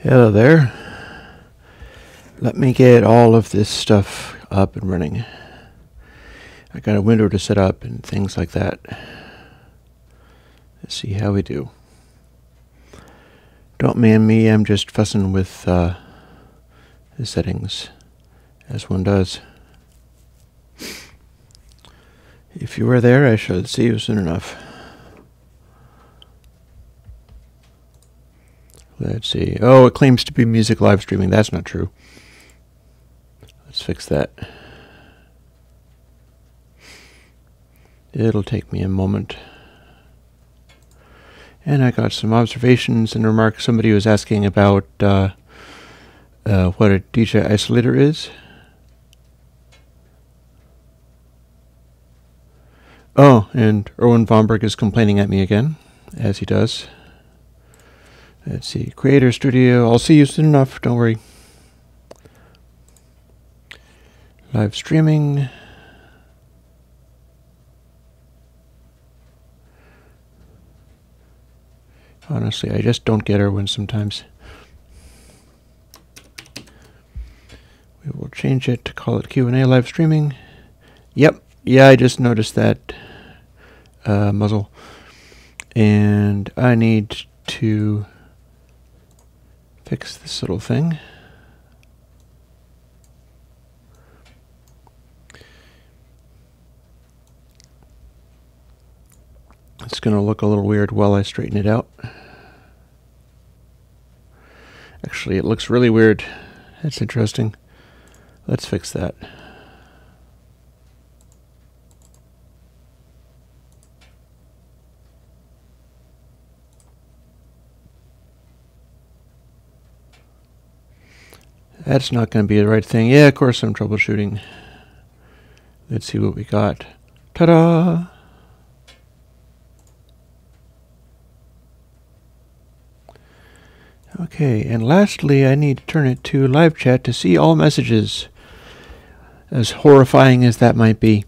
Hello there. Let me get all of this stuff up and running. I got a window to set up and things like that. Let's see how we do. Don't mind me, I'm just fussing with the settings, as one does. If you were there, I should see you soon enough. Let's see. Oh, it claims to be music live streaming. That's not true. Let's fix that. It'll take me a moment. And I got some observations and remarks. Somebody was asking about what a DJ isolator is. Oh, and Erwin Vomberg is complaining at me again, as he does. Let's see, Creator Studio. I'll see you soon enough, don't worry. Live streaming. Honestly, I just don't get Erwin sometimes. We will change it to call it Q&A live streaming. Yep, yeah, I just noticed that muzzle. And I need to fix this little thing. It's going to look a little weird while I straighten it out. Actually, it looks really weird. That's interesting. Let's fix that. That's not going to be the right thing. Yeah, of course I'm troubleshooting. Let's see what we got. Ta-da! Okay, and lastly, I need to turn it to live chat to see all messages, as horrifying as that might be.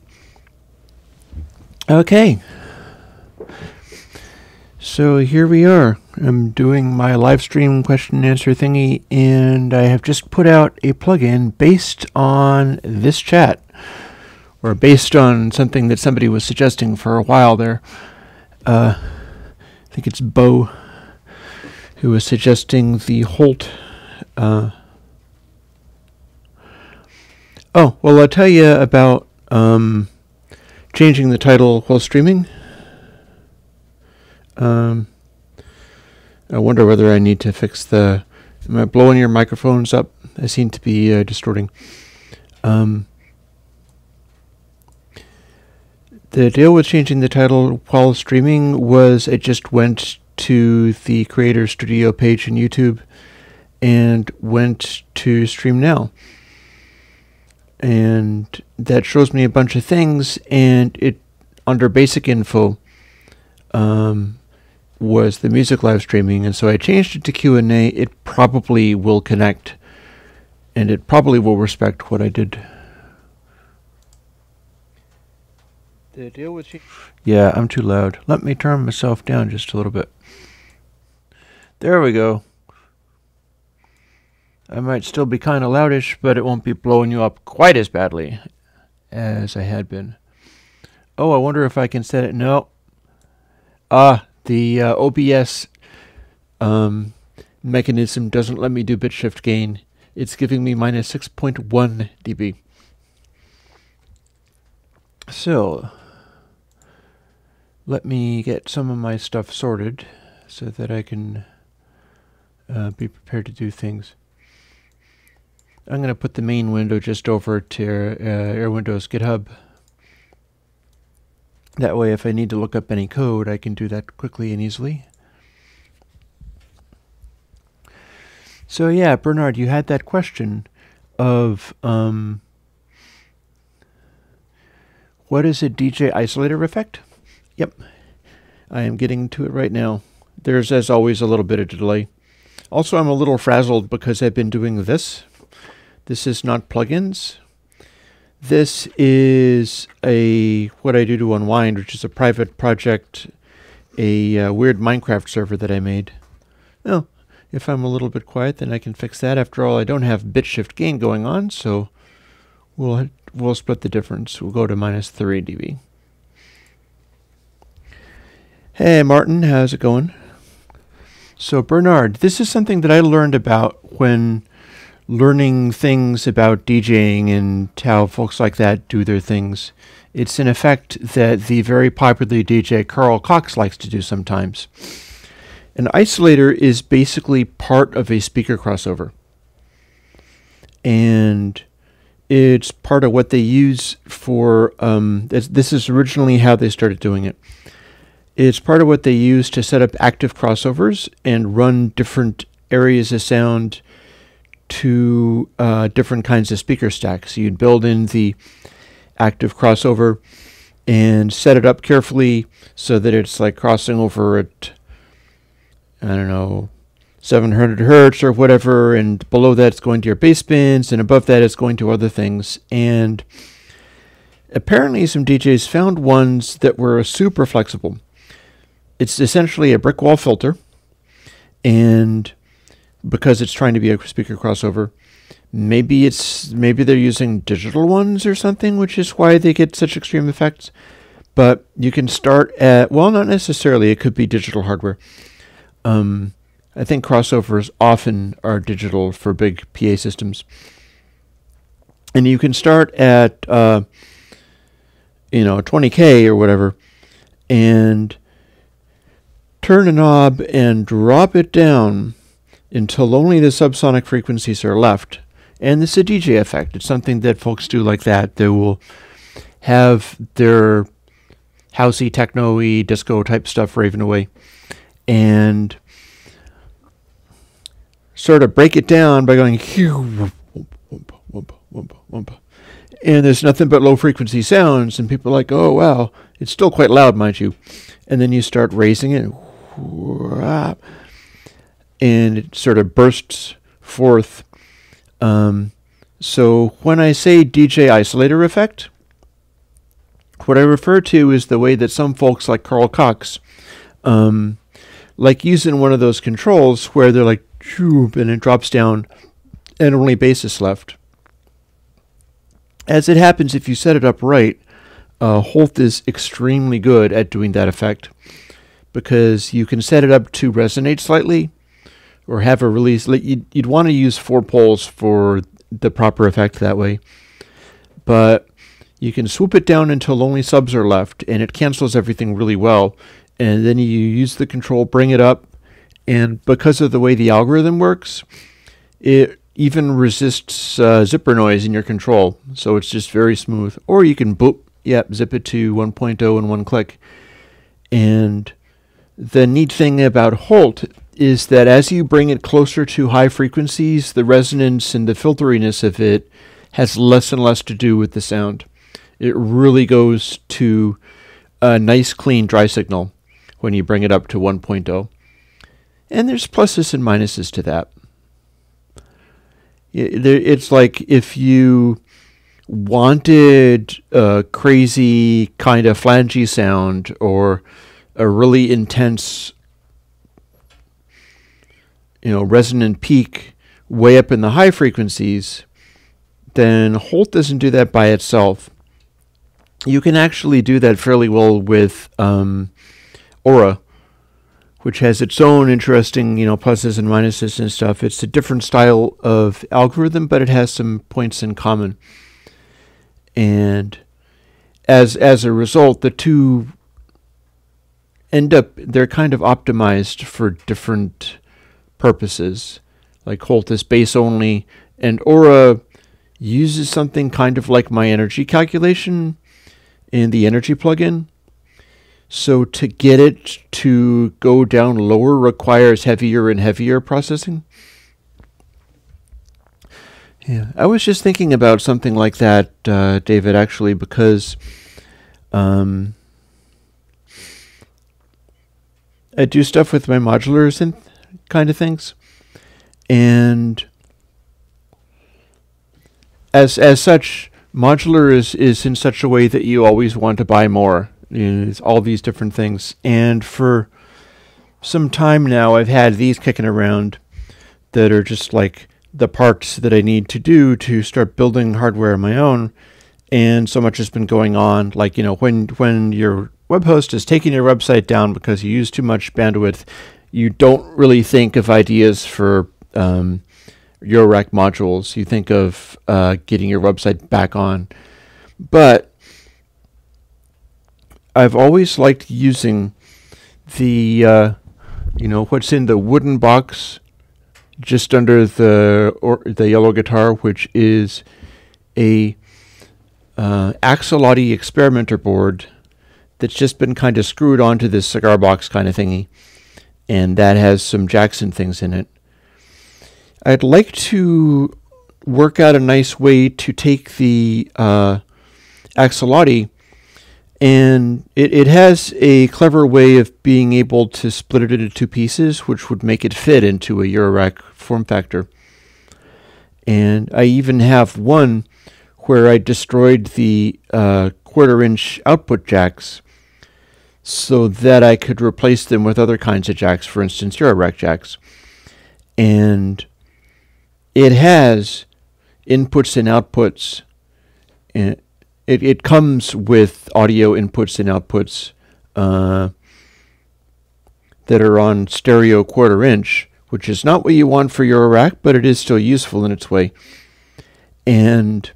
Okay. So here we are. I'm doing my live stream question and answer thingy, and I have just put out a plugin based on this chat, or based on something that somebody was suggesting for a while there. I think it's Bo, who was suggesting the Holt. Oh, well, I'll tell you about changing the title while streaming. I wonder whether I need to fix the... Am I blowing your microphones up? They seem to be distorting. The deal with changing the title while streaming was it just went to the Creator Studio page in YouTube and went to Stream Now. And that shows me a bunch of things, and it, under basic info, was the music live streaming, and so I changed it to Q&A. It probably will connect, and it probably will respect what I did. The deal with... Yeah, I'm too loud. Let me turn myself down just a little bit. There we go. I might still be kind of loudish, but it won't be blowing you up quite as badly as I had been. Oh, I wonder if I can set it... No. The OBS mechanism doesn't let me do bit shift gain. It's giving me minus 6.1 dB. So, let me get some of my stuff sorted so that I can be prepared to do things. I'm going to put the main window just over to Air Windows GitHub. That way, if I need to look up any code, I can do that quickly and easily. So yeah, Bernard, you had that question of what is a DJ isolator effect? Yep, I am getting to it right now. There's, as always, a little bit of delay. Also, I'm a little frazzled because I've been doing this. This is not plugins. This is what I do to unwind, which is a private project, a weird Minecraft server that I made. Oh, If I'm a little bit quiet, then I can fix that. After all, I don't have bit shift gain going on, so we'll split the difference. We'll go to -3 dB. Hey Martin, how's it going? So Bernard, this is something that I learned about when learning things about DJing and how folks like that do their things. It's an effect that the very popular DJ Carl Cox likes to do sometimes. An isolator is basically part of a speaker crossover. And it's part of what they use for, this is originally how they started doing it. It's part of what they use to set up active crossovers and run different areas of sound to different kinds of speaker stacks. So you'd build in the active crossover and set it up carefully so that it's like crossing over at, I don't know, 700 hertz or whatever, and below that it's going to your bass bins, and above that it's going to other things. And apparently some DJs found ones that were super flexible. It's essentially a brick wall filter, and because it's trying to be a speaker crossover, maybe they're using digital ones or something, which is why they get such extreme effects. But you can start at, well, not necessarily, it could be digital hardware. I think crossovers often are digital for big PA systems. And you can start at 20K or whatever, and turn a knob and drop it down until only the subsonic frequencies are left. And this is a DJ effect. It's something that folks do like that. They will have their housey, techno-y, disco type stuff raving away, and sort of break it down by going, and there's nothing but low frequency sounds, and people are like, oh wow, it's still quite loud, mind you. And then you start raising it, and it sort of bursts forth. So when I say DJ isolator effect, what I refer to is the way that some folks like Carl Cox like using one of those controls where they're like, and it drops down and only bass is left. As it happens, if you set it up right, Holt is extremely good at doing that effect, because you can set it up to resonate slightly or have a release. You'd want to use 4 poles for the proper effect that way, but you can swoop it down until only subs are left, and it cancels everything really well. And then you use the control, bring it up, and because of the way the algorithm works, it even resists zipper noise in your control, so it's just very smooth. Or you can zip it to 1.0 in one click. And the neat thing about Holt is that as you bring it closer to high frequencies, the resonance and the filteriness of it has less and less to do with the sound. It really goes to a nice, clean, dry signal when you bring it up to 1.0. And there's pluses and minuses to that. It's like if you wanted a crazy kind of flangey sound or a really intense, resonant peak way up in the high frequencies, then Holt doesn't do that by itself. You can actually do that fairly well with Aura, which has its own interesting, pluses and minuses and stuff. It's a different style of algorithm, but it has some points in common. And as a result, the two they're kind of optimized for different purposes. Like Holt is bass only, and Aura uses something kind of like my energy calculation in the energy plugin. So to get it to go down lower requires heavier and heavier processing. Yeah, I was just thinking about something like that, David, actually, because I do stuff with my modular synth kind of things, and as such, modular is in such a way that you always want to buy more. It's all these different things. And for some time now, I've had these kicking around, that are just like the parts that I need to do to start building hardware on my own. And so much has been going on, like, when your web host is taking your website down because you use too much bandwidth, you don't really think of ideas for Eurorack modules. You think of getting your website back on. But I've always liked using the, what's in the wooden box just under the yellow guitar, which is a Axolotl experimenter board that's just been kind of screwed onto this cigar box kind of thingy, and that has some jacks and things in it. I'd like to work out a nice way to take the Axolotl, and it has a clever way of being able to split it into two pieces, which would make it fit into a Eurorack form factor. And I even have one where I destroyed the 1/4-inch output jacks so that I could replace them with other kinds of jacks, for instance, Eurorack jacks. And it has inputs and outputs. And it comes with audio inputs and outputs that are on stereo 1/4-inch, which is not what you want for Eurorack, but it is still useful in its way. And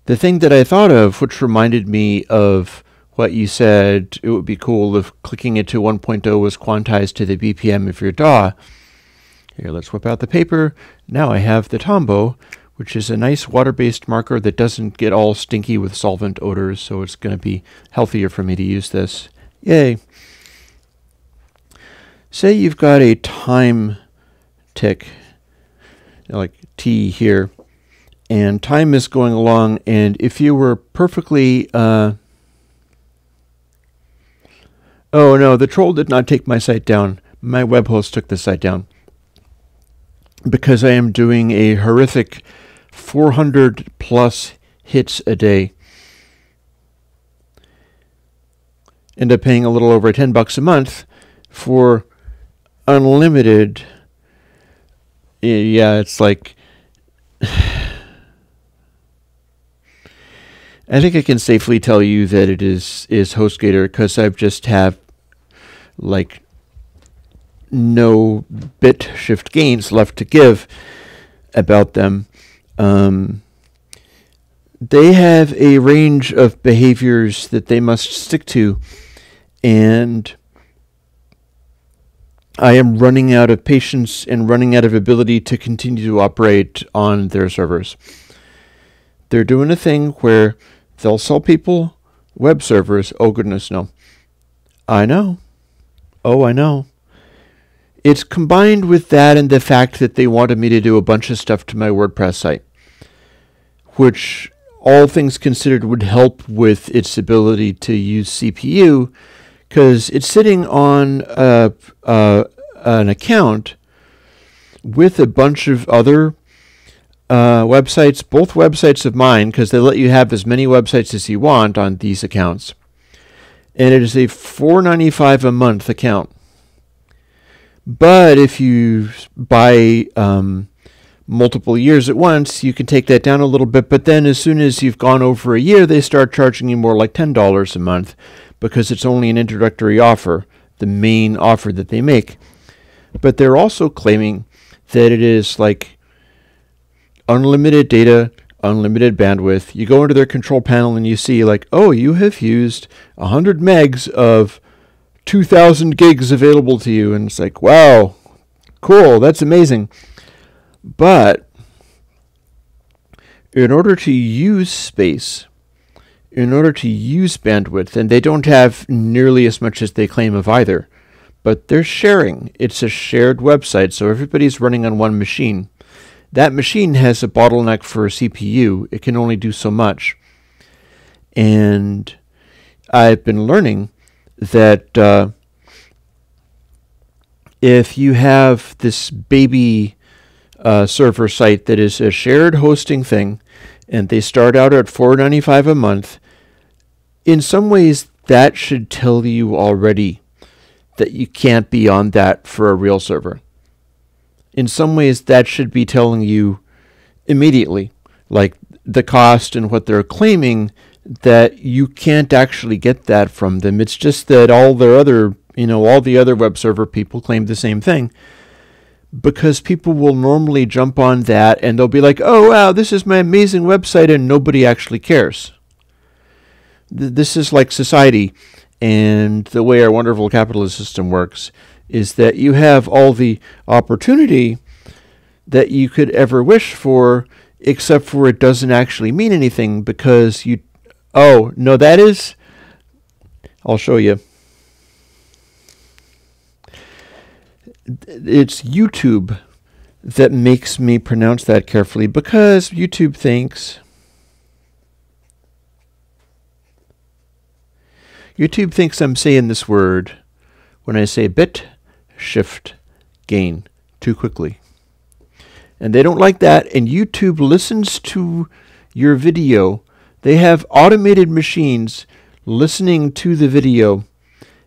the thing that I thought of, which reminded me of what you said, it would be cool if clicking it to 1.0 was quantized to the BPM of your DAW. Here, let's whip out the paper. Now I have the Tombow, which is a nice water-based marker that doesn't get all stinky with solvent odors, so it's going to be healthier for me to use this. Yay. Say you've got a time tick, like T here, and time is going along, and if you were perfectly... oh no, the troll did not take my site down. My web host took the site down, because I am doing a horrific 400 plus hits a day. End up paying a little over $10 a month for unlimited. Yeah, it's like... I think I can safely tell you that it is HostGator, because I just have like no bit shift gains left to give about them. They have a range of behaviors that they must stick to, and I am running out of patience and running out of ability to continue to operate on their servers. They're doing a thing where they'll sell people web servers. Oh, goodness, no. I know. Oh, I know. It's combined with that and the fact that they wanted me to do a bunch of stuff to my WordPress site, which, all things considered, would help with its ability to use CPU, because it's sitting on an account with a bunch of other websites, both websites of mine, because they let you have as many websites as you want on these accounts. And it is a $4.95 a month account. But if you buy multiple years at once, you can take that down a little bit. But then as soon as you've gone over a year, they start charging you more like $10 a month, because it's only an introductory offer, the main offer that they make. But they're also claiming that it is like unlimited data, unlimited bandwidth. You go into their control panel and you see like, oh, you have used 100 megs of 2,000 gigs available to you. And it's like, wow, cool, that's amazing. But in order to use space, in order to use bandwidth, and they don't have nearly as much as they claim of either, but they're sharing. It's a shared website, so everybody's running on one machine. That machine has a bottleneck for a CPU. It can only do so much. And I've been learning that if you have this baby server site that is a shared hosting thing, and they start out at $4.95 a month, in some ways that should tell you already that you can't be on that for a real server. in some ways that should be telling you immediately, like the cost and what they're claiming, that you can't actually get that from them. It's just that all the other web server people claim the same thing, because people will normally jump on that and they'll be like, oh wow, this is my amazing website, and nobody actually cares. This is like society, and the way our wonderful capitalist system works is that you have all the opportunity that you could ever wish for, except for it doesn't actually mean anything, because I'll show you. It's YouTube that makes me pronounce that carefully, because YouTube thinks I'm saying this word when I say bit, shift, gain too quickly. And they don't like that, and YouTube listens to your video. They have automated machines listening to the video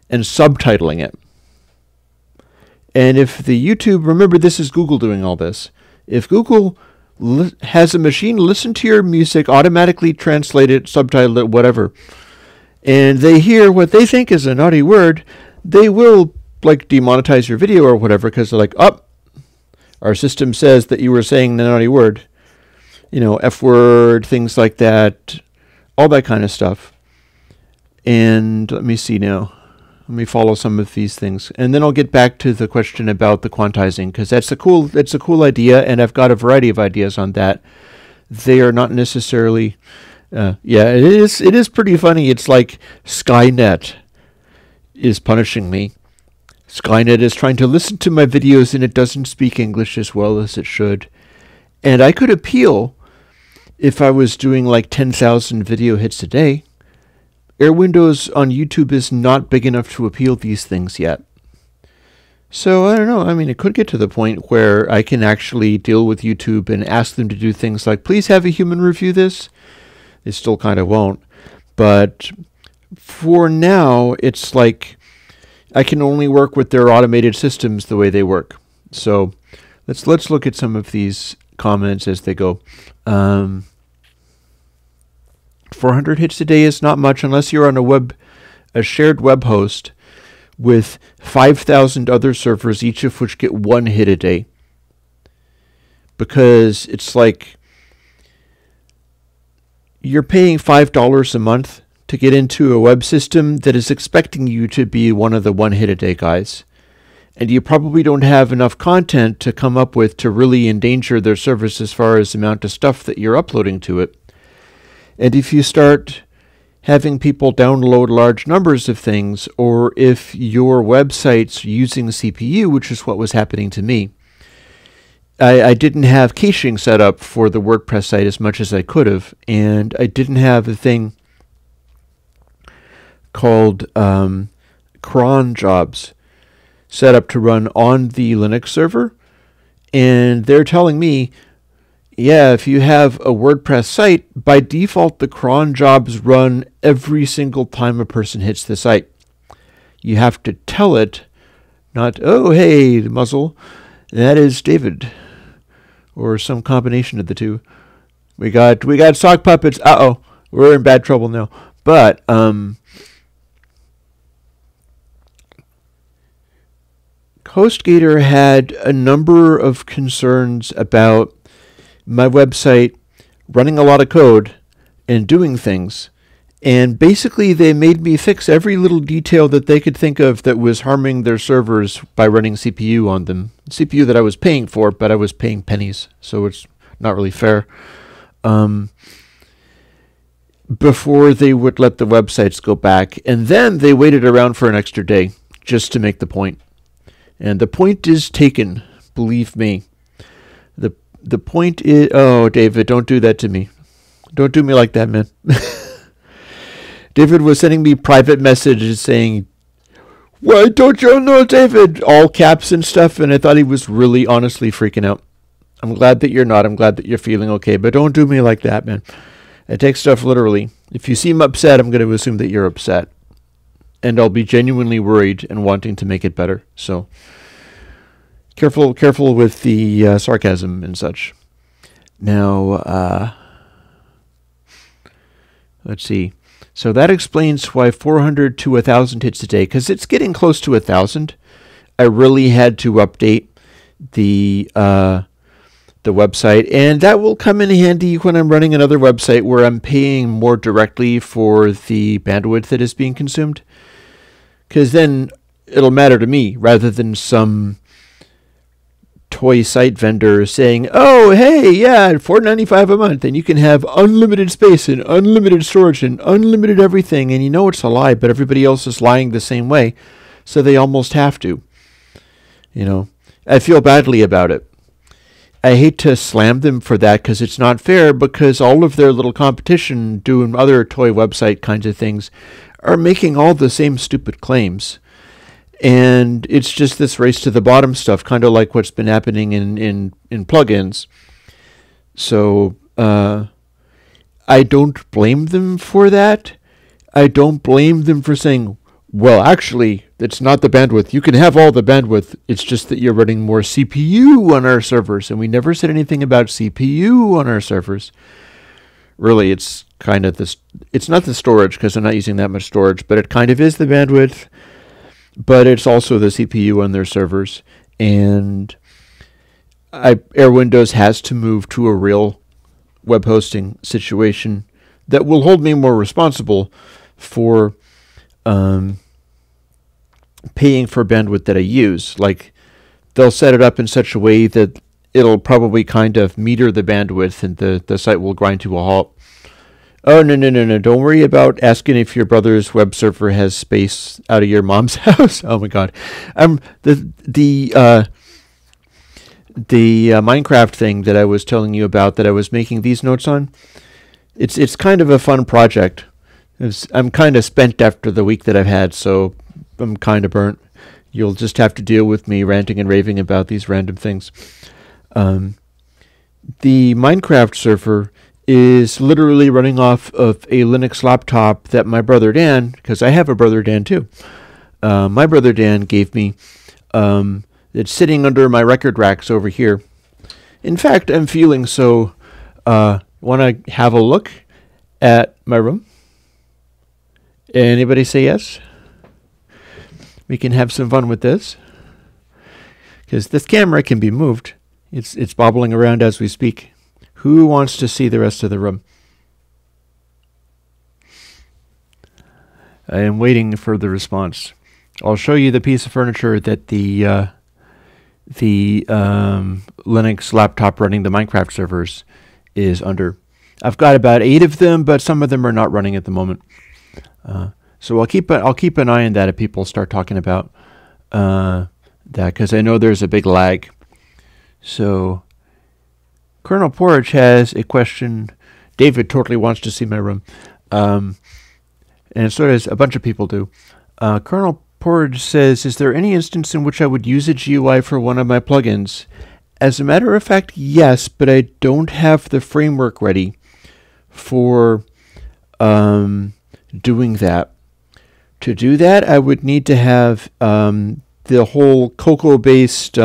and subtitling it. And if the YouTube, remember this is Google doing all this, if Google has a machine listen to your music, automatically translate it, subtitle it, whatever, and they hear what they think is a naughty word, they will like demonetize your video or whatever, because they're like, oh, our system says that you were saying the naughty word, F word, things like that, all that kind of stuff. And let me see now. Let me follow some of these things, and then I'll get back to the question about the quantizing, because that's a cool idea, and I've got a variety of ideas on that. They are not necessarily, it is pretty funny. It's like Skynet is punishing me. Skynet is trying to listen to my videos, and it doesn't speak English as well as it should. And I could appeal if I was doing like 10,000 video hits a day. Air Windows on YouTube is not big enough to appeal these things yet. So I don't know. I mean, it could get to the point where I can actually deal with YouTube and ask them to do things like, please have a human review this. They still kind of won't. But for now, it's like I can only work with their automated systems the way they work. So let's look at some of these comments as they go. 400 hits a day is not much unless you're on a shared web host with 5,000 other servers, each of which get 1 hit a day. Because it's like you're paying $5 a month to get into a web system that is expecting you to be one of the 1 hit a day guys. And you probably don't have enough content to come up with to really endanger their service as far as the amount of stuff that you're uploading to it. And if you start having people download large numbers of things, or if your website's using CPU, which is what was happening to me, I didn't have caching set up for the WordPress site as much as I could have, and I didn't have a thing called cron jobs set up to run on the Linux server. And they're telling me, yeah, if you have a WordPress site, by default the cron jobs run every single time a person hits the site. You have to tell it, not, oh hey, muzzle, that is David, or some combination of the two. We got sock puppets. Uh-oh, we're in bad trouble now. But HostGator had a number of concerns about my website running a lot of code and doing things. And basically they made me fix every little detail that they could think of that was harming their servers by running CPU on them. CPU that I was paying for, but I was paying pennies, so it's not really fair. Before they would let the websites go back. And then they waited around for an extra day just to make the point. And the point is taken, believe me. The point is... Oh, David, don't do that to me. Don't do me like that, man. David was sending me private messages saying, why don't you know, David? All caps and stuff, and I thought he was really honestly freaking out. I'm glad that you're not. I'm glad that you're feeling okay, but don't do me like that, man. I take stuff literally. If you seem upset, I'm going to assume that you're upset. And I'll be genuinely worried and wanting to make it better. So Careful with the sarcasm and such. Now, let's see. So that explains why 400 to 1,000 hits a day, because it's getting close to 1,000. I really had to update the website, and that will come in handy when I'm running another website where I'm paying more directly for the bandwidth that is being consumed, because then it'll matter to me rather than some toy site vendor saying, oh, hey, yeah, $4.95 a month, and you can have unlimited space and unlimited storage and unlimited everything, and you know it's a lie, but everybody else is lying the same way, so they almost have to. You know, I feel badly about it. I hate to slam them for that because it's not fair, because all of their little competition doing other toy website kinds of things are making all the same stupid claims. And it's just this race to the bottom stuff, kind of like what's been happening in plugins. So I don't blame them for that. I don't blame them for saying, well, actually, it's not the bandwidth. You can have all the bandwidth. It's just that you're running more CPU on our servers. And we never said anything about CPU on our servers. Really, it's kind of this. It's not the storage, because I'm not using that much storage, but it kind of is the bandwidth. But it's also the CPU on their servers. And Air Windows has to move to a real web hosting situation that will hold me more responsible for paying for bandwidth that I use. Like, they'll set it up in such a way that it'll probably kind of meter the bandwidth, and the site will grind to a halt. Oh, no. Don't worry about asking if your brother's web server has space out of your mom's house. Oh, my God. The Minecraft thing that I was telling you about, that I was making these notes on, it's kind of a fun project. I'm kind of spent after the week that I've had, so I'm kind of burnt. You'll just have to deal with me ranting and raving about these random things. The Minecraft server is literally running off of a Linux laptop that my brother Dan, because I have a brother Dan too, my brother Dan gave me. It's sitting under my record racks over here. In fact, I'm feeling so. Want to have a look at my room? Anybody say yes? We can have some fun with this, because this camera can be moved. It's bobbling around as we speak. Who wants to see the rest of the room? I am waiting for the response. I'll show you the piece of furniture that the Linux laptop running the Minecraft servers is under. I've got about 8 of them, but some of them are not running at the moment. So I'll keep an eye on that if people start talking about that, because I know there's a big lag. So Colonel Porridge has a question. David totally wants to see my room, and so does a bunch of people do. Colonel Porridge says, is there any instance in which I would use a GUI for one of my plugins? As a matter of fact, yes, but I don't have the framework ready for doing that. To do that, I would need to have the whole Cocoa-based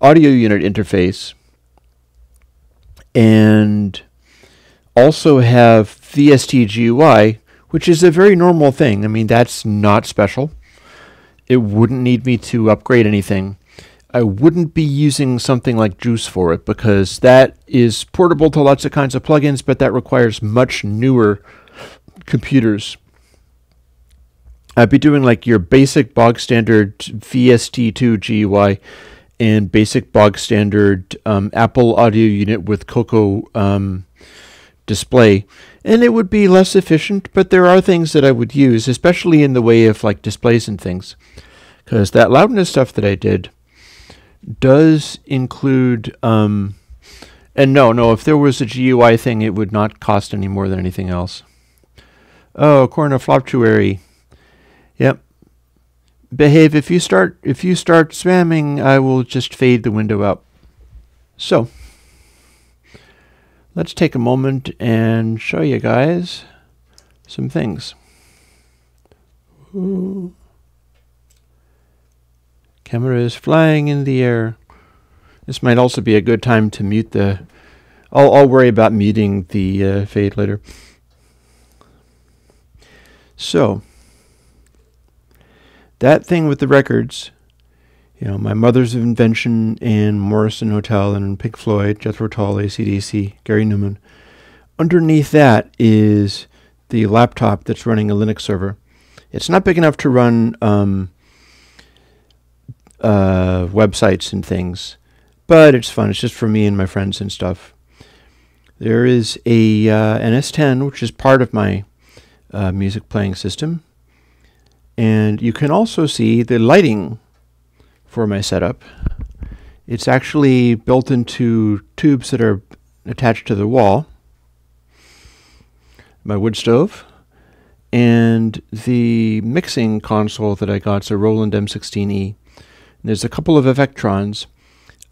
audio unit interface, and also have VST GUI, which is a very normal thing. I mean, that's not special. It wouldn't need me to upgrade anything. I wouldn't be using something like Juice for it, because that is portable to lots of kinds of plugins, but that requires much newer computers. I'd be doing like your basic bog standard VST2 GUI and basic bog standard Apple audio unit with Cocoa display, and it would be less efficient, but there are things that I would use, especially in the way of like displays and things, because that loudness stuff that I did does include and no, if there was a GUI thing, it would not cost any more than anything else. Oh, corner floptuary. Yep. Behave. If you start spamming, I will just fade the window out. So let's take a moment and show you guys some things. Ooh. Camera is flying in the air. This might also be a good time to mute the... I'll worry about muting the fade later. So, that thing with the records, you know, My Mother's Invention and Morrison Hotel and Pink Floyd, Jethro Tull, AC/DC, Gary Newman. Underneath that is the laptop that's running a Linux server. It's not big enough to run websites and things, but it's fun. It's just for me and my friends and stuff. There is an S10, which is part of my music playing system. And you can also see the lighting for my setup. It's actually built into tubes that are attached to the wall. My wood stove. And the mixing console that I got is a Roland M16E. There's a couple of Effectrons.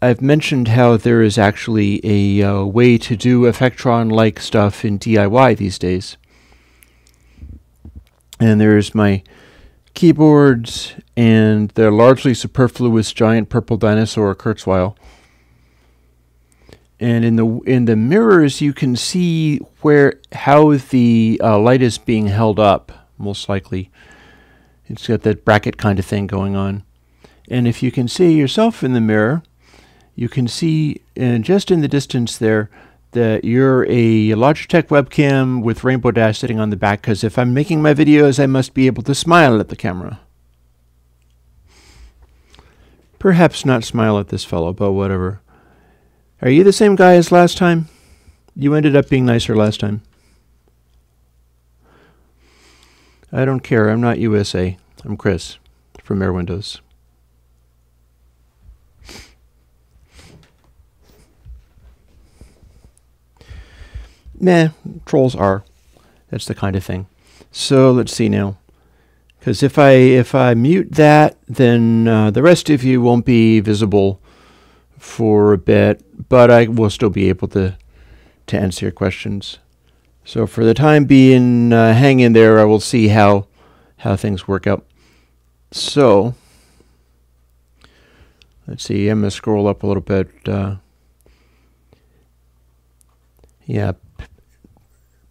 I've mentioned how there is actually a way to do Effectron-like stuff in DIY these days. And there's my keyboards, and they're largely superfluous giant purple dinosaur Kurzweil. And in the mirrors, you can see how the light is being held up, most likely. It's got that bracket kind of thing going on. And if you can see yourself in the mirror, you can see just in the distance there that you're a Logitech webcam with Rainbow Dash sitting on the back, because if I'm making my videos, I must be able to smile at the camera. Perhaps not smile at this fellow, but whatever. Are you the same guy as last time? You ended up being nicer last time. I don't care. I'm not USA. I'm Chris from Air Windows. Meh, trolls are. That's the kind of thing. So let's see now. Because if I mute that, then the rest of you won't be visible for a bit, but I will still be able to answer your questions. So for the time being, hang in there. I will see how things work out. So let's see. I'm gonna scroll up a little bit. Yeah.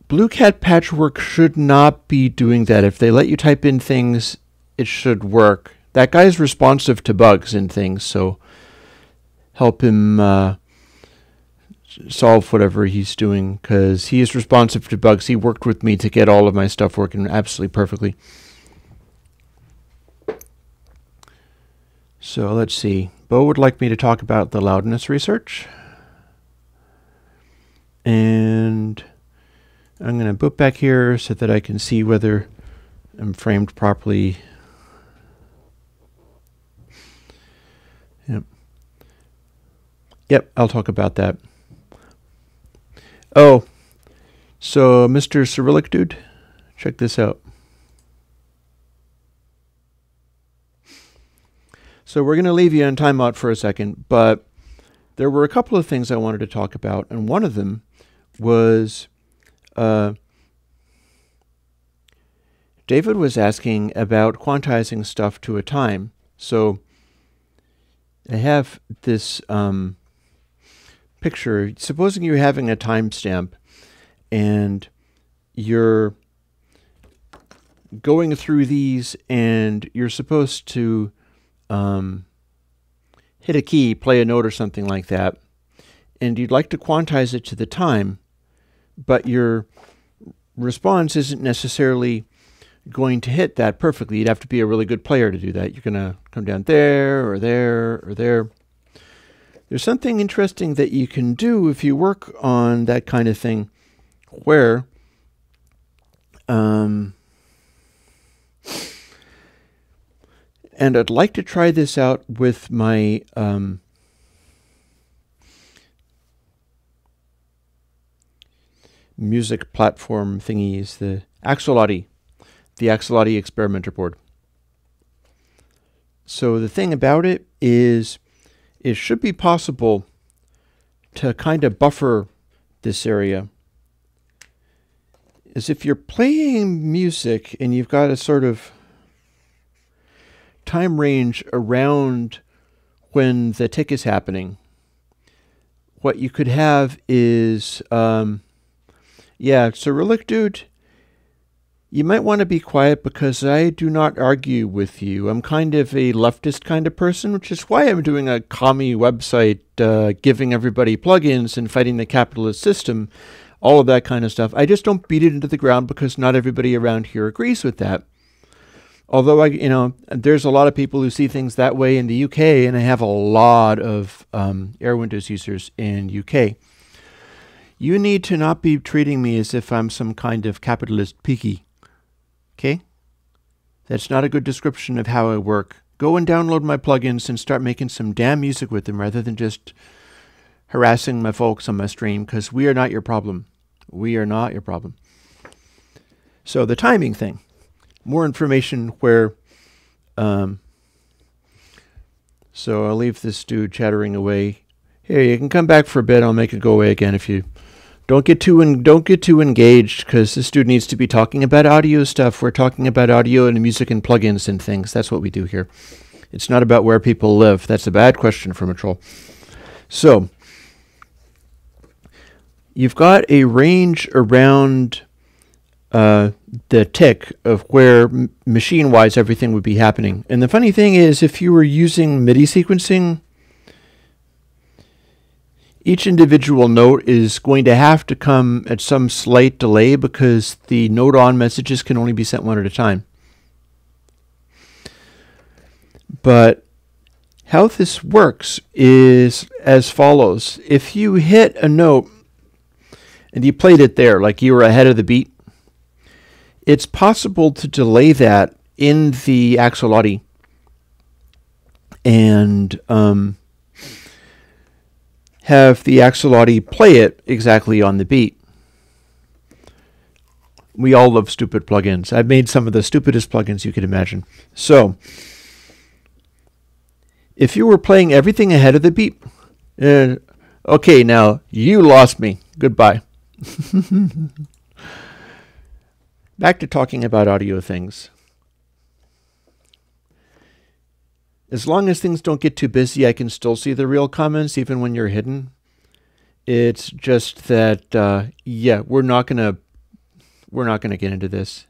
Blue Cat Patchwork should not be doing that. If they let you type in things, it should work. That guy's responsive to bugs and things, so help him solve whatever he's doing, because he is responsive to bugs. He worked with me to get all of my stuff working absolutely perfectly. So let's see. Bo would like me to talk about the loudness research. And I'm going to boot back here so that I can see whether I'm framed properly. Yep, I'll talk about that. Oh, so Mr. Cyrillic Dude, check this out. So we're going to leave you on timeout for a second, but there were a couple of things I wanted to talk about, and one of them was David was asking about quantizing stuff to a time. So I have this picture. Supposing you're having a timestamp and you're going through these and you're supposed to hit a key, play a note or something like that, and you'd like to quantize it to the time, but your response isn't necessarily going to hit that perfectly. You'd have to be a really good player to do that. You're going to come down there or there or there. There's something interesting that you can do if you work on that kind of thing where and I'd like to try this out with my music platform thingies, the Axolotl experimenter board. So the thing about it is it should be possible to kind of buffer this area. As if you're playing music and you've got a sort of time range around when the tick is happening, what you could have is, Cyrillic dude, you might want to be quiet because I do not argue with you. I'm kind of a leftist kind of person, which is why I'm doing a commie website, giving everybody plugins and fighting the capitalist system, all of that kind of stuff. I just don't beat it into the ground because not everybody around here agrees with that. Although there's a lot of people who see things that way in the UK, and I have a lot of Air Windows users in UK. You need to not be treating me as if I'm some kind of capitalist piggy. Okay? That's not a good description of how I work. Go and download my plugins and start making some damn music with them rather than just harassing my folks on my stream, because we are not your problem. We are not your problem. So the timing thing. More information where... so I'll leave this dude chattering away. Here, you can come back for a bit. I'll make it go away again if you... Don't get too engaged, because this dude needs to be talking about audio stuff. We're talking about audio and music and plugins and things. That's what we do here. It's not about where people live. That's a bad question from a troll. So, you've got a range around the tick of where machine-wise everything would be happening. And the funny thing is, if you were using MIDI sequencing, each individual note is going to have to come at some slight delay because the note on messages can only be sent one at a time. But how this works is as follows. If you hit a note and you played it there like you were ahead of the beat, it's possible to delay that in the axolotl and have the axolotl play it exactly on the beat. We all love stupid plugins. I've made some of the stupidest plugins you could imagine. So, if you were playing everything ahead of the beat, okay, now you lost me. Goodbye. Back to talking about audio things. As long as things don't get too busy, I can still see the real comments even when you're hidden. It's just that, we're not gonna get into this.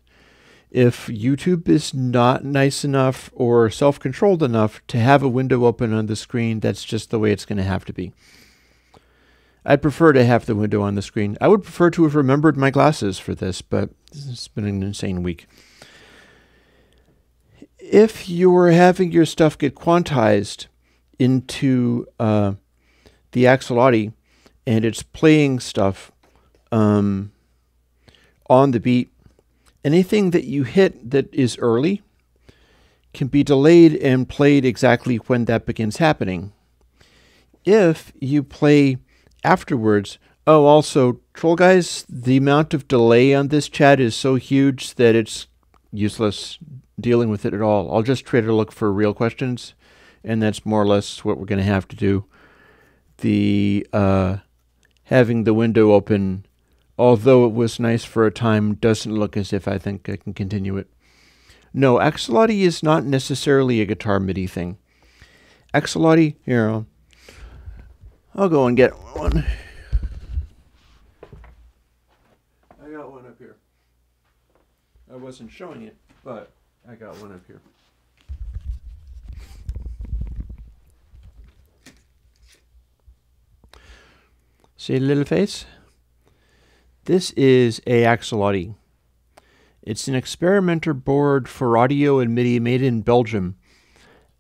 If YouTube is not nice enough or self-controlled enough to have a window open on the screen, that's just the way it's going to have to be. I'd prefer to have the window on the screen. I would prefer to have remembered my glasses for this, but it's been an insane week. If you're having your stuff get quantized into the axolotl and it's playing stuff on the beat, anything that you hit that is early can be delayed and played exactly when that begins happening. If you play afterwards, also, troll guys, the amount of delay on this chat is so huge that it's useless dealing with it at all. I'll just try to look for real questions, and that's more or less what we're going to have to do. The having the window open, although it was nice for a time, doesn't look as if I think I can continue it. No, axolotl is not necessarily a guitar MIDI thing. Axolotl, here, I'll go and get one. I got one up here. I wasn't showing it, but I got one up here. See the little face? This is a axolotl. It's an experimenter board for audio and MIDI made in Belgium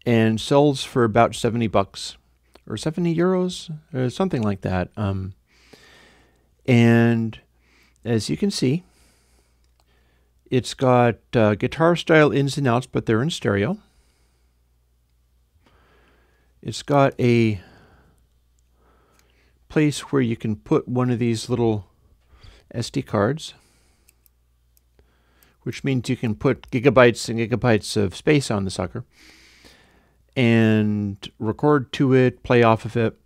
and sells for about 70 bucks or 70 euros or something like that. And as you can see, it's got guitar style ins and outs, but they're in stereo. It's got a place where you can put one of these little SD cards, which means you can put gigabytes and gigabytes of space on the sucker and record to it, play off of it,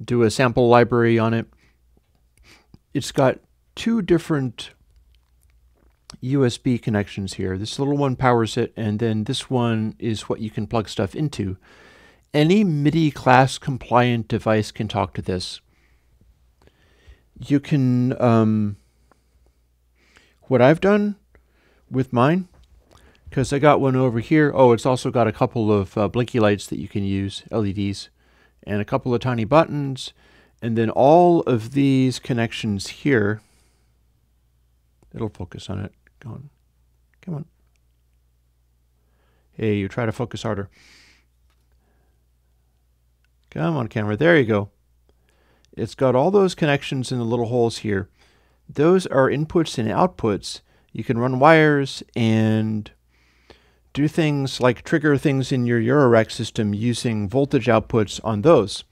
do a sample library on it. It's got two different USB connections here. This little one powers it, and then this one is what you can plug stuff into. Any MIDI class compliant device can talk to this. You can, what I've done with mine, because I got one over here. Oh, it's also got a couple of blinky lights that you can use, LEDs, and a couple of tiny buttons, and then all of these connections here. It'll focus on it. Go on. Come on. Hey, you try to focus harder. Come on, camera. There you go. It's got all those connections in the little holes here. Those are inputs and outputs. You can run wires and do things like trigger things in your Eurorack system using voltage outputs on those.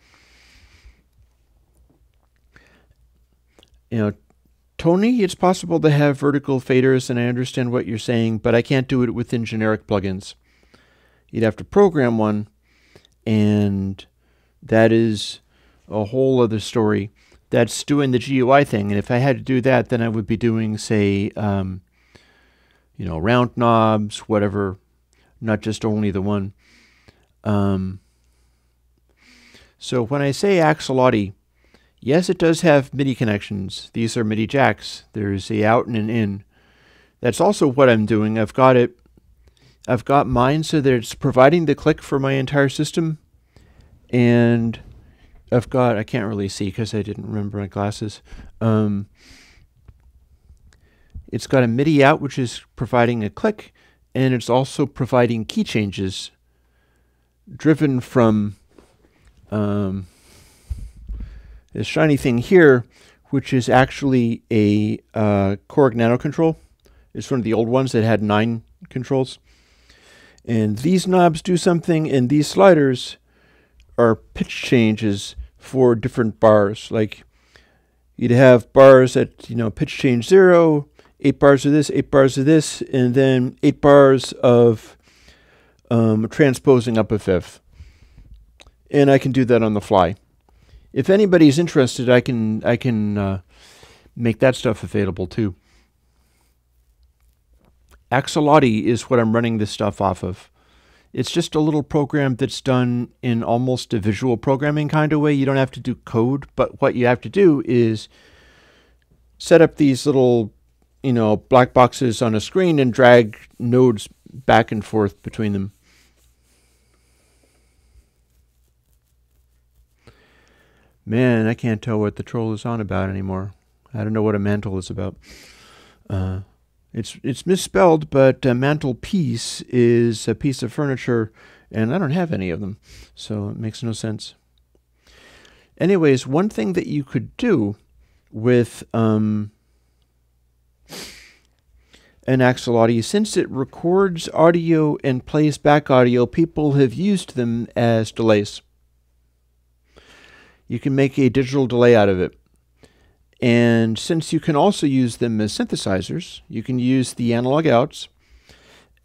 You know, Tony, it's possible to have vertical faders, and I understand what you're saying, but I can't do it within generic plugins. You'd have to program one, and that is a whole other story. That's doing the GUI thing, and if I had to do that, then I would be doing, say, you know, round knobs, whatever, not just only the one. So when I say Axolotl, yes, it does have MIDI connections. These are MIDI jacks. There's a out and an in. That's also what I'm doing. I've got mine so that it's providing the click for my entire system, and I've got, I can't really see because I didn't remember my glasses. It's got a MIDI out, which is providing a click, and it's also providing key changes driven from this shiny thing here, which is actually a Korg Nano control. It's one of the old ones that had 9 controls. And these knobs do something, and these sliders are pitch changes for different bars. Like you'd have bars at, you know, pitch change 0, 8 bars of this, 8 bars of this, and then 8 bars of transposing up a fifth. And I can do that on the fly. If anybody's interested, I can make that stuff available too. Axolotl is what I'm running this stuff off of. It's just a little program that's done in almost a visual programming kind of way. You don't have to do code, but what you have to do is set up these little, you know, black boxes on a screen and drag nodes back and forth between them. Man, I can't tell what the troll is on about anymore. I don't know what a mantle is about. It's misspelled, but a mantelpiece is a piece of furniture, and I don't have any of them, so it makes no sense. Anyways, one thing that you could do with an Axolotl, since it records audio and plays back audio, people have used them as delays. You can make a digital delay out of it. And since you can also use them as synthesizers, you can use the analog outs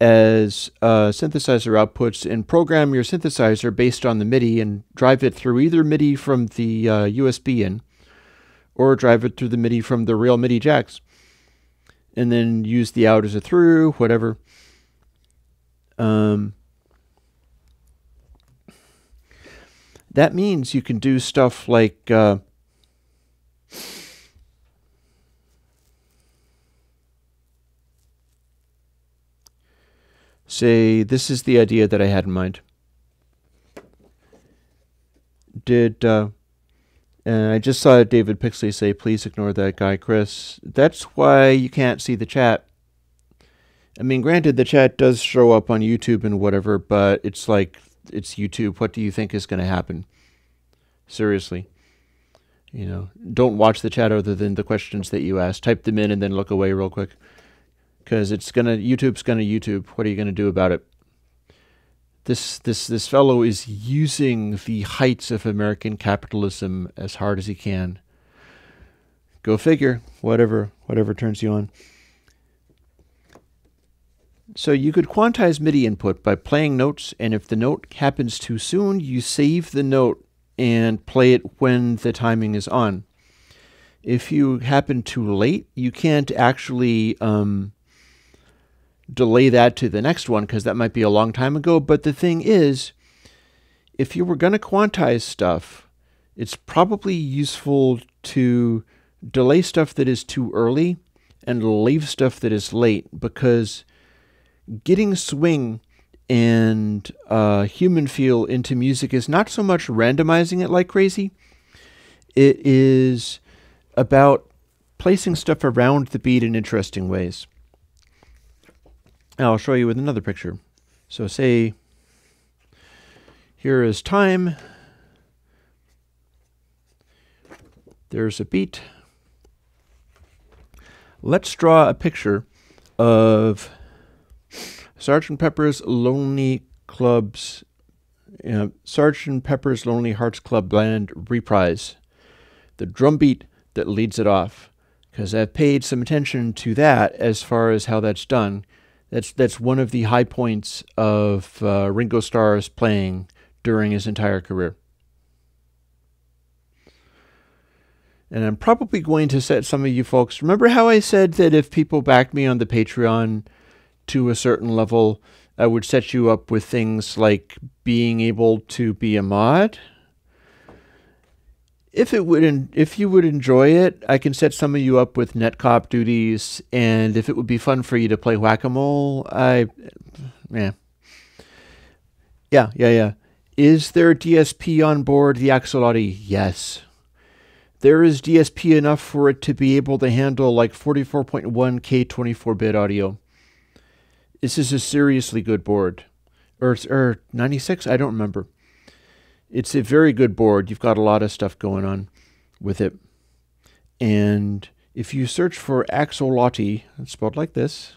as synthesizer outputs and program your synthesizer based on the MIDI and drive it through either MIDI from the USB in or drive it through the MIDI from the real MIDI jacks. And then use the out as a through, whatever. That means you can do stuff like say, this is the idea that I had in mind. And I just saw David Pixley say, please ignore that guy, Chris. That's why you can't see the chat. I mean, granted, the chat does show up on YouTube and whatever, but it's like, it's YouTube. What do you think is going to happen? Seriously. You know, don't watch the chat other than the questions that you ask. Type them in and then look away real quick. Because YouTube's gonna YouTube. What are you gonna do about it? This fellow is using the heights of American capitalism as hard as he can. Go figure. Whatever turns you on. So you could quantize MIDI input by playing notes, and if the note happens too soon, you save the note and play it when the timing is on. If you happen too late, you can't actually delay that to the next one because that might be a long time ago. But the thing is, if you were going to quantize stuff, it's probably useful to delay stuff that is too early and leave stuff that is late, because getting swing and human feel into music is not so much randomizing it like crazy. It is about placing stuff around the beat in interesting ways. Now I'll show you with another picture. So say here is time. There's a beat. Let's draw a picture of Sgt. Pepper's Lonely Club's Sgt. Pepper's Lonely Hearts Club Band reprise, the drum beat that leads it off, because I've paid some attention to that as far as how that's done. That's one of the high points of Ringo Starr's playing during his entire career. And I'm probably going to set some of you folks, remember how I said that if people backed me on the Patreon to a certain level, I would set you up with things like being able to be a mod? If you would enjoy it, I can set some of you up with netcop duties, and if it would be fun for you to play whack-a-mole, yeah. Is there DSP on board the Axolotl? Yes. There is DSP enough for it to be able to handle like 44.1K 24-bit audio. This is a seriously good board. Or 96? I don't remember. It's a very good board. You've got a lot of stuff going on with it. And if you search for Axolotl, it's spelled like this,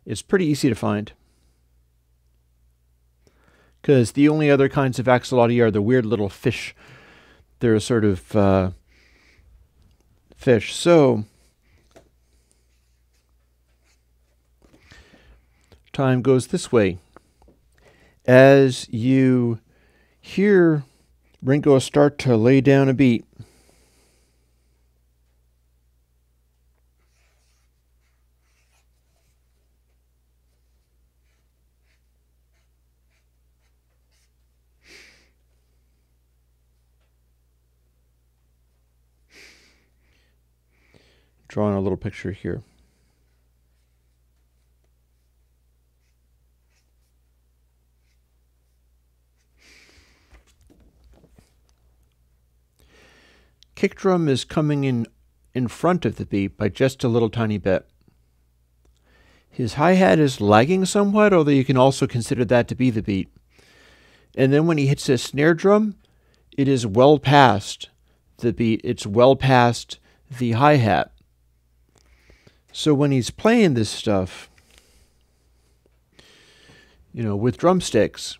it's pretty easy to find. Because the only other kinds of axolotl are the weird little fish. They're a sort of fish. So, time goes this way. As you hear Ringo start to lay down a beat, drawing a little picture here. Kick drum is coming in front of the beat by just a little tiny bit. His hi-hat is lagging somewhat, although you can also consider that to be the beat. And then when he hits his snare drum, it is well past the beat. It's well past the hi-hat. So when he's playing this stuff, with drumsticks,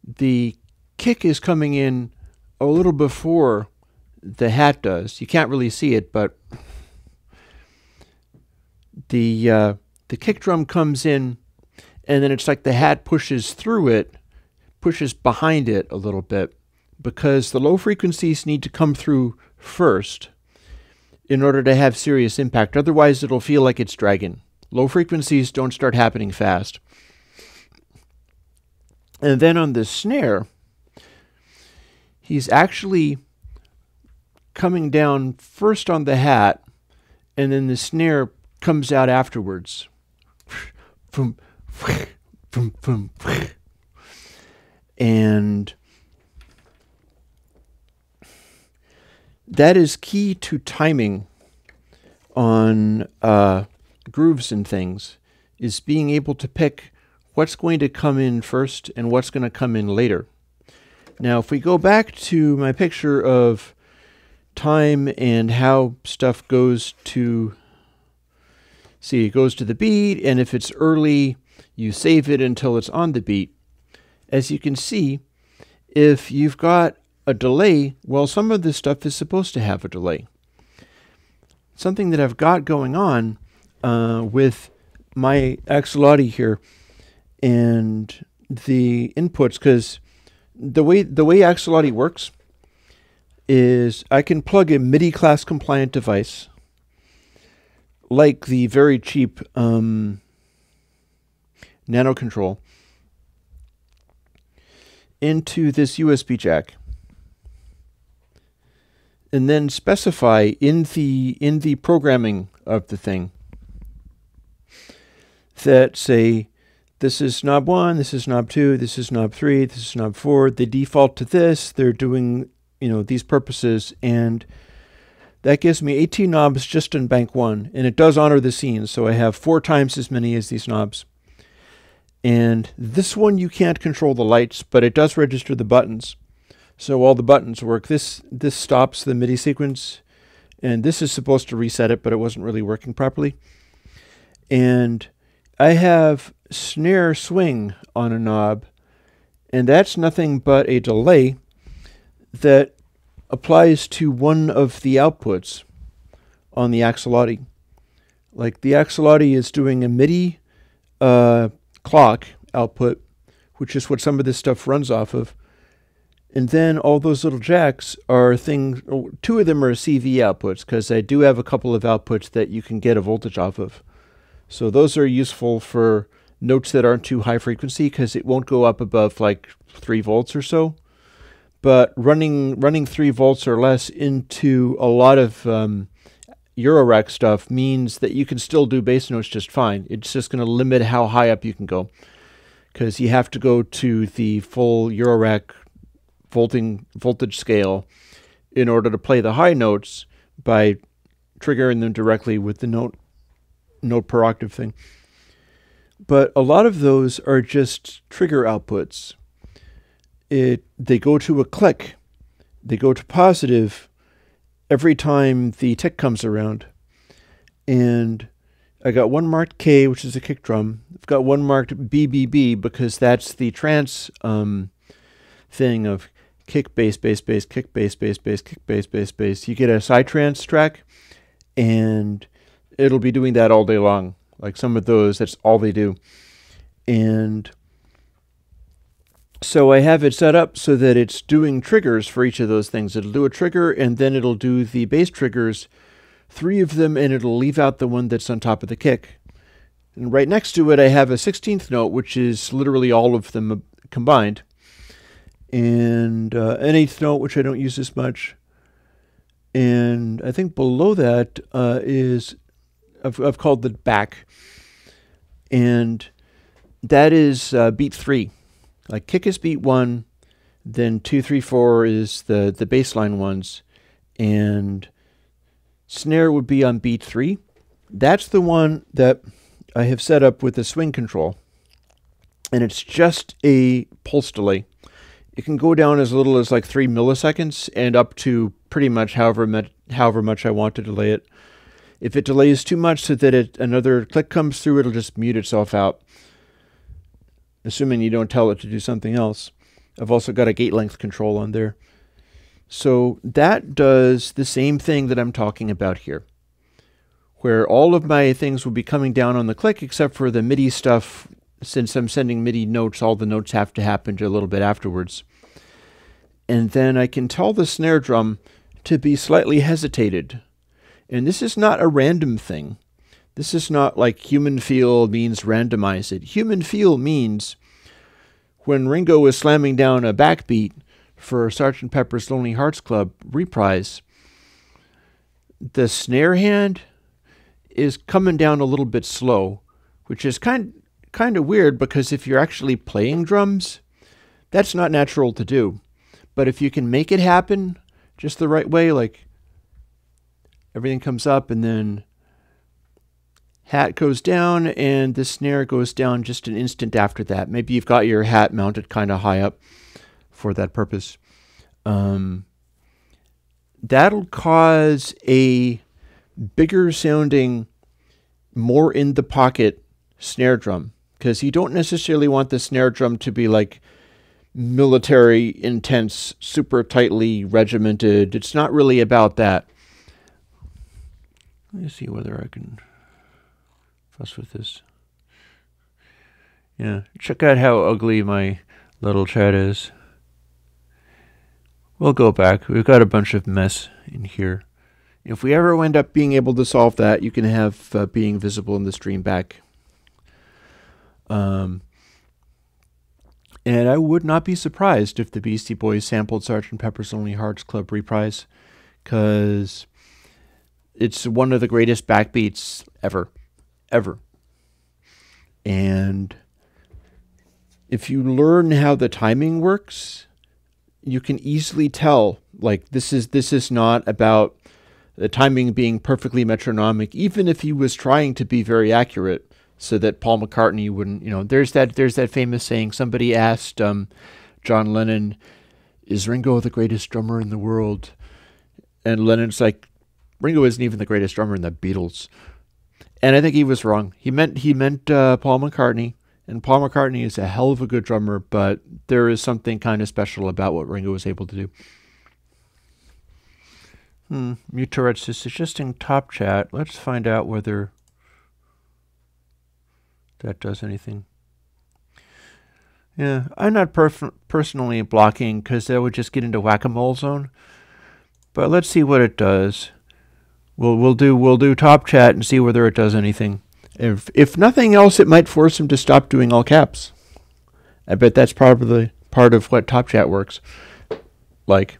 the kick is coming in a little before the hat does. You can't really see it, but the kick drum comes in, and then it's like the hat pushes through it, pushes behind it a little bit, because the low frequencies need to come through first in order to have serious impact. Otherwise, it'll feel like it's dragging. Low frequencies don't start happening fast. And then on the snare, he's actually coming down first on the hat, and then the snare comes out afterwards. And that is key to timing on grooves and things, is being able to pick what's going to come in first and what's going to come in later. Now, if we go back to my picture of time and how stuff goes to, it goes to the beat, and if it's early, you save it until it's on the beat. As you can see, if you've got a delay, well, some of this stuff is supposed to have a delay. Something that I've got going on with my Axolotl here and the inputs, because the way Axolotl works is I can plug a MIDI class compliant device, like the very cheap Nano Control, into this USB jack, and then specify in the programming of the thing that, say, this is knob 1, this is knob 2, this is knob 3, this is knob 4. They default to this. They're doing, these purposes, and that gives me 18 knobs just in bank 1, and it does honor the scenes, so I have 4 times as many as these knobs. And this one you can't control the lights, but it does register the buttons. So all the buttons work. This stops the MIDI sequence, and this is supposed to reset it, but it wasn't really working properly. And I have snare swing on a knob, and that's nothing but a delay that applies to one of the outputs on the axolotl. Like the axolotl is doing a MIDI clock output, which is what some of this stuff runs off of. And then all those little jacks are things, 2 of them are CV outputs, because I do have a couple of outputs that you can get a voltage off of. So those are useful for notes that aren't too high frequency, because it won't go up above like 3 volts or so. But running 3 volts or less into a lot of Eurorack stuff means that you can still do bass notes just fine. It's just going to limit how high up you can go, because you have to go to the full Eurorack voltage scale in order to play the high notes by triggering them directly with the note per octave thing. But a lot of those are just trigger outputs. They go to a click, they go to positive every time the tick comes around. And I got one marked K, which is a kick drum. I've got one marked BBB, because that's the trance thing of kick, bass, bass, bass, kick, bass, bass, bass, kick, bass, bass, bass. You get a psytrance track, and it'll be doing that all day long. Like some of those, that's all they do. And so I have it set up so that it's doing triggers for each of those things. It'll do a trigger, and then it'll do the bass triggers, 3 of them, and it'll leave out the one that's on top of the kick. And right next to it, I have a 16th note, which is literally all of them combined. And an 8th note, which I don't use as much. And I think below that is, I've called the back. And that is beat 3. Like kick is beat 1, then 2, 3, 4 is the baseline ones, and snare would be on beat 3. That's the one that I have set up with the swing control, and it's just a pulse delay. It can go down as little as like 3 milliseconds and up to pretty much however much I want to delay it. If it delays too much so that another click comes through, it'll just mute itself out, assuming you don't tell it to do something else. I've also got a gate length control on there. So that does the same thing that I'm talking about here, where all of my things will be coming down on the click except for the MIDI stuff. Since I'm sending MIDI notes, all the notes have to happen a little bit afterwards. And then I can tell the snare drum to be slightly hesitated. And this is not a random thing. This is not like human feel means randomize it. Human feel means when Ringo is slamming down a backbeat for Sgt. Pepper's Lonely Hearts Club Reprise, the snare hand is coming down a little bit slow, which is kind of weird, because if you're actually playing drums, that's not natural to do. But if you can make it happen just the right way, like everything comes up and then hat goes down and the snare goes down just an instant after that. Maybe you've got your hat mounted kind of high up for that purpose. That'll cause a bigger sounding, more in the pocket snare drum, because you don't necessarily want the snare drum to be like military intense, super tightly regimented. It's not really about that. Let me see whether I can fuss with this. Yeah, check out how ugly my little chat is. We'll go back. We've got a bunch of mess in here. If we ever end up being able to solve that, you can have being visible in the stream back. And I would not be surprised if the Beastie Boys sampled Sgt. Pepper's Lonely Hearts Club Reprise, because it's one of the greatest backbeats ever. And if you learn how the timing works, you can easily tell, like, this is not about the timing being perfectly metronomic, even if he was trying to be very accurate, so that Paul McCartney wouldn't, there's that famous saying. Somebody asked John Lennon, "Is Ringo the greatest drummer in the world?" And Lennon's like, "Ringo isn't even the greatest drummer in the Beatles." And I think he was wrong. He meant Paul McCartney. And Paul McCartney is a hell of a good drummer, but there is something kind of special about what Ringo was able to do. Mute Tourette's is suggesting top chat. Let's find out whether that does anything. Yeah, I'm not personally blocking, because that would just get into whack-a-mole zone. But let's see what it does. We'll do top chat and see whether it does anything. If nothing else, it might force him to stop doing all caps. I bet that's probably part of what top chat works like.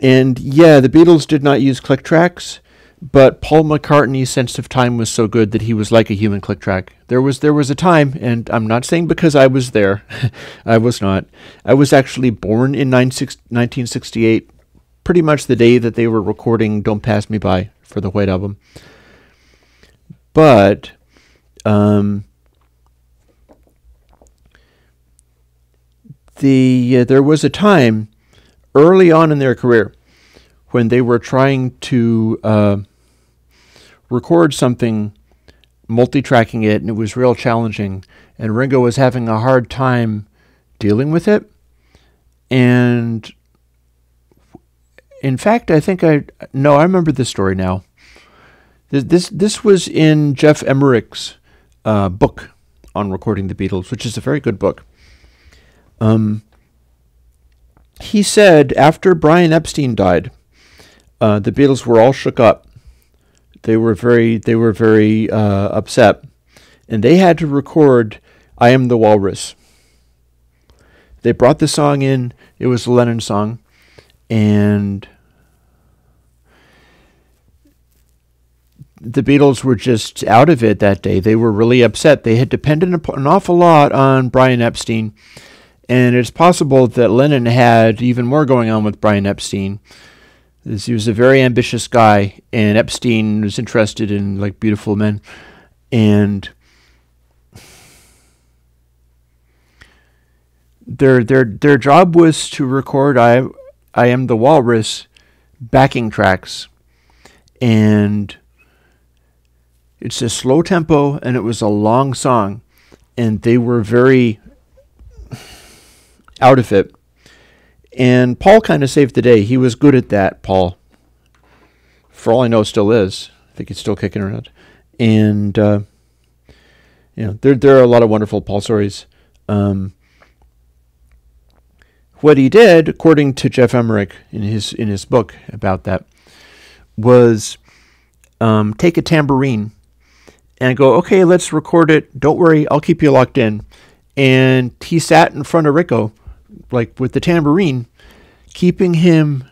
And yeah, the Beatles did not use click tracks, but Paul McCartney's sense of time was so good that he was like a human click track. There was a time, and I'm not saying because I was there. I was not. I was actually born in 1968, pretty much the day that they were recording Don't Pass Me By for the White Album. But there was a time early on in their career when they were trying to record something, multi-tracking it, and it was real challenging. And Ringo was having a hard time dealing with it. And in fact, I remember this story now. This was in Jeff Emmerich's book on recording the Beatles, which is a very good book. He said after Brian Epstein died, the Beatles were all shook up. They were very upset, and they had to record "I Am the Walrus." They brought the song in. It was a Lennon song, and the Beatles were just out of it that day. They were really upset. They had depended an awful lot on Brian Epstein, and it's possible that Lennon had even more going on with Brian Epstein. He was a very ambitious guy, and Epstein was interested in like beautiful men, and their job was to record I Am the Walrus backing tracks, and it's a slow tempo, and it was a long song, and they were very out of it. And Paul kind of saved the day. He was good at that, Paul. For all I know, still is. I think he's still kicking around. And there are a lot of wonderful Paul stories. What he did, according to Jeff Emmerich in his book about that, was take a tambourine and go, okay, let's record it. Don't worry, I'll keep you locked in. And he sat in front of Rico, like with the tambourine, keeping him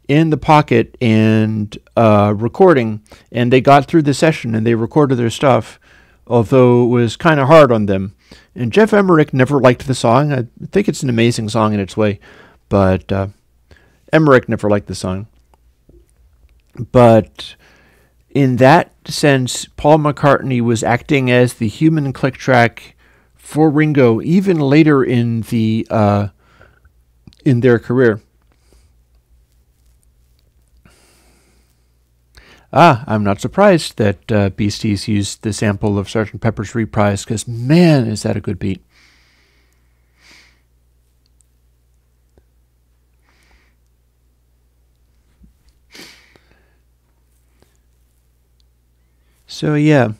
in the pocket and recording. And they got through the session and they recorded their stuff, although it was kind of hard on them. And Jeff Emmerich never liked the song. I think it's an amazing song in its way, but Emmerich never liked the song. But in that sense, Paul McCartney was acting as the human click track for Ringo, even later in their career. I'm not surprised that Beasties used the sample of Sgt. Pepper's Reprise, because man, is that a good beat. So yeah.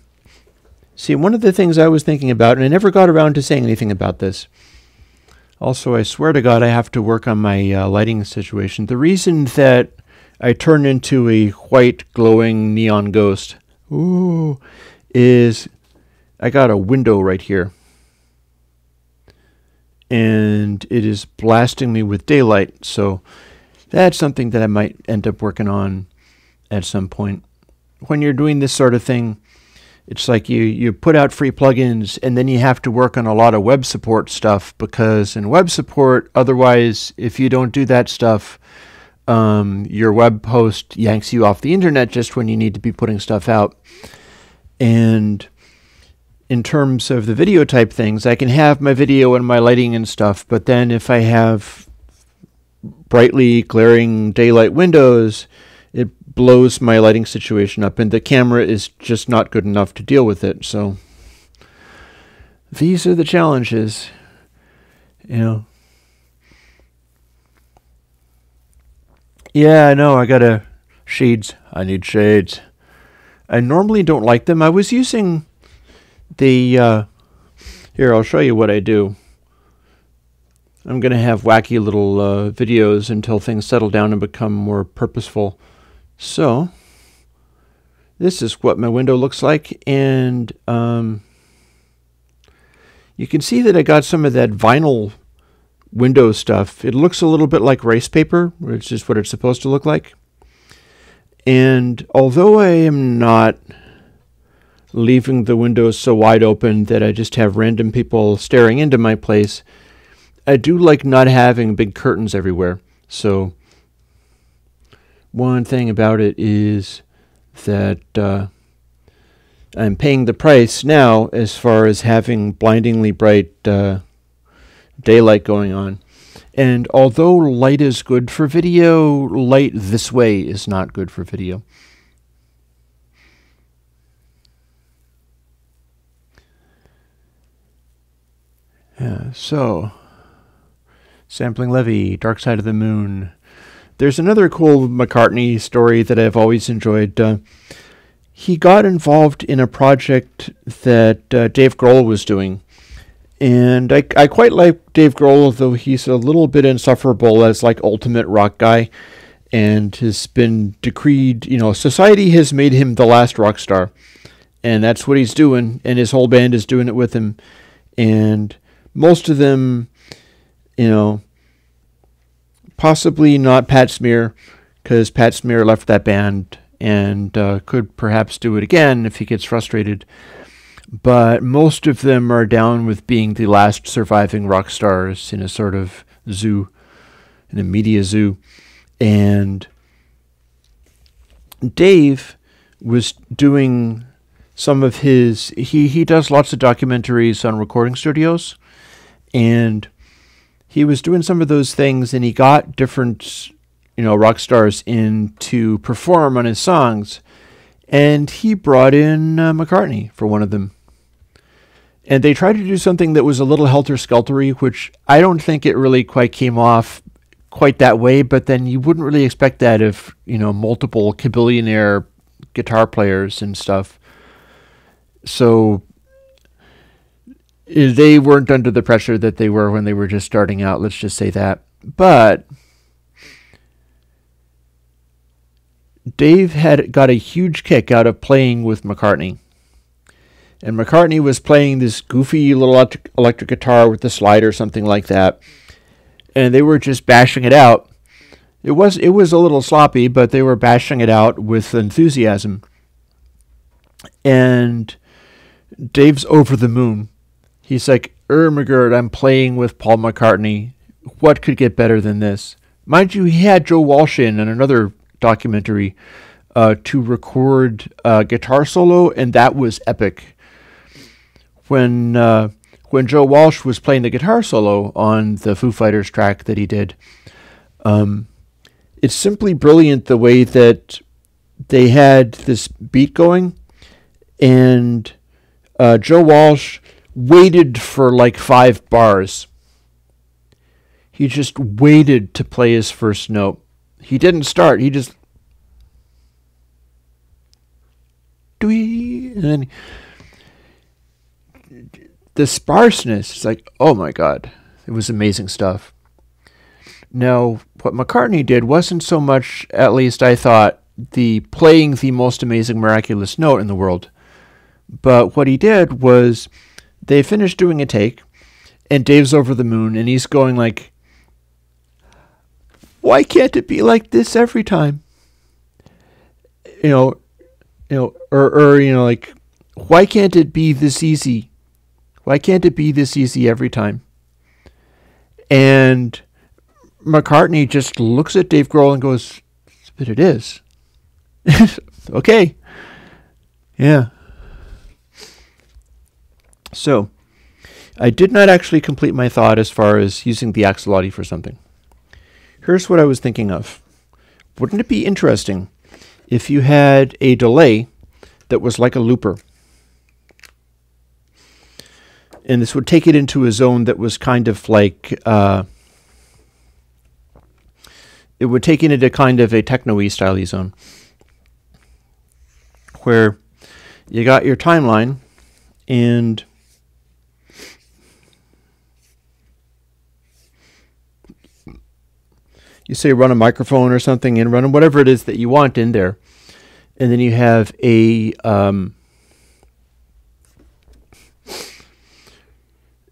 See, one of the things I was thinking about, and I never got around to saying anything about this, Also, I swear to God, I have to work on my lighting situation. The reason that I turn into a white glowing neon ghost is I got a window right here. And it is blasting me with daylight, so that's something that I might end up working on at some point. When you're doing this sort of thing, it's like you put out free plugins and then you have to work on a lot of web support stuff, because in web support, otherwise, if you don't do that stuff, your web host yanks you off the internet just when you need to be putting stuff out. And in terms of the video type things, I can have my video and my lighting and stuff, but then if I have brightly glaring daylight windows, it blows my lighting situation up, and the camera is just not good enough to deal with it. So these are the challenges, you know. Yeah, I know, I gotta shades. I need shades. I normally don't like them. I was using the here, I'll show you what I do. I'm going to have wacky little videos until things settle down and become more purposeful. So this is what my window looks like, and you can see that I got some of that vinyl window stuff. It looks a little bit like rice paper, which is what it's supposed to look like. And although I am not leaving the windows so wide open that I just have random people staring into my place, I do like not having big curtains everywhere. So one thing about it is that I'm paying the price now as far as having blindingly bright daylight going on. And although light is good for video, light this way is not good for video. Yeah, so sampling levy, Dark Side of the Moon. There's another cool McCartney story that I've always enjoyed. He got involved in a project that Dave Grohl was doing. And I quite like Dave Grohl, though he's a little bit insufferable as like ultimate rock guy, and has been decreed, you know, society has made him the last rock star. And that's what he's doing, and his whole band is doing it with him. And most of them, you know, possibly not Pat Smear, because Pat Smear left that band and could perhaps do it again if he gets frustrated. But most of them are down with being the last surviving rock stars in a sort of zoo, in a media zoo. And Dave was doing some of his, he does lots of documentaries on recording studios, and he was doing some of those things, and he got different, you know, rock stars in to perform on his songs, and he brought in McCartney for one of them. And they tried to do something that was a little helter-skeltery, which I don't think it really quite came off quite that way, but then you wouldn't really expect that of, you know, multiple kabillionaire guitar players and stuff. So they weren't under the pressure that they were when they were just starting out, let's just say that. But Dave had got a huge kick out of playing with McCartney. And McCartney was playing this goofy little electric guitar with the slide or something like that. And they were just bashing it out. It was a little sloppy, but they were bashing it out with enthusiasm. And Dave's over the moon. He's like, Ermagerd, I'm playing with Paul McCartney. What could get better than this? Mind you, he had Joe Walsh in another documentary to record a guitar solo, and that was epic. When Joe Walsh was playing the guitar solo on the Foo Fighters track that he did, it's simply brilliant the way that they had this beat going, and Joe Walsh waited for like 5 bars. He just waited to play his first note. He didn't start. He just... and then the sparseness, it's like, oh my God, It was amazing stuff. Now, what McCartney did wasn't so much, at least I thought, the playing the most amazing miraculous note in the world. But what he did was they finished doing a take, and Dave's over the moon, and he's going like, why can't it be like this every time? Like, why can't it be this easy? Why can't it be this easy every time? And McCartney just looks at Dave Grohl and goes, but it is. Okay. Yeah. So, I did not actually complete my thought as far as using the axolotl for something. Here's what I was thinking of. Wouldn't it be interesting if you had a delay that was like a looper? And this would take it into a zone that was kind of like, it would take it into kind of a techno-y style-y zone, where you got your timeline, and you say run a microphone or something, and run whatever it is that you want in there, and then you have a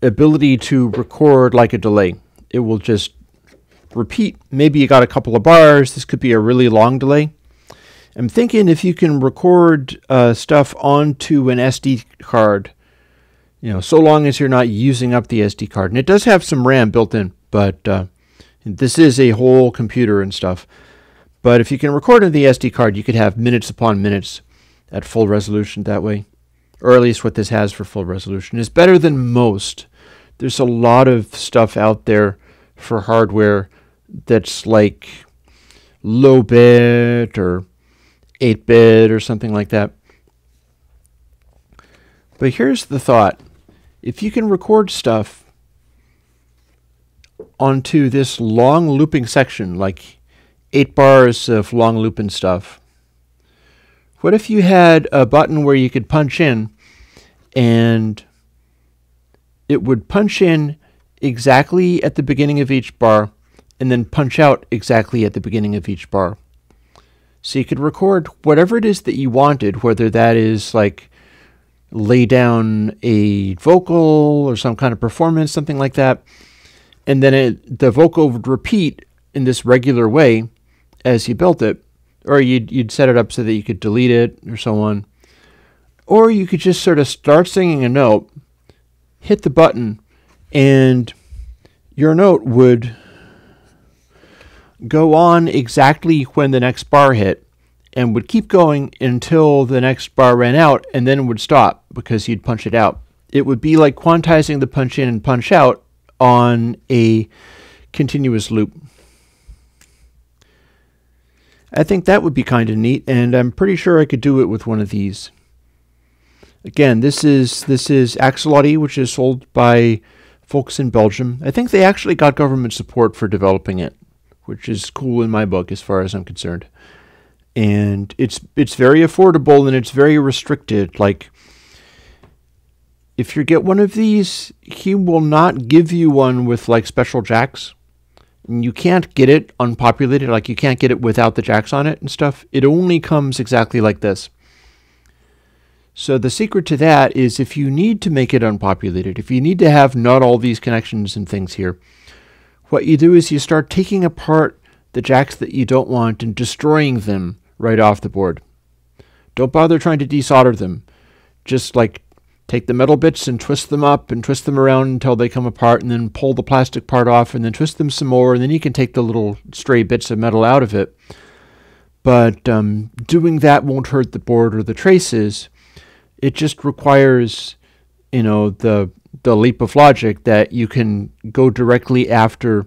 ability to record like a delay. It will just repeat. Maybe you got a couple of bars. This could be a really long delay. I'm thinking if you can record stuff onto an SD card, so long as you're not using up the SD card. And it does have some RAM built in, but this is a whole computer and stuff. But if you can record on the SD card, you could have minutes upon minutes at full resolution that way. Or at least what this has for full resolution is better than most. There's a lot of stuff out there for hardware that's like low bit or 8-bit or something like that. But here's the thought. If you can record stuff onto this long looping section, like 8 bars of long looping stuff, what if you had a button where you could punch in, and it would punch in exactly at the beginning of each bar, and then punch out exactly at the beginning of each bar? So you could record whatever it is that you wanted, whether that is like lay down a vocal or some kind of performance, something like that, and then the vocal would repeat in this regular way as you built it, or you'd set it up so that you could delete it or so on. Or you could just sort of start singing a note, hit the button, and your note would go on exactly when the next bar hit, and would keep going until the next bar ran out, and then it would stop because you'd punch it out. It would be like quantizing the punch in and punch out on a continuous loop. I think that would be kind of neat, and I'm pretty sure I could do it with one of these. Again, this is Axolotl, which is sold by folks in Belgium. I think they actually got government support for developing it, which is cool in my book as far as I'm concerned. And it's very affordable, and it's very restricted. Like, if you get one of these, he will not give you one with like special jacks. And you can't get it unpopulated, like you can't get it without the jacks on it and stuff. It only comes exactly like this. So the secret to that is, if you need to make it unpopulated, if you need to have not all these connections and things here, what you do is you start taking apart the jacks that you don't want and destroying them right off the board. Don't bother trying to desolder them. Just like take the metal bits and twist them up and twist them around until they come apart, and then pull the plastic part off and then twist them some more, and then you can take the little stray bits of metal out of it. But doing that won't hurt the board or the traces. It just requires, the leap of logic that you can go directly after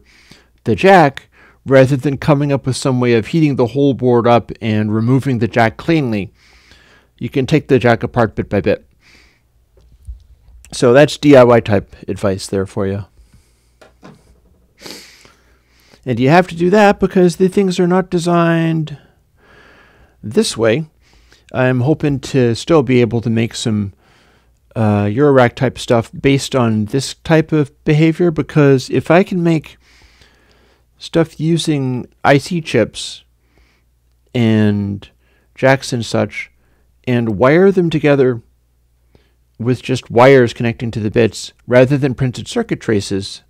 the jack rather than coming up with some way of heating the whole board up and removing the jack cleanly. You can take the jack apart bit by bit. So that's DIY type advice there for you. And you have to do that because the things are not designed this way. I'm hoping to still be able to make some Eurorack type stuff based on this type of behavior, because if I can make stuff using IC chips and jacks and such and wire them together with just wires connecting to the bits rather than printed circuit traces,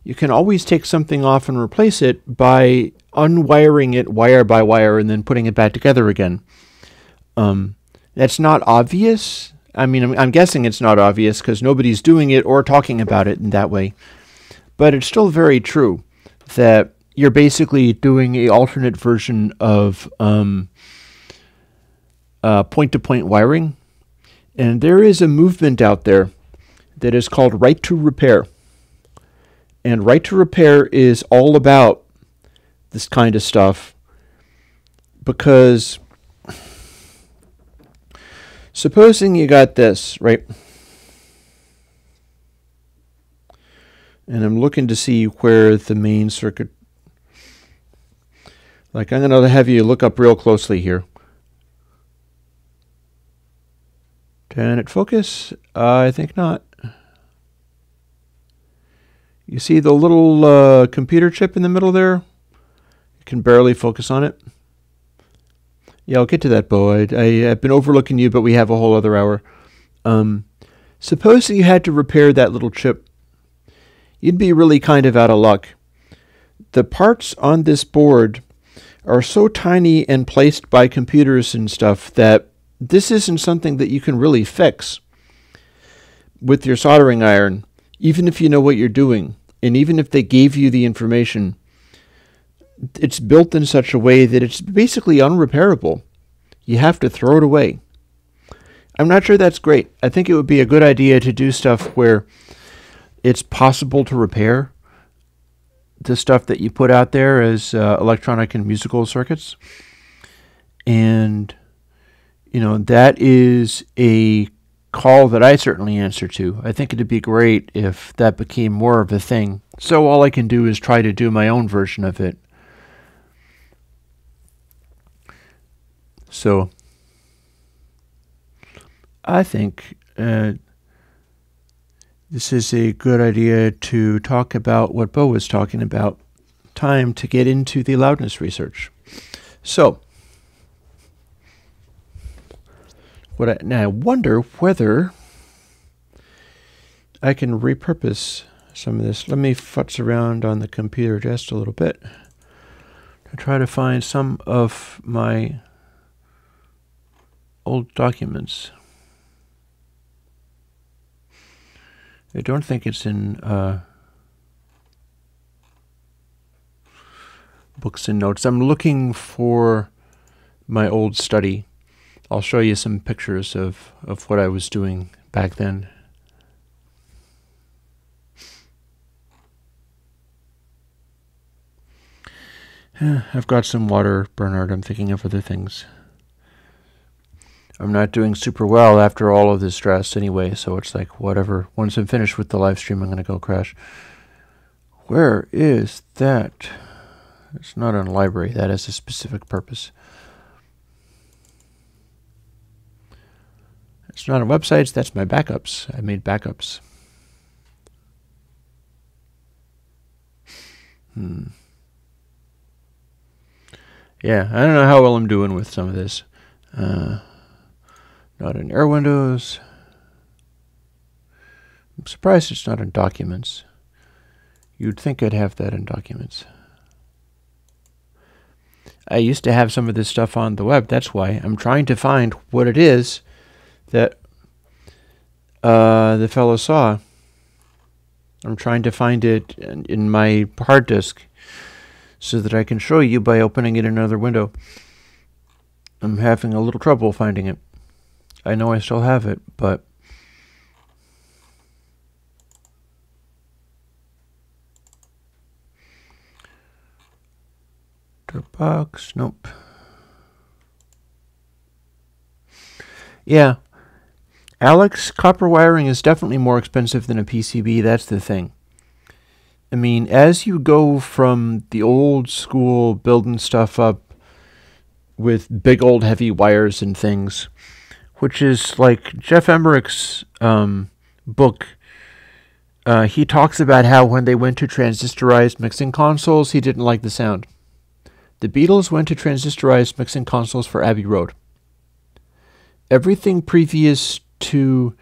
you can always take something off and replace it by unwiring it wire by wire and then putting it back together again. That's not obvious. I mean, I'm guessing it's not obvious because nobody's doing it or talking about it in that way. But it's still very true that you're basically doing an alternate version of point-to-point wiring. And there is a movement out there that is called Right to Repair. And Right to Repair is all about this kind of stuff because supposing you got this, right? And I'm looking to see where the main circuit... Like, I'm going to have you look up real closely here. Can it focus? I think not. You see the little computer chip in the middle there? You can barely focus on it. Yeah, I'll get to that, Bo. I've been overlooking you, but we have a whole other hour. Supposing you had to repair that little chip, you'd be really kind of out of luck. The parts on this board are so tiny and placed by computers and stuff that this isn't something that you can really fix with your soldering iron, even if you know what you're doing. And even if they gave you the information, it's built in such a way that it's basically unrepairable. You have to throw it away. I'm not sure that's great. I think it would be a good idea to do stuff where it's possible to repair the stuff that you put out there as electronic and musical circuits. And, you know, that is a call that I certainly answer to. I think it'd be great if that became more of a thing. So all I can do is try to do my own version of it. So I think this is a good idea to talk about what Bo was talking about. Time to get into the loudness research. So now I wonder whether I can repurpose some of this. Let me futz around on the computer just a little bit to try to find some of my old documents. I don't think it's in books and notes. I'm looking for my old study. I'll show you some pictures of what I was doing back then. I've got some water, Bernard. I'm thinking of other things. I'm not doing super well after all of this stress anyway, so it's like whatever. Once I'm finished with the live stream, I'm going to go crash. Where is that? It's not on library. That has a specific purpose. It's not on websites. That's my backups. I made backups. Yeah, I don't know how well I'm doing with some of this. Not in Air Windows. I'm surprised it's not in Documents. You'd think I'd have that in Documents. I used to have some of this stuff on the web. That's why I'm trying to find what it is that the fellow saw. I'm trying to find it in my hard disk so that I can show you by opening it in another window. I'm having a little trouble finding it. I know I still have it, but Dropbox, nope. Yeah, Alex, copper wiring is definitely more expensive than a PCB. That's the thing. I mean, as you go from the old school building stuff up with big old heavy wires and things, which is like Jeff Emmerich's book. He talks about how when they went to transistorized mixing consoles, he didn't like the sound. The Beatles went to transistorized mixing consoles for Abbey Road. Everything previous to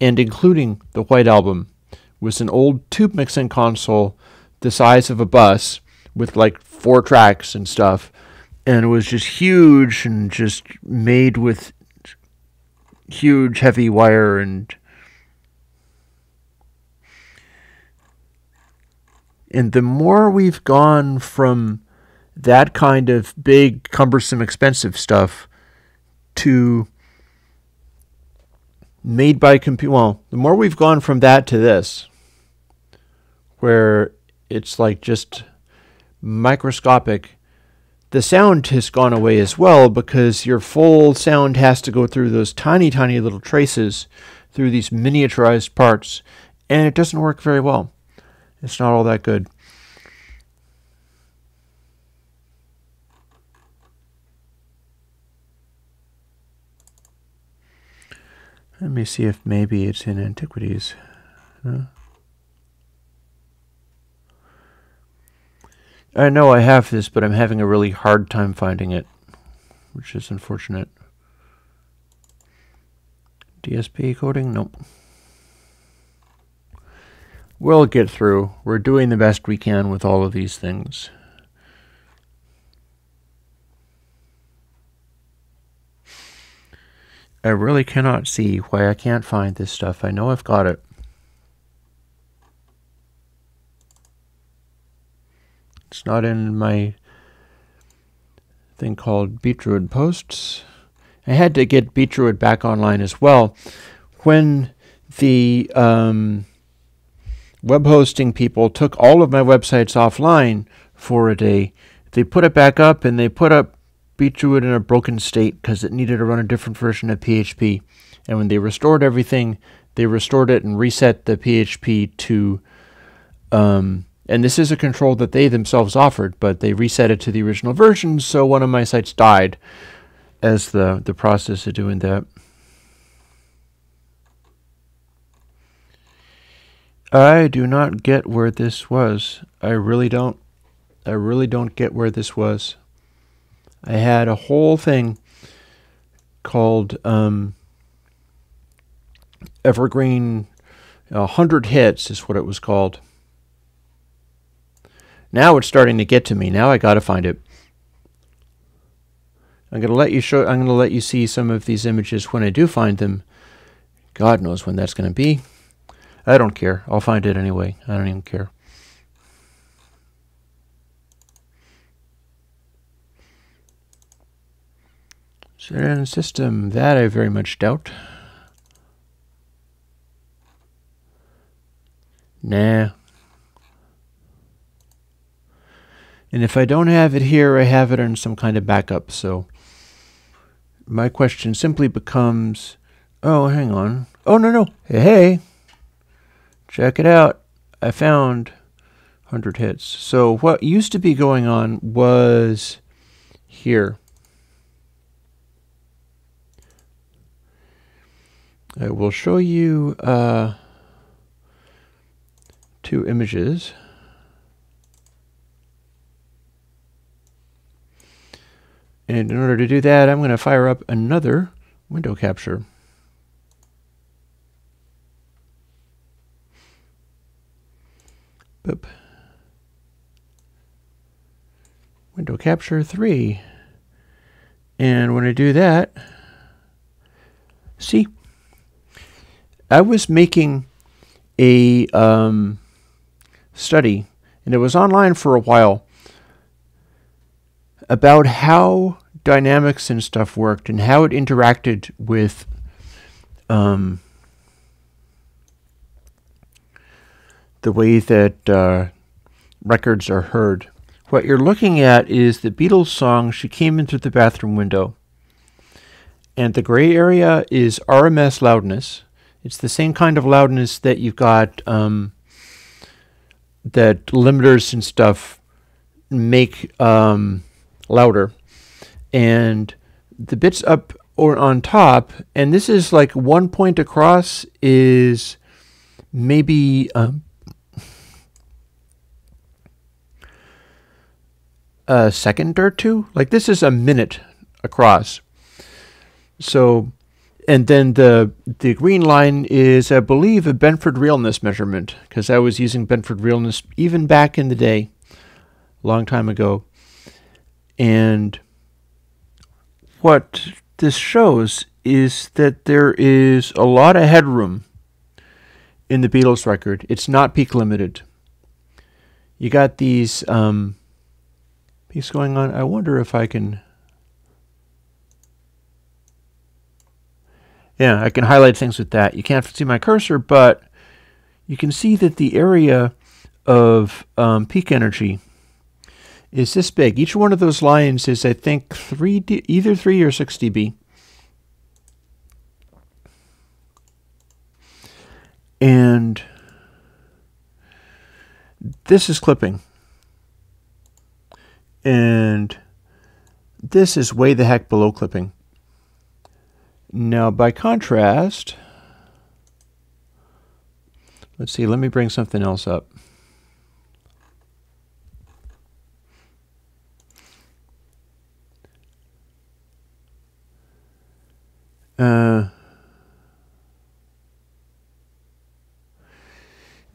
and including the White Album was an old tube mixing console the size of a bus with like 4 tracks and stuff, and it was just huge and just made with huge heavy wire. And the more we've gone from that kind of big, cumbersome, expensive stuff to made by computer, well, the more we've gone from that to this, where it's like just microscopic, the sound has gone away as well, because your full sound has to go through those tiny, tiny little traces through these miniaturized parts, and it doesn't work very well. It's not all that good. Let me see if maybe it's in Antiquities. I know I have this, but I'm having a really hard time finding it, which is unfortunate. DSP coding? Nope. We'll get through. We're doing the best we can with all of these things. I really cannot see why I can't find this stuff. I know I've got it. It's not in my thing called Beetruid Posts. I had to get Beetruid back online as well. When the web hosting people took all of my websites offline for a day, they put it back up, and they put up Beetruid in a broken state because it needed to run a different version of PHP. And when they restored everything, they restored it and reset the PHP to, and this is a control that they themselves offered, but they reset it to the original version, so one of my sites died as the process of doing that. I do not get where this was. I really don't. I really don't get where this was. I had a whole thing called Evergreen 100 Hits is what it was called. Now it's starting to get to me. Now I got to find it. I'm going to let you see some of these images when I do find them. God knows when that's going to be. I don't care. I'll find it anyway. I don't even care. Certain system, that I very much doubt. Nah. And if I don't have it here, I have it in some kind of backup. So my question simply becomes, oh, hang on. Oh, no. Hey. Check it out. I found 100 hits. So what used to be going on was here. I will show you 2 images. And in order to do that, I'm going to fire up another window capture. Boop. Window capture 3. And when I do that, see, I was making a study, and it was online for a while, about how dynamics and stuff worked and how it interacted with the way that records are heard. What you're looking at is the Beatles song, She Came In Through the Bathroom Window. And the gray area is RMS loudness. It's the same kind of loudness that you've got, that limiters and stuff make louder. And the bits up or on top, and this is like 1 point across is maybe a second or two. Like this is a minute across. So, and then the green line is, I believe, a Benford realness measurement, because I was using Benford realness even back in the day, a long time ago. And what this shows is that there is a lot of headroom in the Beatles record. It's not peak limited. You got these peaks going on. I wonder if I can... Yeah, I can highlight things with that. You can't see my cursor, but you can see that the area of peak energy is this big. Each one of those lines is, I think, either 3 or 6 dB. And this is clipping. And this is way the heck below clipping. Now, by contrast, let's see, let me bring something else up.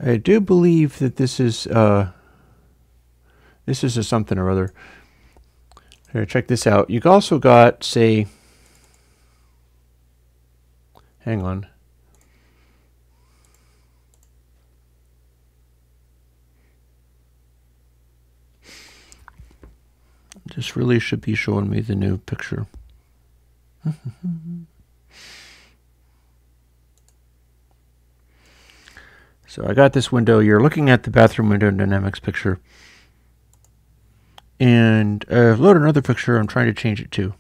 I do believe that this is a something or other. Here, check this out. You also got, say, hang on. This really should be showing me the new picture. So I got this window. You're looking at the bathroom window dynamics picture. And I've loaded another picture I'm trying to change it to.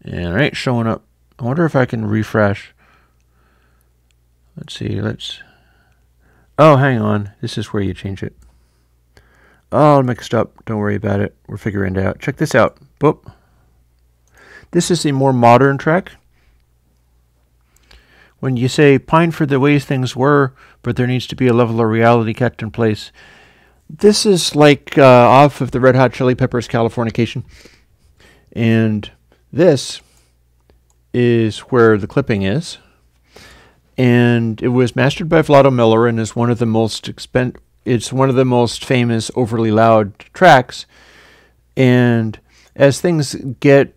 And it ain't showing up. I wonder if I can refresh. Let's see, oh, hang on. This is where you change it. Oh, mixed up. Don't worry about it. We're figuring it out. Check this out. Boop. This is a more modern track. When you say pine for the ways things were, but there needs to be a level of reality kept in place. This is like off of the Red Hot Chili Peppers' Californication. And this is where the clipping is. And it was mastered by Vlado Miller and is one of the most it's one of the most famous overly loud tracks. And as things get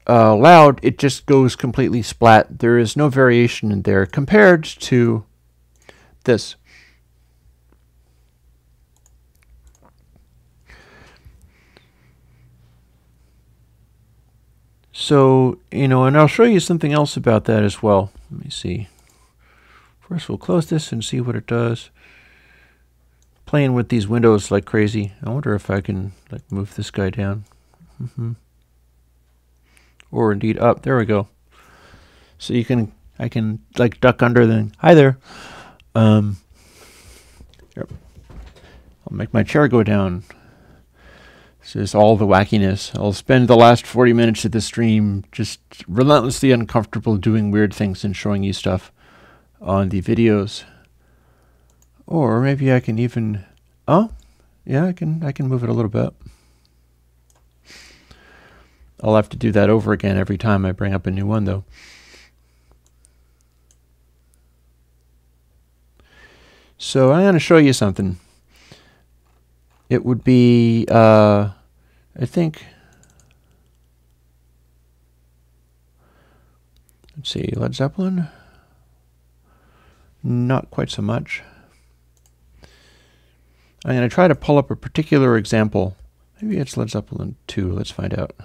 loud, it just goes completely splat. There is no variation in there compared to this. So, and I'll show you something else about that as well. Let me see. First, we'll close this and see what it does. Playing with these windows like crazy. I wonder if I can move this guy down. Or indeed up. There we go. So I can duck under the, hi there. Here. I'll make my chair go down. This is all the wackiness. I'll spend the last 40 minutes of the stream just relentlessly uncomfortable doing weird things and showing you stuff on the videos. Or maybe I can even, oh, yeah, I can move it a little bit. I'll have to do that over again every time I bring up a new one, though. So I'm going to show you something. It would be, I think, let's see, Led Zeppelin? Not quite so much. I'm going to try to pull up a particular example. Maybe it's Led Zeppelin 2. Let's find out.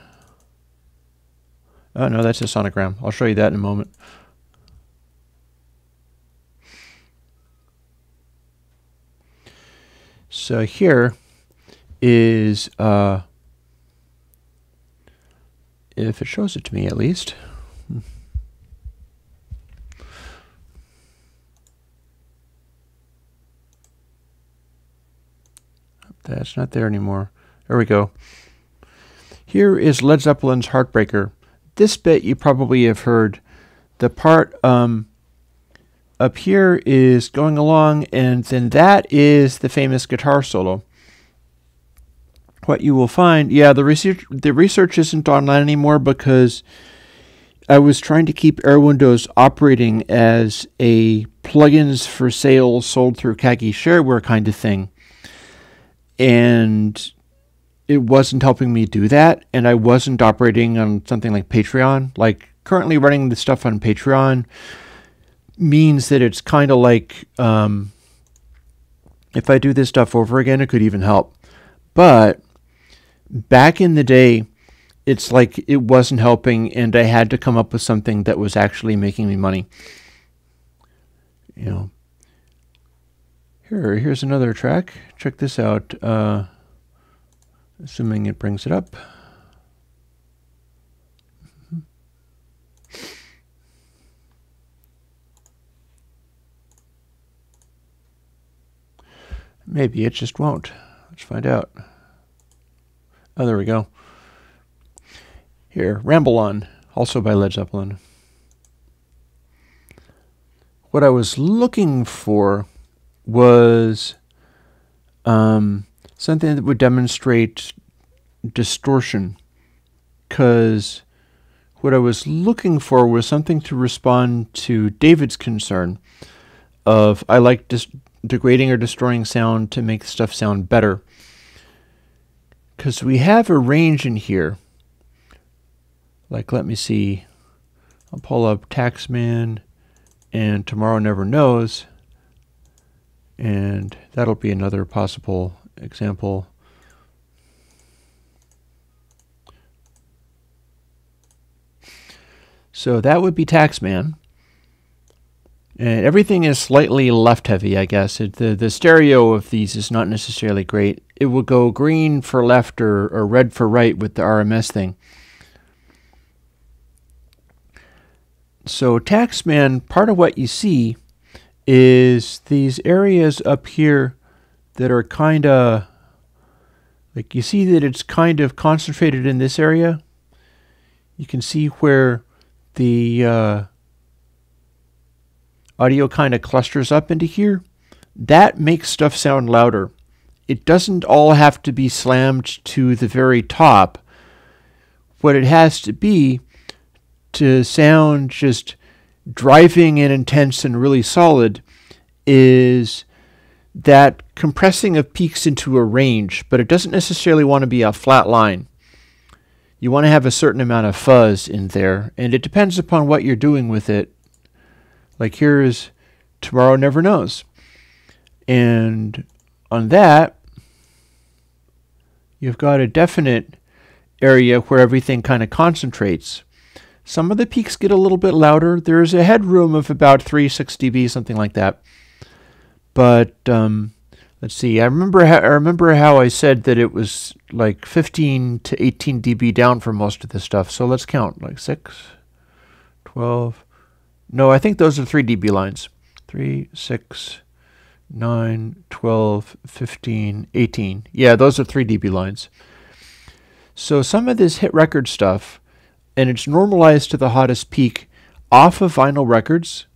Oh, no, that's a sonogram. I'll show you that in a moment. So here is, if it shows it to me at least. That's not there anymore. There we go. Here is Led Zeppelin's Heartbreaker. This bit you probably have heard. The part up here is going along, and then that is the famous guitar solo. What you will find, yeah, the research isn't online anymore because I was trying to keep Air Windows operating as a plugins for sale sold through Kagi shareware kind of thing. And it wasn't helping me do that, and I wasn't operating on something like Patreon. Like, currently running the stuff on Patreon means that it's kind of like, if I do this stuff over again, it could even help. But back in the day, it's like it wasn't helping, and I had to come up with something that was actually making me money. You know, here's another track. Check this out. Assuming it brings it up. Maybe it just won't. Let's find out. Oh, there we go. Here, Ramble On, also by Led Zeppelin. What I was looking for was something that would demonstrate distortion, because what I was looking for was something to respond to David's concern of I like degrading or destroying sound to make stuff sound better. Because we have a range in here. Like, let me see. I'll pull up Taxman and Tomorrow Never Knows. And that'll be another possible example. So that would be Taxman. And everything is slightly left heavy, I guess. The stereo of these is not necessarily great. It will go green for left or red for right with the RMS thing. So Taxman, part of what you see is these areas up here that are kind of, like, you see that it's kind of concentrated in this area. You can see where the audio kind of clusters up into here. That makes stuff sound louder. It doesn't all have to be slammed to the very top. What it has to be to sound just driving and intense and really solid is that compressing of peaks into a range, but it doesn't necessarily want to be a flat line. You want to have a certain amount of fuzz in there, and it depends upon what you're doing with it. Like, here's Tomorrow Never Knows. And on that, you've got a definite area where everything kind of concentrates. Some of the peaks get a little bit louder. There's a headroom of about 3-6 dB, something like that. But let's see. I remember how I said that it was like 15 to 18 dB down for most of the stuff. So let's count. Like 6, 12. No, I think those are 3 dB lines. 3, 6, 9, 12, 15, 18. Yeah, those are 3 dB lines. So some of this hit record stuff, and it's normalized to the hottest peak off of vinyl records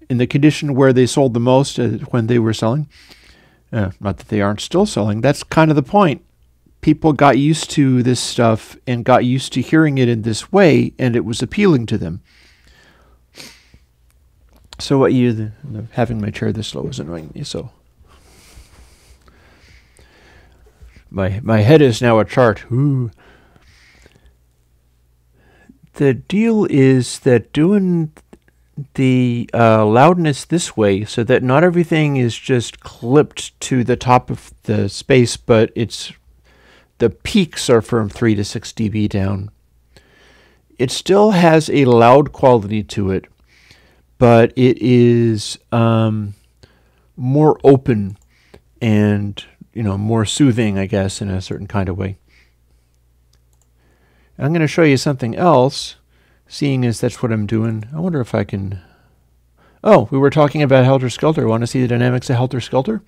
in the condition where they sold the most when they were selling. Not that they aren't still selling. That's kind of the point. People got used to this stuff and got used to hearing it in this way, and it was appealing to them. So what having my chair this low is annoying me, so my head is now a chart. Ooh. The deal is that doing the loudness this way so that not everything is just clipped to the top of the space, but the peaks are from 3 to 6 dB down. It still has a loud quality to it, but it is more open and, more soothing, I guess, in a certain kind of way. I'm going to show you something else, seeing as that's what I'm doing. I wonder if I can... Oh, we were talking about Helter Skelter. Want to see the dynamics of Helter Skelter?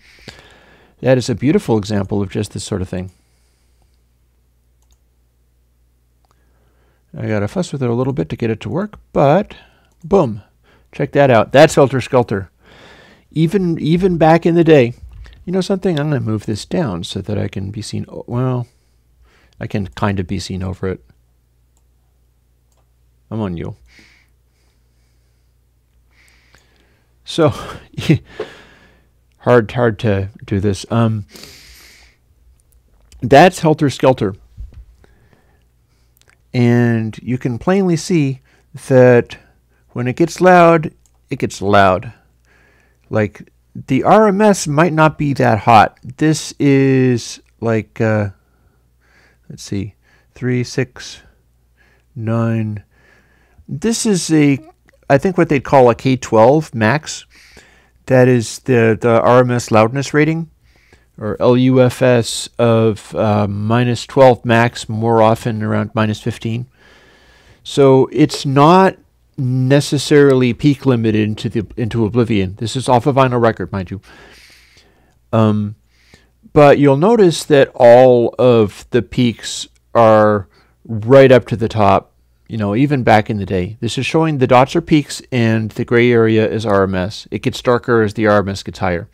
That is a beautiful example of just this sort of thing. I got to fuss with it a little bit to get it to work, but boom. Check that out. That's Helter Skelter. Even back in the day. You know something? I'm going to move this down so that I can be seen. Well, I can kind of be seen over it. I'm on you. So, hard to do this. That's Helter Skelter. And you can plainly see that when it gets loud, it gets loud. Like, the RMS might not be that hot. This is like, let's see, 3, 6, 9. This is I think what they'd call a K12 max. That is the RMS loudness rating, or LUFS of minus 12 max, more often around minus 15. So it's not necessarily peak limited into oblivion. This is off a vinyl record, mind you. But you'll notice that all of the peaks are right up to the top, you know, even back in the day. This is showing the dots are peaks and the gray area is RMS. It gets darker as the RMS gets higher.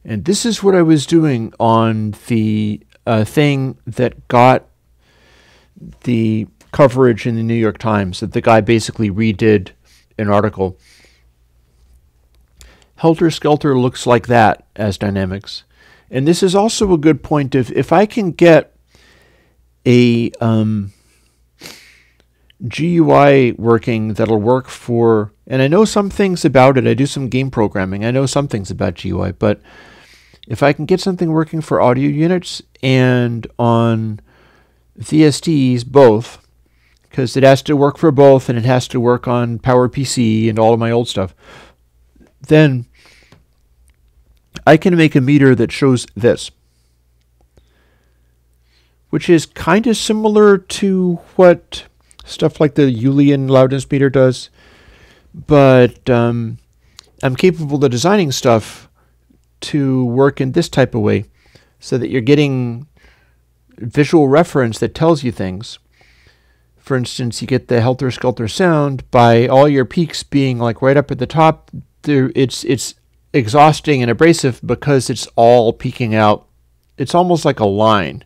And this is what I was doing on the thing that got the coverage in the New York Times, that the guy basically redid an article. Helter Skelter looks like that as dynamics. And this is also a good point of, if I can get a GUI working that'll work for, and I know some things about it, I do some game programming, I know some things about GUI, but if I can get something working for audio units and on VSTs both, because it has to work for both and it has to work on PowerPC and all of my old stuff, then I can make a meter that shows this, which is kind of similar to what stuff like the Julian loudness meter does, but I'm capable of designing stuff to work in this type of way so that you're getting visual reference that tells you things. For instance, you get the Helter Skelter sound by all your peaks being like right up at the top. It's exhausting and abrasive because it's all peaking out. It's almost like a line.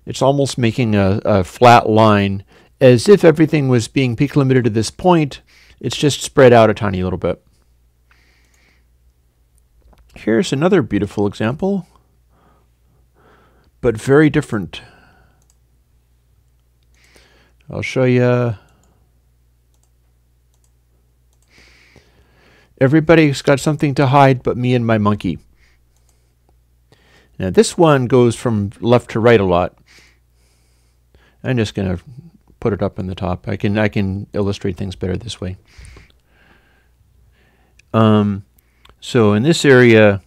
It's almost making a flat line, as if everything was being peak limited to this point. It's just spread out a tiny little bit. Here's another beautiful example, but very different. I'll show you. Everybody's got something to hide but me and my monkey. Now this one goes from left to right a lot. I'm just going to put it up in the top. I can illustrate things better this way. So in this area,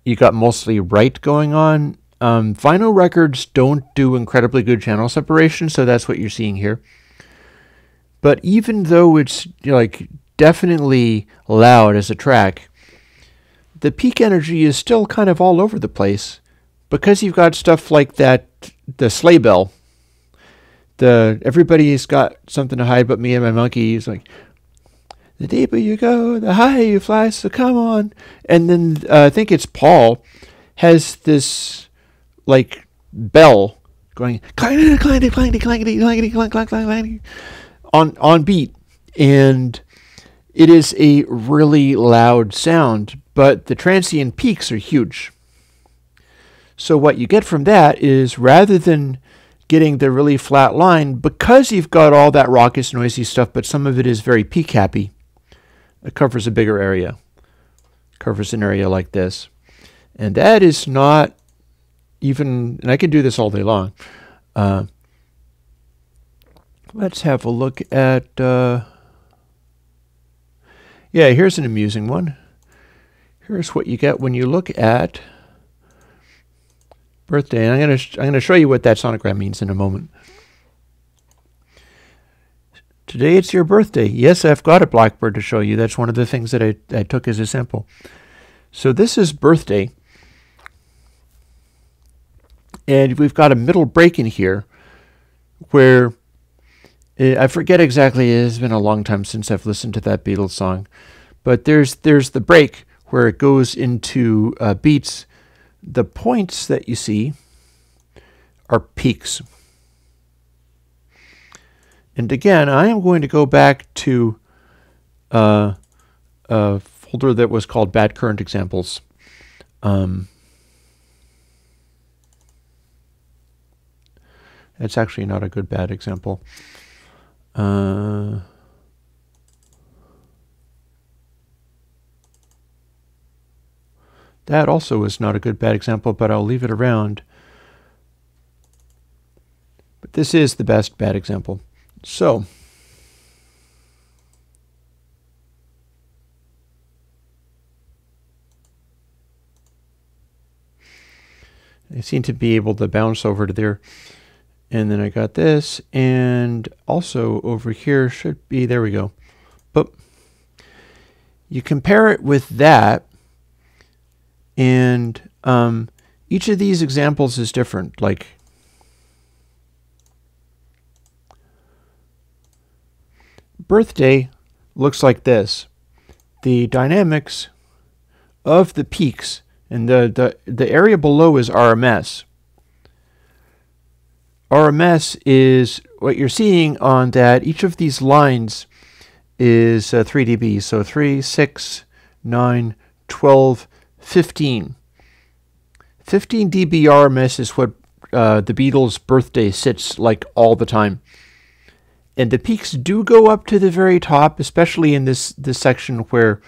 you got mostly right going on. Vinyl records don't do incredibly good channel separation, so that's what you're seeing here. But even though it's like definitely loud as a track, the peak energy is still kind of all over the place because you've got stuff like that, the sleigh bell. Everybody's got something to hide but me and my monkey. It's like, the deeper you go, the higher you fly, so come on. And then I think it's Paul has this like bell going clangety, clangety, clangety, clangety, clangety, clangety, clangety, on beat. And it is a really loud sound, but the transient peaks are huge. So what you get from that is, rather than getting the really flat line, because you've got all that raucous, noisy stuff, but some of it is very peak happy, it covers a bigger area. Covers an area like this. And that is not even, and I can do this all day long. Let's have a look at, yeah, here's an amusing one. Here's what you get when you look at birthday. And I'm going to show you what that sonogram means in a moment. Today it's your birthday. Yes, I've got a blackbird to show you. That's one of the things that I took as a sample. So this is birthday. And we've got a middle break in here where I forget exactly. It has been a long time since I've listened to that Beatles song. But there's the break where it goes into beats. The points that you see are peaks. And again, I am going to go back to a folder that was called Bad Current Examples. It's actually not a good bad example. That also is not a good bad example, but I'll leave it around. But this is the best bad example. So, I seem to be able to bounce over to there. And then I got this, and also over here should be, there we go. But you compare it with that, and each of these examples is different. Like, birthday looks like this. The dynamics of the peaks, and the area below is RMS. RMS is what you're seeing on that. Each of these lines is 3 dB. So 3, 6, 9, 12, 15. 15 dB RMS is what the Beatles' birthday sits like all the time. And the peaks do go up to the very top, especially in this section where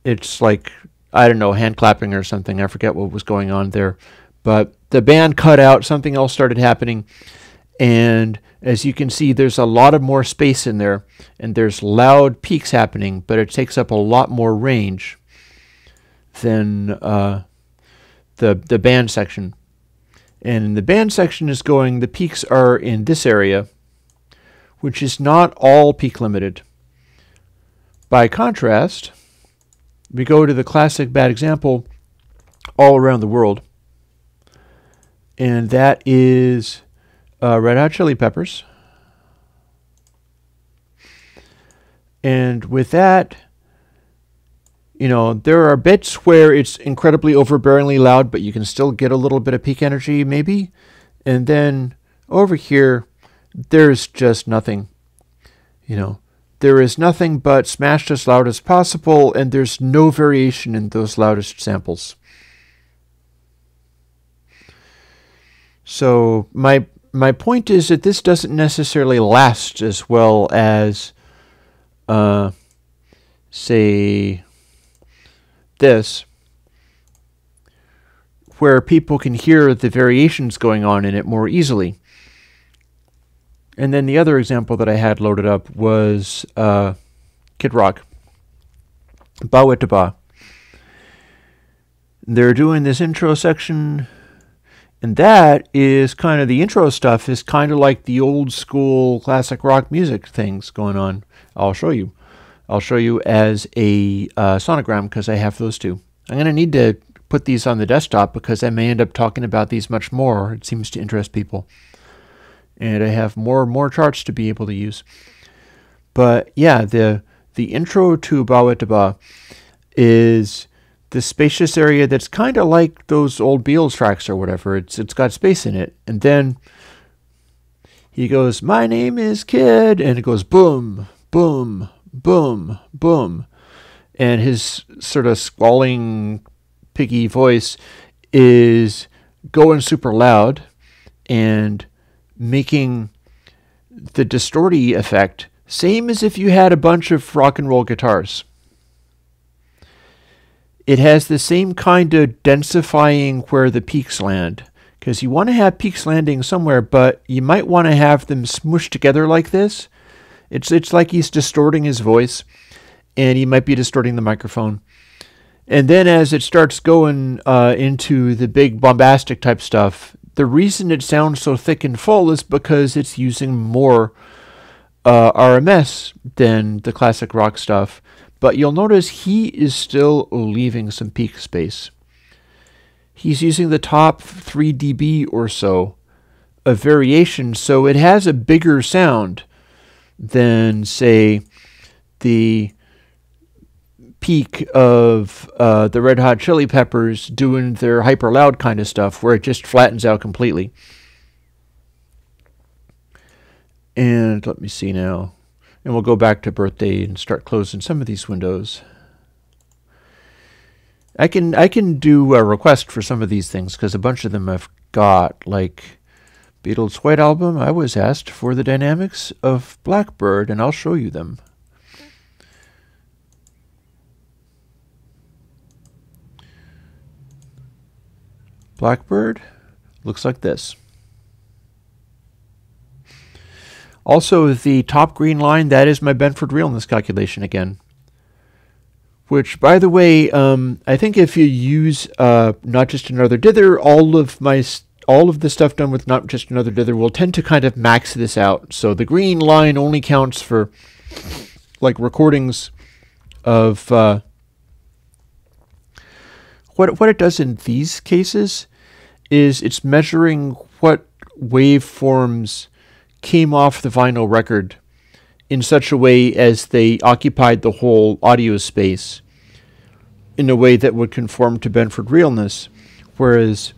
it's like, I don't know, hand clapping or something. I forget what was going on there. But the band cut out, something else started happening. And as you can see, there's a lot of more space in there. And there's loud peaks happening, but it takes up a lot more range than the band section. And the band section is going, the peaks are in this area, which is not all peak limited. By contrast, we go to the classic bad example all around the world. And that is Red Hot Chili Peppers. And with that, you know, there are bits where it's incredibly overbearingly loud, but you can still get a little bit of peak energy, maybe. And then over here, there's just nothing. You know, there is nothing but smashed as loud as possible, and there's no variation in those loudest samples. So my point is that this doesn't necessarily last as well as, say, this, where people can hear the variations going on in it more easily. And then the other example that I had loaded up was Kid Rock, Ba Wit Da Ba. They're doing this intro section. And that is kind of, the intro stuff is kind of like the old school classic rock music things going on. I'll show you. I'll show you as a sonogram because I have those two. I'm going to need to put these on the desktop because I may end up talking about these much more. It seems to interest people. And I have more charts to be able to use. But yeah, the intro to Ba Wit Da Ba is the spacious area that's kind of like those old Beatles tracks or whatever. It's got space in it. And then he goes, "My name is Kid," and it goes boom, boom, boom, boom. And his sort of squalling, piggy voice is going super loud and making the distorty effect same as if you had a bunch of rock and roll guitars. It has the same kind of densifying where the peaks land, because you want to have peaks landing somewhere, but you might want to have them smooshed together like this. It's like he's distorting his voice, and he might be distorting the microphone. And then as it starts going into the big bombastic type stuff, the reason it sounds so thick and full is because it's using more RMS than the classic rock stuff. But you'll notice he is still leaving some peak space. He's using the top 3 dB or so of variation, so it has a bigger sound than, say, the peak of the Red Hot Chili Peppers doing their hyper loud kind of stuff, where it just flattens out completely. And let me see now. And we'll go back to birthday and start closing some of these windows. I can do a request for some of these things, because a bunch of them I've got, like Beatles' White Album. I was asked for the dynamics of Blackbird, and I'll show you them. Blackbird looks like this. Also, the top green line, that is my Benford realness calculation again. Which, by the way, I think if you use Not Just Another Dither, all of the stuff done with Not Just Another Dither will tend to kind of max this out. So the green line only counts for like recordings of what it does in these cases is it's measuring what waveforms came off the vinyl record in such a way as they occupied the whole audio space in a way that would conform to Benford realness. Whereas,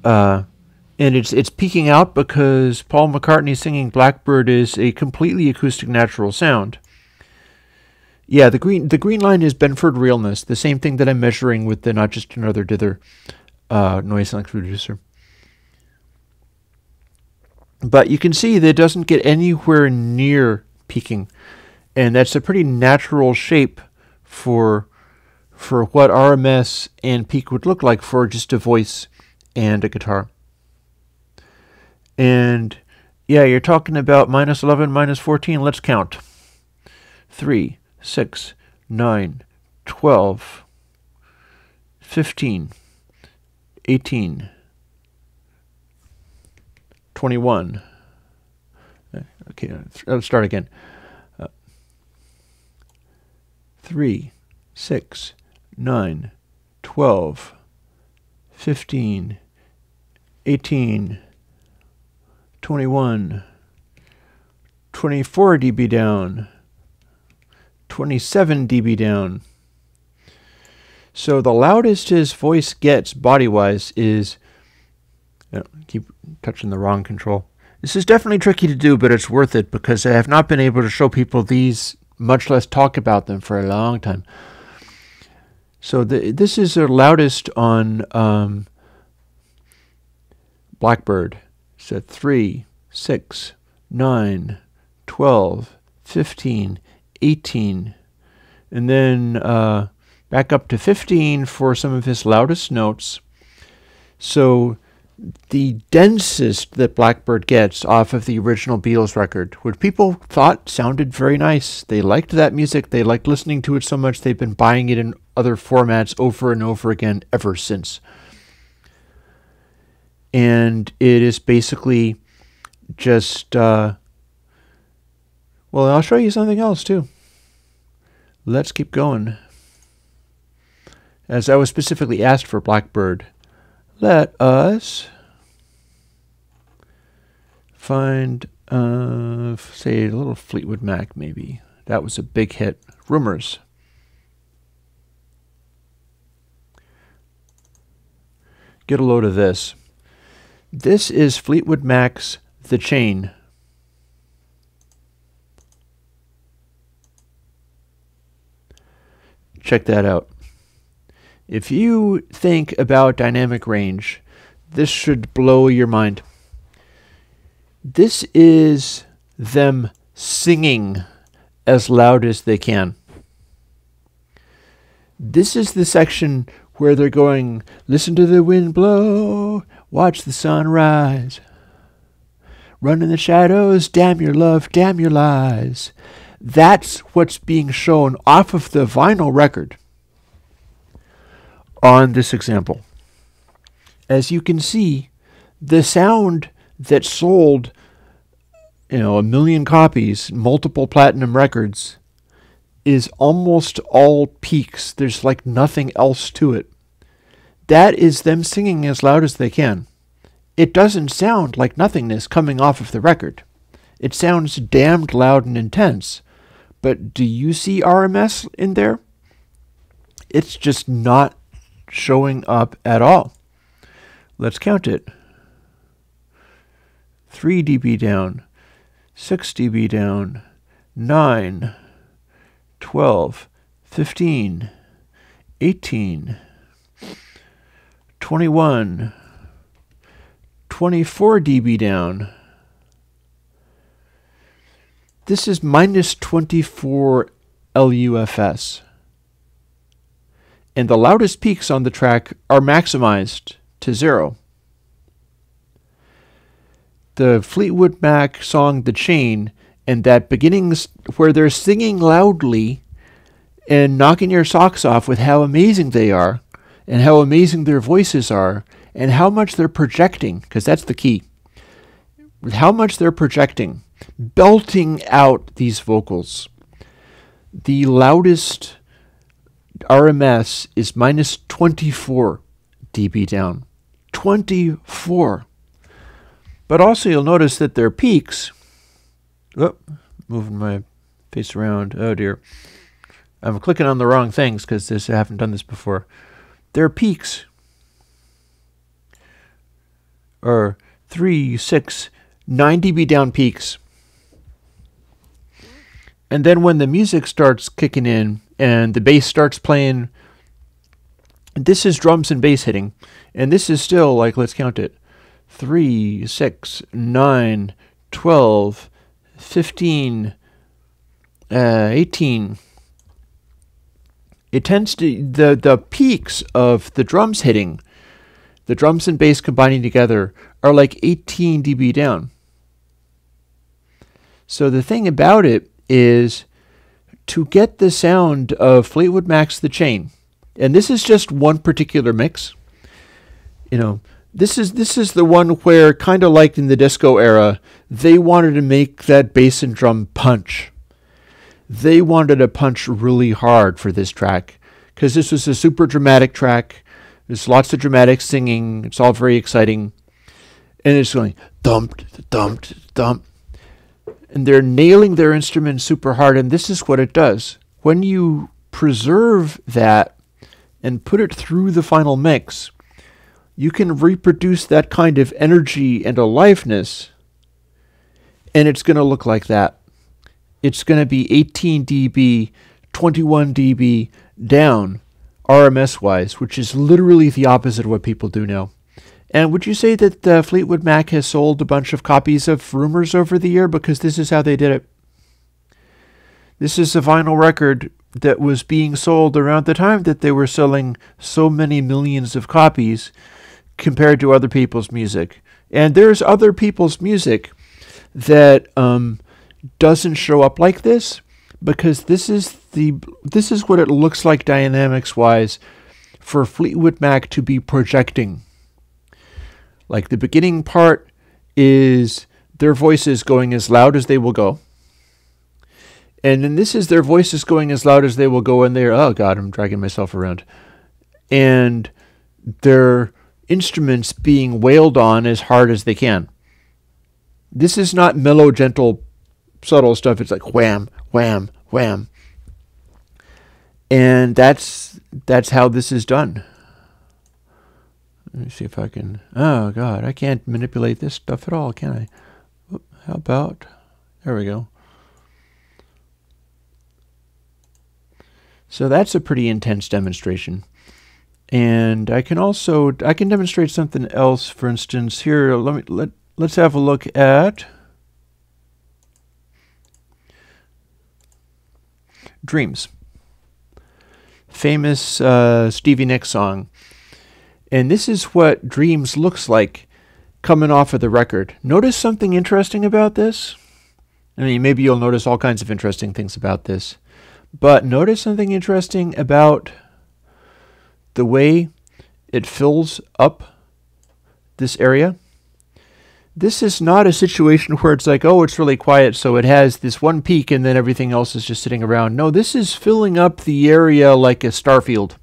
and it's peaking out because Paul McCartney singing Blackbird is a completely acoustic natural sound. Yeah, the green line is Benford realness, the same thing that I'm measuring with the Not Just Another Dither noise select reducer. But you can see that it doesn't get anywhere near peaking, and that's a pretty natural shape for what RMS and peak would look like for just a voice and a guitar. And yeah, you're talking about -11, -14. Let's count. 3, 6, 9, 12, 15, 18, 21. Okay, let's start again. 3, 6, 9, 12, 15, 18, 21, 24 dB down, 27 dB down. So the loudest his voice gets body-wise is... keep touching the wrong control. This is definitely tricky to do, but it's worth it because I have not been able to show people these, much less talk about them, for a long time. So this is the loudest on Blackbird. So 3, 6, 9, 12, 15, 18, and then back up to 15 for some of his loudest notes. So the densest that Blackbird gets off of the original Beatles record, which people thought sounded very nice. They liked that music. They liked listening to it so much they've been buying it in other formats over and over again ever since. And it is basically just, well, I'll show you something else too. Let's keep going. As I was specifically asked for Blackbird, let us find, say, a little Fleetwood Mac, maybe. That was a big hit. Rumors. Get a load of this. This is Fleetwood Mac's The Chain. Check that out. If you think about dynamic range, this should blow your mind. This is them singing as loud as they can. This is the section where they're going, listen to the wind blow, watch the sun rise, run in the shadows, damn your love, damn your lies. That's what's being shown off of the vinyl record on this example. As you can see, the sound that sold, 1 million copies, multiple platinum records, is almost all peaks. There's like nothing else to it. That is them singing as loud as they can. It doesn't sound like nothingness coming off of the record. It sounds damned loud and intense. But do you see RMS in there? It's just not showing up at all. Let's count it. 3 dB down, 6 dB down, 9, 12, 15, 18, 21, 24 dB down. This is minus 24 LUFS. And the loudest peaks on the track are maximized to 0. The Fleetwood Mac song The Chain, and that beginning where they're singing loudly and knocking your socks off with how amazing they are and how amazing their voices are and how much they're projecting, because that's the key. How much they're projecting, belting out these vocals. The loudest RMS is minus 24 dB down. 24. But also you'll notice that their peaks, moving my face around, oh dear. I'm clicking on the wrong things because I haven't done this before. Their peaks are 3, 6, 9 dB down peaks. And then when the music starts kicking in and the bass starts playing, this is drums and bass hitting. And this is still, like, let's count it. 3, 6, 9, 12, 15, 18. It tends to, the peaks of the drums hitting, the drums and bass combining together, are like 18 dB down. So the thing about it is to get the sound of Fleetwood Mac's The Chain, and this is just one particular mix. You know, this is the one where, kind of like in the disco era, they wanted to make that bass and drum punch. They wanted to punch really hard for this track because this was a super dramatic track. There's lots of dramatic singing. It's all very exciting. And it's going thump, thump, thump. And they're nailing their instruments super hard. And this is what it does. When you preserve that and put it through the final mix, you can reproduce that kind of energy and aliveness, and it's going to look like that. It's going to be 18 dB, 21 dB down, RMS-wise, which is literally the opposite of what people do now. And would you say that Fleetwood Mac has sold a bunch of copies of Rumors over the year? Because this is how they did it. This is a vinyl record that was being sold around the time that they were selling so many millions of copies compared to other people's music. And there's other people's music that doesn't show up like this, because this is what it looks like dynamics-wise for Fleetwood Mac to be projecting. Like the beginning part is their voices going as loud as they will go. And then this is their voices going as loud as they will go, and they're, oh God, I'm dragging myself around. And their instruments being wailed on as hard as they can. This is not mellow, gentle, subtle stuff. It's like wham, wham, wham. And that's how this is done. Let me see if I can... Oh, God, I can't manipulate this stuff at all, can I? Oop, how about... There we go. So that's a pretty intense demonstration. And I can demonstrate something else. For instance, here, let's have a look at Dreams. Famous Stevie Nicks song. And this is what Dreams looks like coming off of the record. Notice something interesting about this? I mean, maybe you'll notice all kinds of interesting things about this. But notice something interesting about the way it fills up this area. This is not a situation where it's like, oh, it's really quiet, so it has this one peak and then everything else is just sitting around. No, this is filling up the area like a starfield.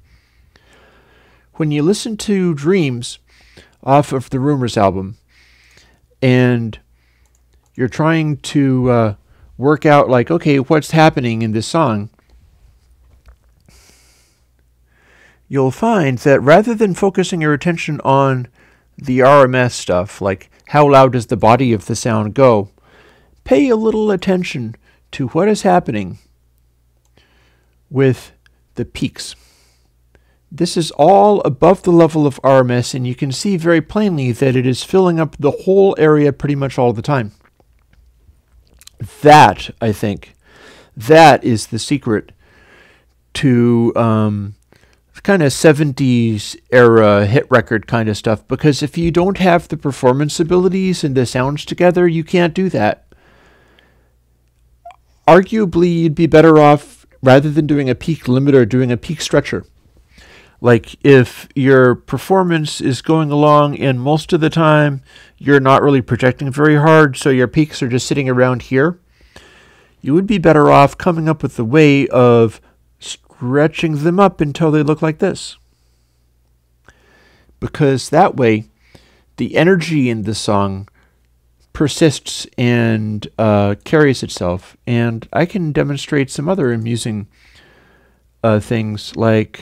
When you listen to Dreams off of the Rumors album, and you're trying to work out, like, okay, what's happening in this song, you'll find that rather than focusing your attention on the RMS stuff, like how loud does the body of the sound go, pay a little attention to what is happening with the peaks. This is all above the level of RMS, and you can see very plainly that it is filling up the whole area pretty much all the time. That, I think, that is the secret to kind of 70s era hit record kind of stuff, because if you don't have the performance abilities and the sounds together, you can't do that. Arguably, you'd be better off, rather than doing a peak limiter, doing a peak stretcher. Like, if your performance is going along and most of the time you're not really projecting very hard, so your peaks are just sitting around here, you would be better off coming up with a way of stretching them up until they look like this. Because that way, the energy in the song persists and carries itself. And I can demonstrate some other amusing things, like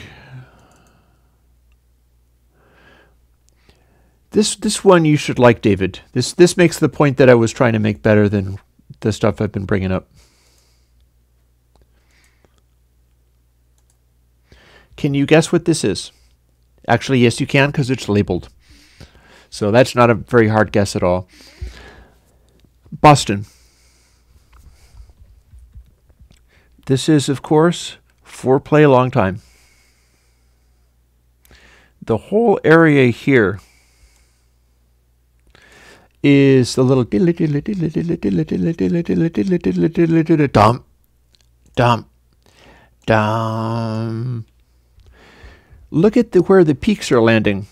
this one you should like, David. This makes the point that I was trying to make better than the stuff I've been bringing up. Can you guess what this is? Actually, yes, you can, because it's labeled. So that's not a very hard guess at all. Boston. This is, of course, foreplay long time. The whole area here is the little dum, dum, dum. Look at where the peaks are landing.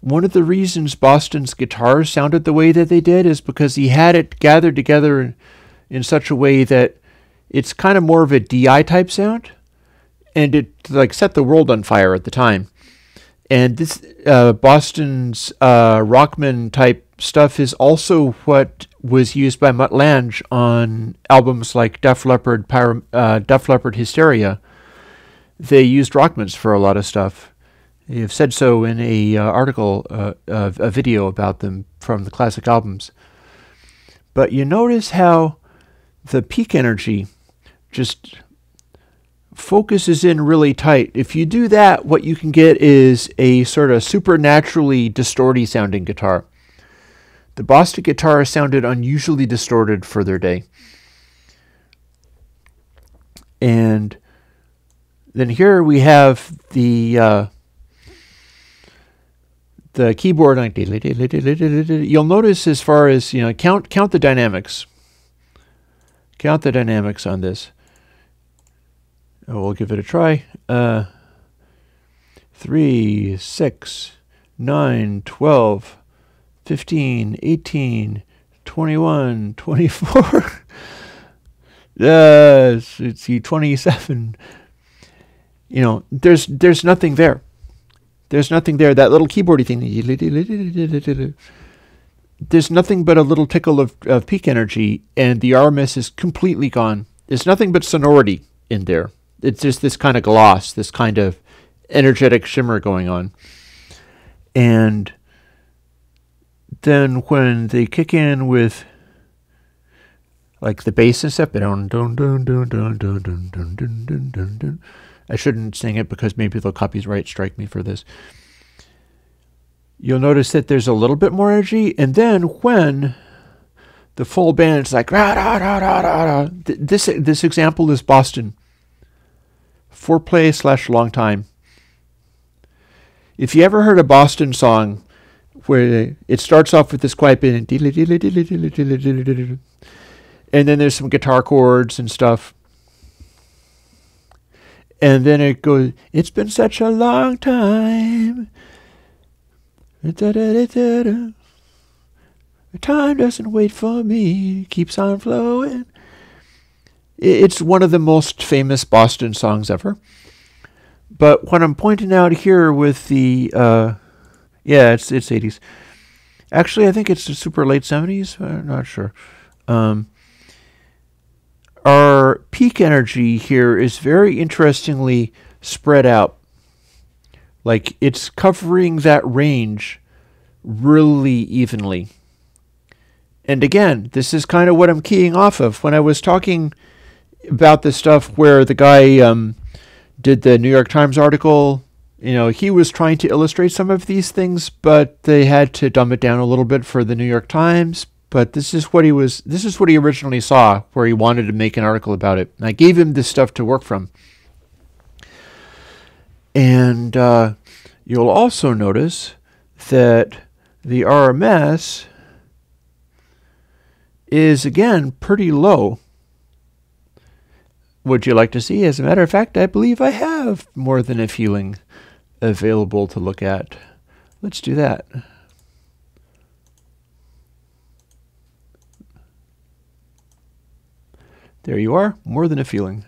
One of the reasons Boston's guitars sounded the way that they did is because he had it gathered together in such a way that it's kind of more of a DI type sound, and it like set the world on fire at the time. And this Boston's Rockman type stuff is also what was used by Mutt Lange on albums like Def Leppard Hysteria. They used Rockmans for a lot of stuff. You've said so in a article, a video about them from the classic albums. But you notice how the peak energy just focuses in really tight. If you do that, what you can get is a sort of supernaturally distorty sounding guitar. The Boston guitar sounded unusually distorted for their day. And then here we have the keyboard. You'll notice, as far as, you know, count the dynamics. Count the dynamics on this. Oh, we'll give it a try. 3, 6, 9, 12, 15, 18, 21, 24. Let's see, 27. You know, there's nothing there. There's nothing there. That little keyboardy thing. There's nothing but a little tickle of peak energy, and the RMS is completely gone. There's nothing but sonority in there. It's just this kind of gloss, this kind of energetic shimmer going on. And then when they kick in with like the bass and stuff, I shouldn't sing it because maybe they'll copyright strike me for this. You'll notice that there's a little bit more energy, and then when the full band is like rah, rah, rah, rah, rah, rah. This example is Boston. Foreplay / long time. If you ever heard a Boston song where it starts off with this quiet bit and then there's some guitar chords and stuff, and then it goes, it's been such a long time. The time doesn't wait for me, it keeps on flowing. It's one of the most famous Boston songs ever. But what I'm pointing out here with the, it's 80s. Actually, I think it's the super late 70s. I'm not sure. our peak energy here is very interestingly spread out. Like it's covering that range really evenly. And again, this is kind of what I'm keying off of. When I was talking about the stuff where the guy did the New York Times article, he was trying to illustrate some of these things, but they had to dumb it down a little bit for the New York Times. But this is what he originally saw, where he wanted to make an article about it. And I gave him this stuff to work from. And you'll also notice that the RMS is, again, pretty low. Would you like to see? As a matter of fact, I believe I have more than a feeling available to look at. Let's do that. There you are, more than a feeling.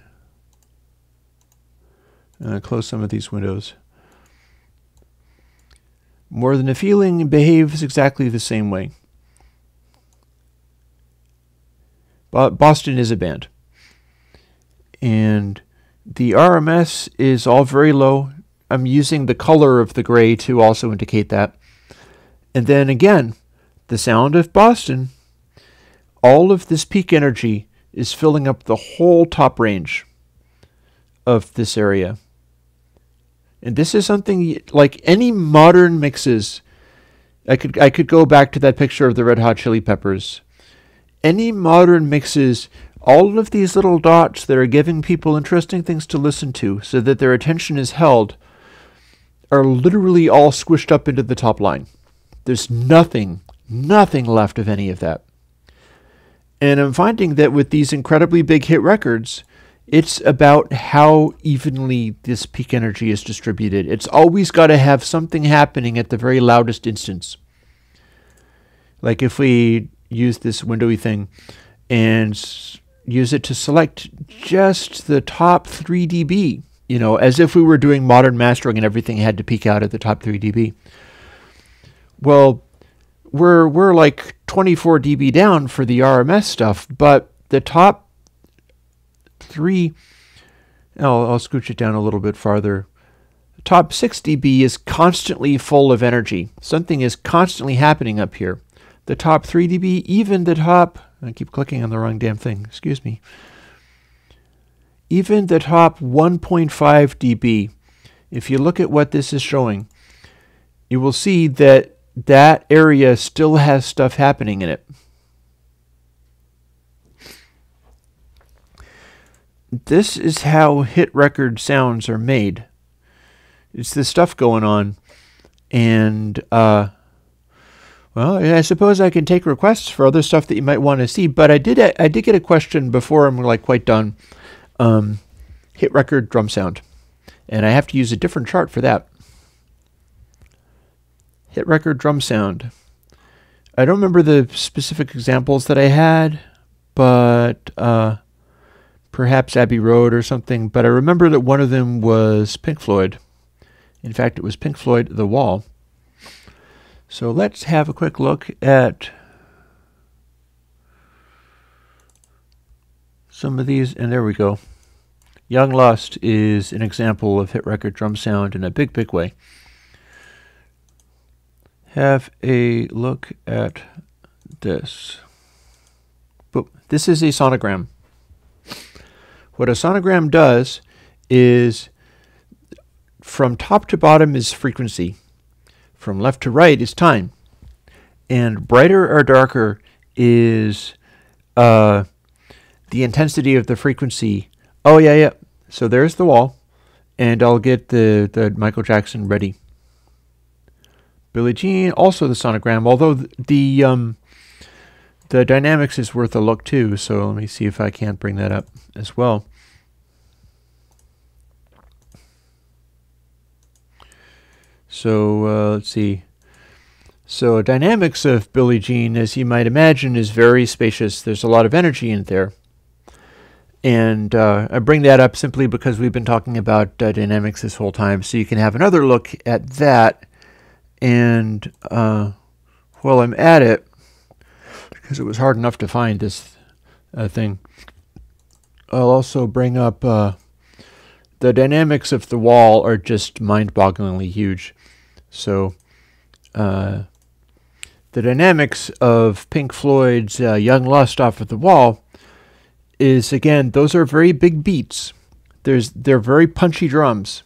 Close some of these windows. More than a feeling behaves exactly the same way. Boston is a band. And the RMS is all very low. I'm using the color of the gray to also indicate that. And then again, the sound of Boston, all of this peak energy is filling up the whole top range of this area. And this is something like any modern mixes. I could go back to that picture of the Red Hot Chili Peppers. Any modern mixes, all of these little dots that are giving people interesting things to listen to so that their attention is held are literally all squished up into the top line. There's nothing left of any of that. And I'm finding that with these incredibly big hit records, it's about how evenly this peak energy is distributed. It's always got to have something happening at the very loudest instance. Like if we use this windowy thing and use it to select just the top 3 dB, as if we were doing modern mastering and everything had to peak out at the top 3 dB. Well, we're like 24 dB down for the RMS stuff, but the top 3, I'll scooch it down a little bit farther. The top 6 dB is constantly full of energy. Something is constantly happening up here. The top 3 dB, even the top, I keep clicking on the wrong damn thing, excuse me. Even the top 1.5 dB, if you look at what this is showing, you will see that that area still has stuff happening in it. This is how hit record sounds are made. It's this stuff going on. And, well, I suppose I can take requests for other stuff that you might want to see. But I did get a question before I'm quite done. Hit record drum sound. And I have to use a different chart for that. Hit record drum sound. I don't remember the specific examples that I had, but perhaps Abbey Road or something. But I remember that one of them was Pink Floyd. In fact, it was Pink Floyd, The Wall. So let's have a quick look at some of these. And there we go. Young Lust is an example of hit record drum sound in a big, big way. Have a look at this. Boom. This is a sonogram. What a sonogram does is from top to bottom is frequency. From left to right is time. And brighter or darker is the intensity of the frequency. Oh, yeah. So there's The Wall. And I'll get the Michael Jackson ready. Billie Jean, also the sonogram, although the dynamics is worth a look too, so let me see if I can't bring that up as well. So let's see. So dynamics of Billie Jean, as you might imagine, is very spacious. There's a lot of energy in there. And I bring that up simply because we've been talking about dynamics this whole time, so you can have another look at that. And while I'm at it, because it was hard enough to find this thing. I'll also bring up the dynamics of the wall are just mind-bogglingly huge. So the dynamics of Pink Floyd's Young Lust off of the wall is, again, those are very big beats. They're very punchy drums,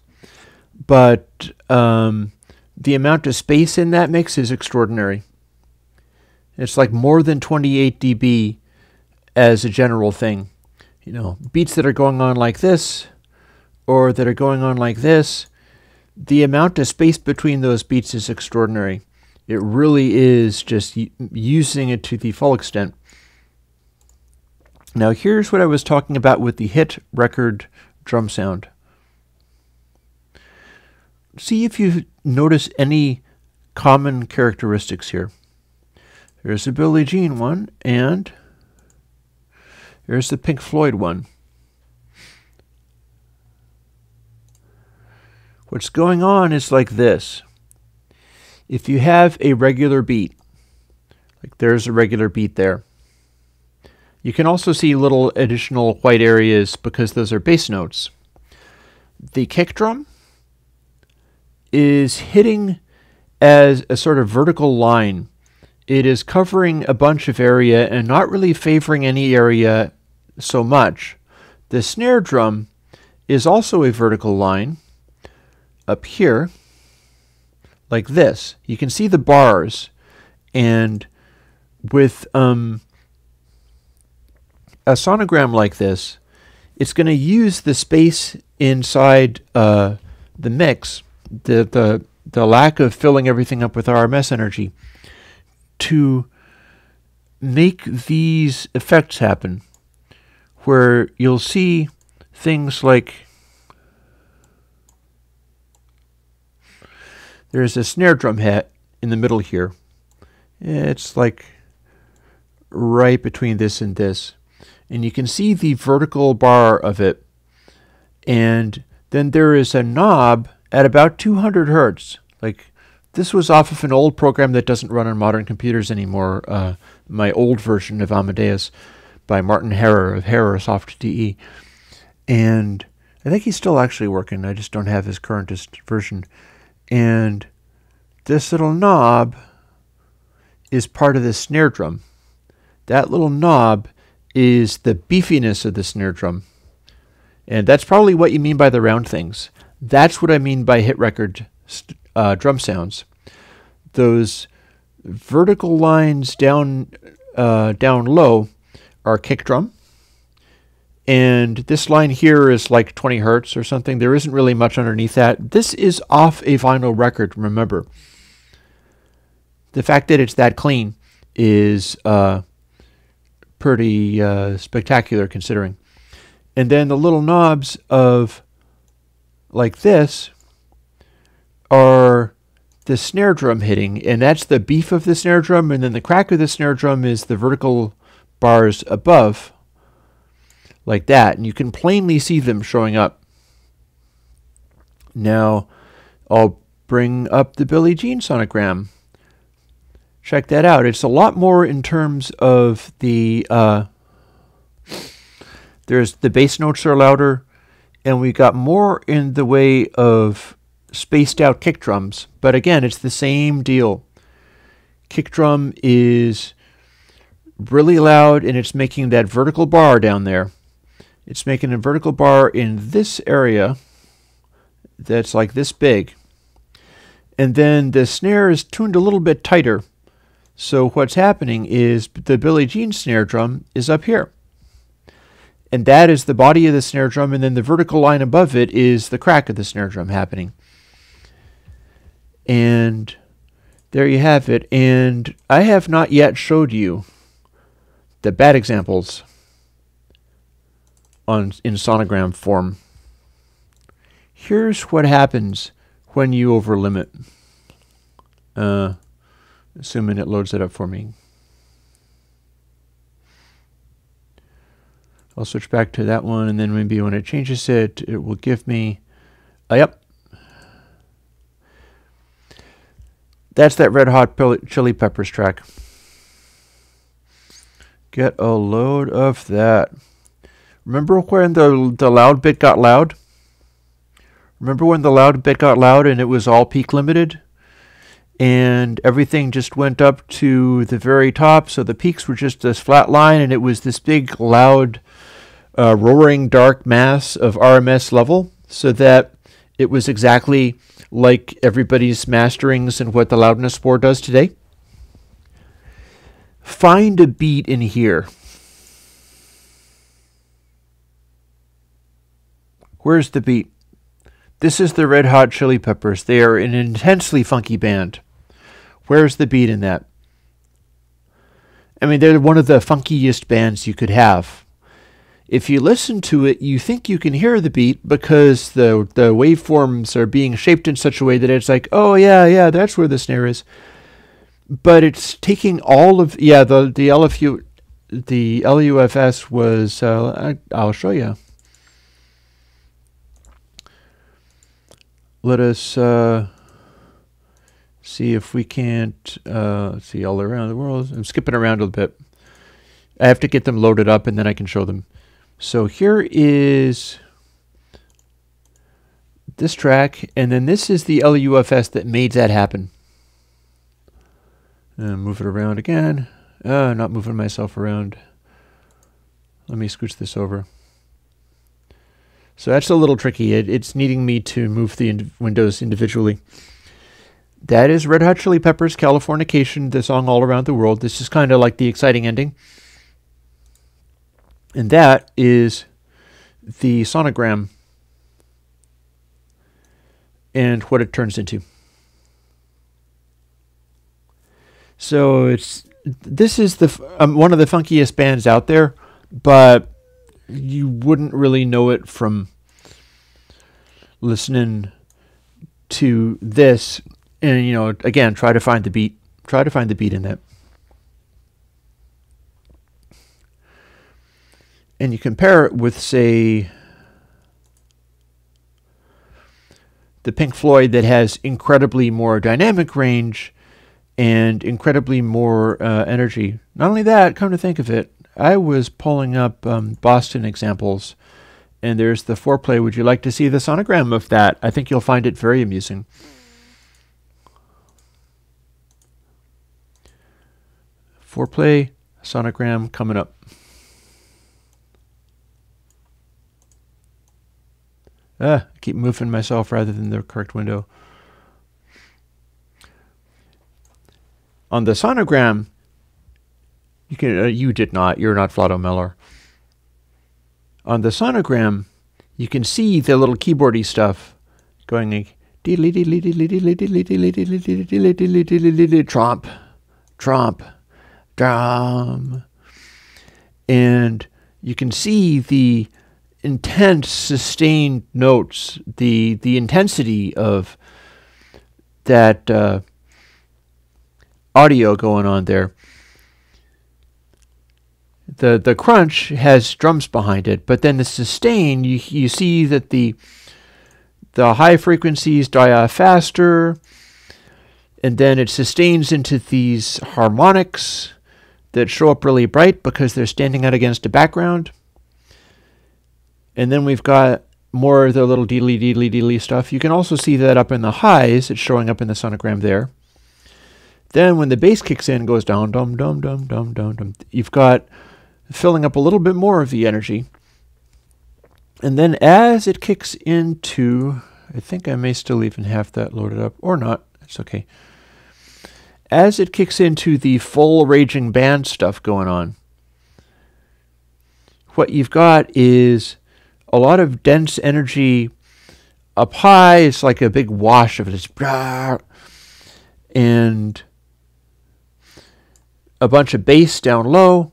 but the amount of space in that mix is extraordinary. It's like more than 28 dB as a general thing. You know, beats that are going on like this or that are going on like this, the amount of space between those beats is extraordinary. It really is just using it to the full extent. Now here's what I was talking about with the hit record drum sound. See if you notice any common characteristics here. There's the Billie Jean one, and there's the Pink Floyd one. What's going on is like this. If you have a regular beat, like there's a regular beat there, you can also see little additional white areas because those are bass notes. The kick drum is hitting as a sort of vertical line. It is covering a bunch of area and not really favoring any area so much. The snare drum is also a vertical line up here, like this. You can see the bars, and with a sonogram like this, it's going to use the space inside the mix, the lack of filling everything up with RMS energy, to make these effects happen, where you'll see things like there's a snare drum hat in the middle here. It's like right between this and this. And you can see the vertical bar of it. And then there is a knob at about 200 hertz. Like, this was off of an old program that doesn't run on modern computers anymore. My old version of Amadeus by Martin Harrer of Harrer Soft DE. And I think he's still actually working. I just don't have his currentest version. And this little knob is part of the snare drum. That little knob is the beefiness of the snare drum. And that's probably what you mean by the round things. That's what I mean by hit record drum sounds. Those vertical lines down low are kick drum. And this line here is like 20 hertz or something. There isn't really much underneath that. This is off a vinyl record, remember. The fact that it's that clean is pretty spectacular considering. And then the little knobs of like this are the snare drum hitting, and that's the beef of the snare drum, and then the crack of the snare drum is the vertical bars above, like that, and you can plainly see them showing up. Now I'll bring up the Billie Jean sonogram. Check that out. It's a lot more in terms of the there's the bass notes are louder, and we got more in the way of spaced out kick drums. But again, it's the same deal. Kick drum is really loud, and it's making that vertical bar down there. It's making a vertical bar in this area that's like this big. And then the snare is tuned a little bit tighter. So what's happening is the Billie Jean snare drum is up here. And that is the body of the snare drum, and then the vertical line above it is the crack of the snare drum happening. And there you have it. And I have not yet showed you the bad examples in sonogram form. Here's what happens when you overlimit. Assuming it loads it up for me. I'll switch back to that one, and then maybe when it changes it, it will give me, yep. That's that Red Hot Chili Peppers track. Get a load of that. Remember when the loud bit got loud? Remember when the loud bit got loud and it was all peak limited? And everything just went up to the very top, so the peaks were just this flat line, and it was this big, loud, roaring dark mass of RMS level, so that it was exactly like everybody's masterings and what the loudness war does today. Find a beat in here. Where's the beat? This is the Red Hot Chili Peppers. They are an intensely funky band. Where's the beat in that? I mean, they're one of the funkiest bands you could have. If you listen to it, you think you can hear the beat because the waveforms are being shaped in such a way that it's like, oh yeah, that's where the snare is. But it's taking all of, the LUFS was, I'll show you. Let us see if we can't see all around the world. I'm skipping around a little bit. I have to get them loaded up and then I can show them. So here is this track, and then this is the LUFS that made that happen. Move it around again. Not moving myself around. Let me scooch this over. So that's a little tricky. It's needing me to move the windows individually. That is Red Hot Chili Peppers, Californication, the song All Around the World. This is kind of like the exciting ending. And that is the sonogram and what it turns into. So this is the one of the funkiest bands out there, but you wouldn't really know it from listening to this. And, you know, again, try to find the beat. Try to find the beat in that. And you compare it with, say, the Pink Floyd that has incredibly more dynamic range and incredibly more energy. Not only that, come to think of it, I was pulling up Boston examples, and there's the foreplay. Would you like to see the sonogram of that? I think you'll find it very amusing. Foreplay, sonogram coming up. I keep moving myself rather than the correct window. On the sonogram, you can you did not. You're not Flotto Miller. On the sonogram, you can see the little keyboardy stuff going like tromp, tromp, drum, and you can see the intense, sustained notes, the intensity of that audio going on there. The crunch has drums behind it, but then the sustain, you see that the high frequencies die off faster, and then it sustains into these harmonics that show up really bright because they're standing out against a background. And then we've got more of the little deedly stuff. You can also see that up in the highs. It's showing up in the sonogram there. Then when the bass kicks in, goes down, dum, dum, dum, dum, dum, dum. You've got filling up a little bit more of the energy. And then as it kicks into, I think I may still even have that loaded up, or not. It's okay. As it kicks into the full raging band stuff going on, what you've got is a lot of dense energy up high. It's like a big wash of this, and a bunch of bass down low.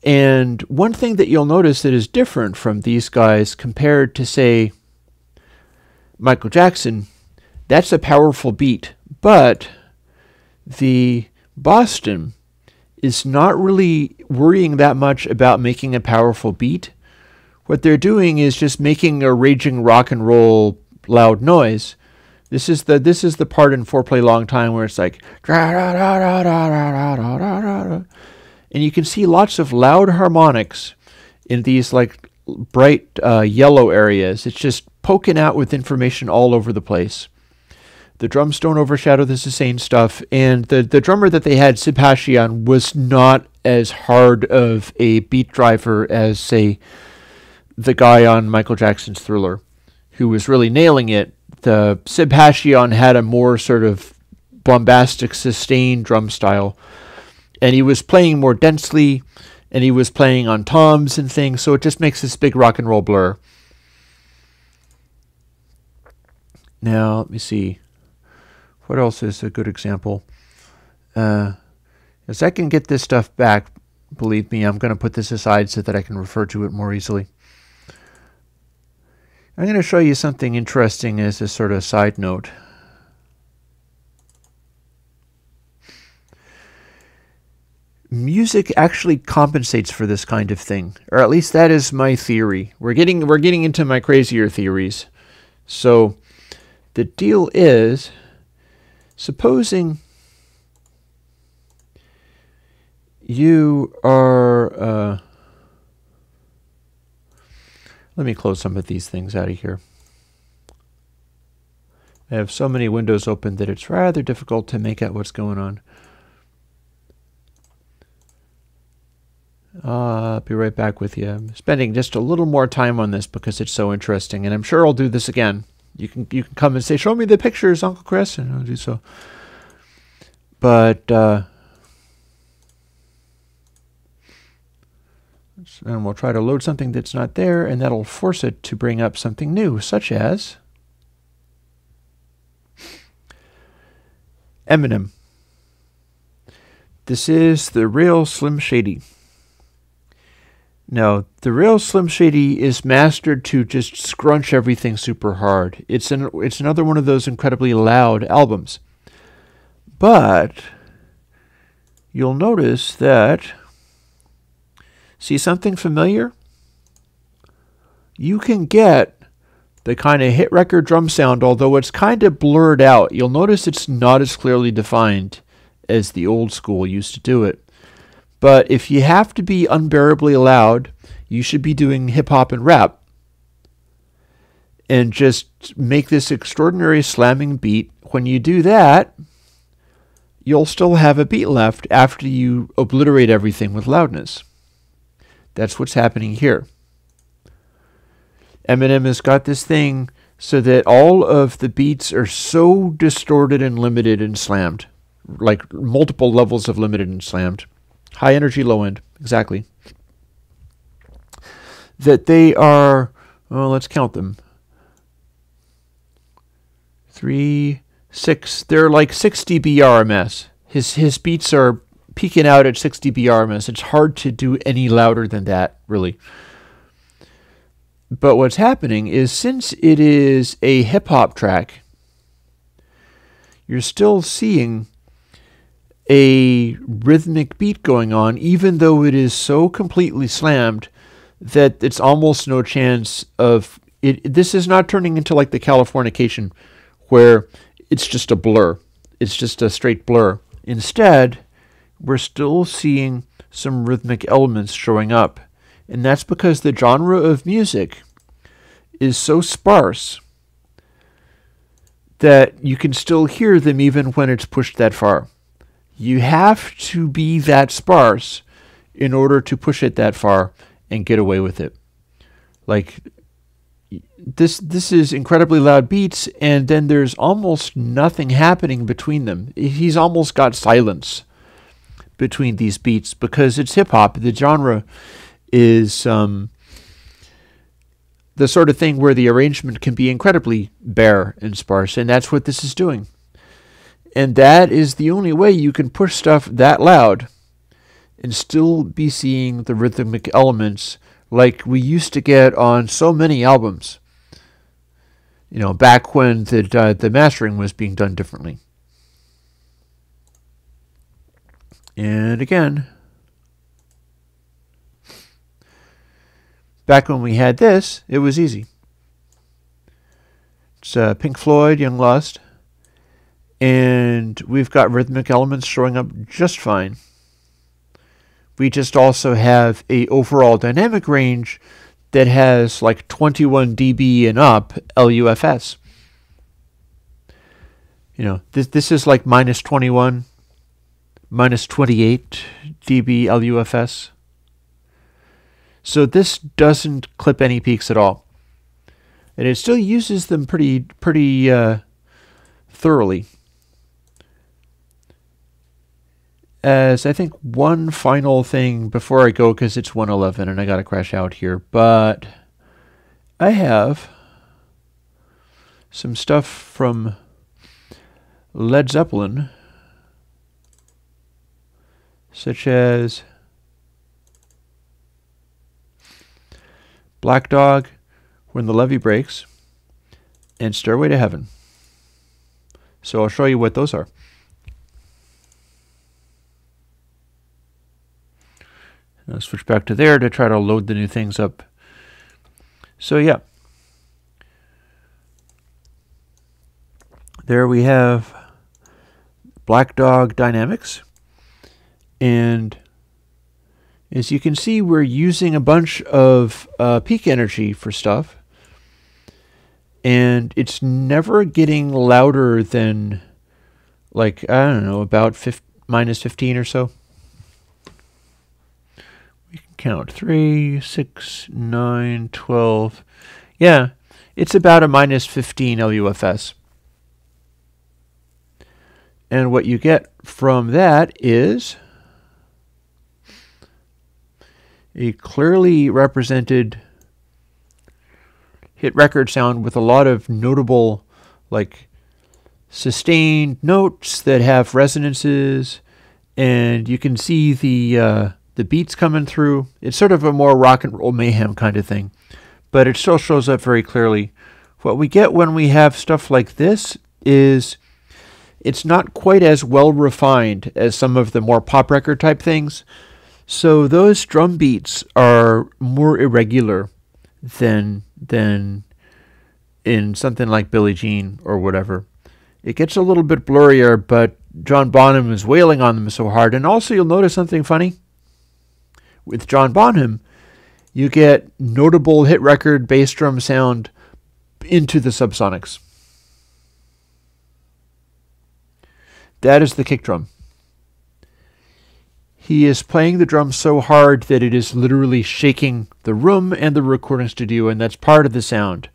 And one thing that you'll notice that is different from these guys compared to, say, Michael Jackson, that's a powerful beat, but the Boston is not really worrying that much about making a powerful beat. What they're doing is just making a raging rock and roll loud noise. This is the part in Foreplay Long Time where it's like, And you can see lots of loud harmonics in these like bright yellow areas. It's just poking out with information all over the place. The drums don't overshadow the sustain stuff, and the drummer that they had, Sib Hashian, was not as hard of a beat driver as, say, the guy on Michael Jackson's Thriller, who was really nailing it. The Sib Hashian had a more sort of bombastic, sustained drum style, and he was playing more densely, and he was playing on toms and things, so it just makes this big rock and roll blur. Now, let me see. What else is a good example? As I can get this stuff back, believe me, I'm going to put this aside so that I can refer to it more easily. I'm going to show you something interesting as a sort of side note. Music actually compensates for this kind of thing, or at least that is my theory. We're getting into my crazier theories. So the deal is, supposing you are, let me close some of these things out of here. I have so many windows open that it's rather difficult to make out what's going on. I'll be right back with you. I'm spending just a little more time on this because it's so interesting, and I'm sure I'll do this again. You can come and say, "Show me the pictures, Uncle Chris," and I'll do so. But and we'll try to load something that's not there, and that'll force it to bring up something new, such as Eminem. This is the real Slim Shady. No, the real Slim Shady is mastered to just scrunch everything super hard. It's another one of those incredibly loud albums. But you'll notice that, see something familiar? You can get the kind of hit record drum sound, although it's kind of blurred out. You'll notice it's not as clearly defined as the old school used to do it. But if you have to be unbearably loud, you should be doing hip-hop and rap. And just make this extraordinary slamming beat. When you do that, you'll still have a beat left after you obliterate everything with loudness. That's what's happening here. Eminem has got this thing so that all of the beats are so distorted and limited and slammed. Like multiple levels of limited and slammed. High energy, low end, exactly. That they are, well, let's count them. 3, 6, they're like 6 dB RMS. His beats are peaking out at 6 dB RMS. It's hard to do any louder than that, really. But what's happening is, since it is a hip-hop track, you're still seeing a rhythmic beat going on, even though it is so completely slammed that it's almost no chance of it. This is not turning into like the Californication, where it's just a blur. It's just a straight blur. Instead, we're still seeing some rhythmic elements showing up. And that's because the genre of music is so sparse that you can still hear them even when it's pushed that far. You have to be that sparse in order to push it that far and get away with it. Like, this is incredibly loud beats, and then there's almost nothing happening between them. He's almost got silence between these beats because it's hip-hop. The genre is the sort of thing where the arrangement can be incredibly bare and sparse, and that's what this is doing. And that is the only way you can push stuff that loud and still be seeing the rhythmic elements like we used to get on so many albums. You know, back when the mastering was being done differently. And again, back when we had this, it was easy. It's Pink Floyd, Young Lust. And we've got rhythmic elements showing up just fine. we just also have a overall dynamic range that has like 21 dB and up LUFS. You know, this is like minus 21, minus 28 dB LUFS. So this doesn't clip any peaks at all. And it still uses them pretty thoroughly. As I think one final thing before I go, because it's 1:11 and I got to crash out here, but I have some stuff from Led Zeppelin, such as Black Dog, When the Levee Breaks, and Stairway to Heaven. So I'll show you what those are. I'll switch back to there to try to load the new things up. So yeah. There we have Black Dog Dynamics. And as you can see, we're using a bunch of peak energy for stuff. And it's never getting louder than, like, I don't know, about minus 15 or so. We can count 3, 6, 9, 12. Yeah, it's about a minus 15 LUFS. And what you get from that is a clearly represented hit record sound with a lot of notable, like, sustained notes that have resonances, and you can see the beats coming through. It's sort of a more rock and roll mayhem kind of thing, but it still shows up very clearly. What we get when we have stuff like this is it's not quite as well refined as some of the more pop record type things. So those drum beats are more irregular than in something like Billie Jean or whatever. It gets a little bit blurrier, but John Bonham is wailing on them so hard. And also you'll notice something funny. With John Bonham, you get notable hit record bass drum sound into the subsonics. That is the kick drum. He is playing the drum so hard that it is literally shaking the room and the recording studio, and that's part of the sound.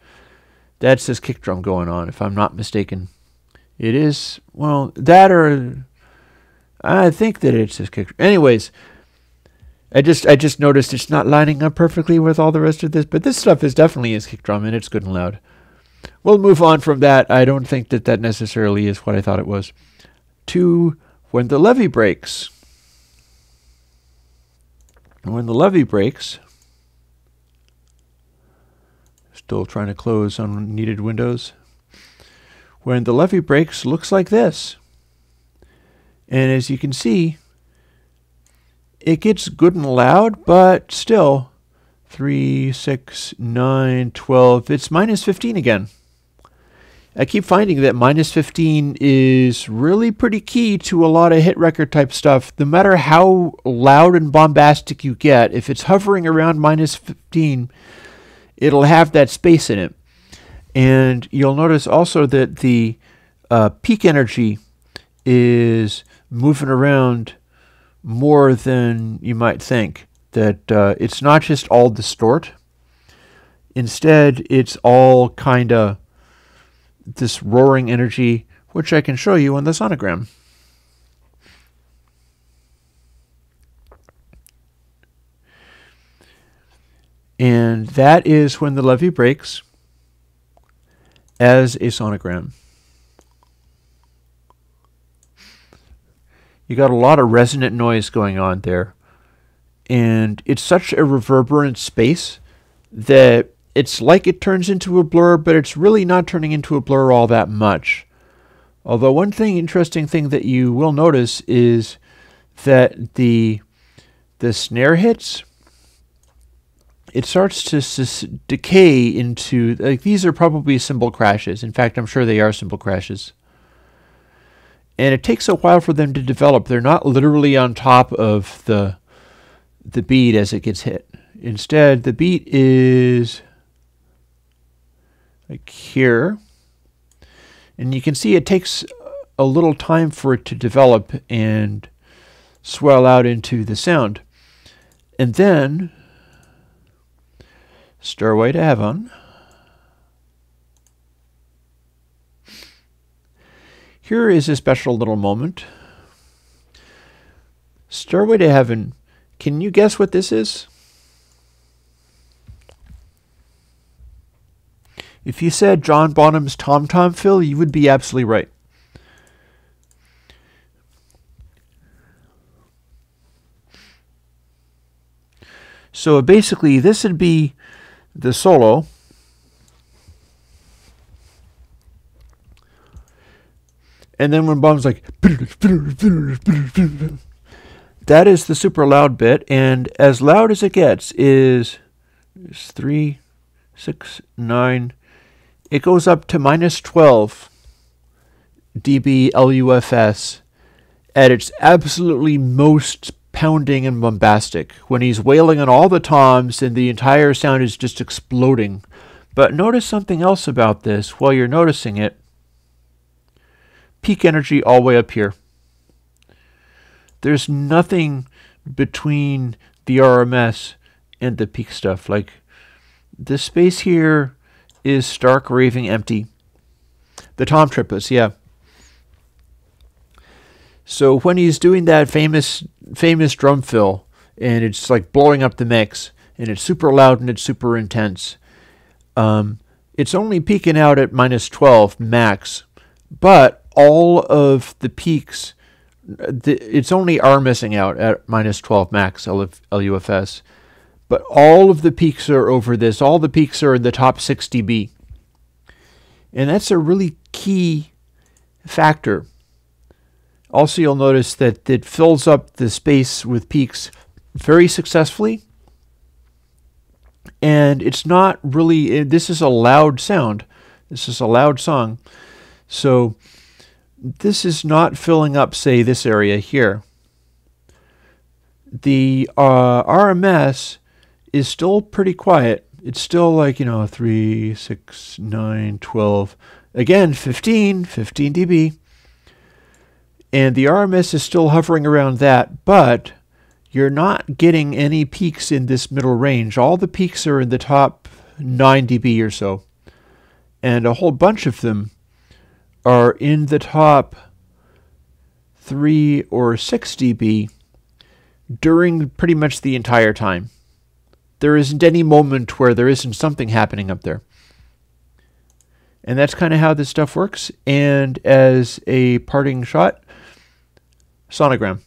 That's his kick drum going on, if I'm not mistaken. It is, well, that or I think that it's his kick drum. Anyways, I just noticed it's not lining up perfectly with all the rest of this, but this stuff is definitely his kick drum, and it's good and loud. We'll move on from that. I don't think that that necessarily is what I thought it was. To When the Levee Breaks. When the Levee Breaks, still trying to close unneeded windows. When the Levee Breaks looks like this. And as you can see, it gets good and loud, but still 3, 6, 9, 12. It's minus 15 again. I keep finding that minus 15 is really pretty key to a lot of hit record type stuff. No matter how loud and bombastic you get, if it's hovering around minus 15, it'll have that space in it. And you'll notice also that the peak energy is moving around more than you might think. That it's not just all distort. Instead, it's all kind of this roaring energy, which I can show you on the sonogram. And that is When the Levee Breaks as a sonogram. You got a lot of resonant noise going on there. And it's such a reverberant space that it's like it turns into a blur, but it's really not turning into a blur all that much. Although one interesting thing that you will notice is that the snare hits, it starts to decay into, like, these are probably cymbal crashes. In fact, I'm sure they are cymbal crashes. And it takes a while for them to develop. They're not literally on top of the the beat as it gets hit. Instead, the beat is like here. And you can see it takes a little time for it to develop and swell out into the sound. And then, Stairway to Heaven. Here is a special little moment. Stairway to Heaven. Can you guess what this is? If you said John Bonham's Tom Tom fill, you would be absolutely right. So basically, this would be the solo. And then when Bonham's like, that is the super loud bit, and as loud as it gets is 3, 6, 9. It goes up to minus 12 dB LUFS at its absolutely most pounding and bombastic, when he's wailing on all the toms and the entire sound is just exploding. But notice something else about this while you're noticing it. Peak energy all the way up here. There's nothing between the RMS and the peak stuff. Like, the space here is stark raving empty. The tom triplets, yeah. So when he's doing that famous drum fill, and it's like blowing up the mix, and it's super loud and it's super intense, it's only peaking out at minus 12 max, but all of the peaks, it's only are missing out at minus 12 max LUFS, but all of the peaks are over this. All the peaks are in the top 6 dB. And that's a really key factor. Also, you'll notice that it fills up the space with peaks very successfully. And it's not really, this is a loud sound. This is a loud song. So this is not filling up, say, this area here. The RMS is still pretty quiet. It's still like, 3, 6, 9, 12. Again, 15 dB. And the RMS is still hovering around that, but you're not getting any peaks in this middle range. All the peaks are in the top 9 dB or so. And a whole bunch of them are in the top 3 or 6 dB during pretty much the entire time. There isn't any moment where there isn't something happening up there. And that's kind of how this stuff works. And as a parting shot, sonogram.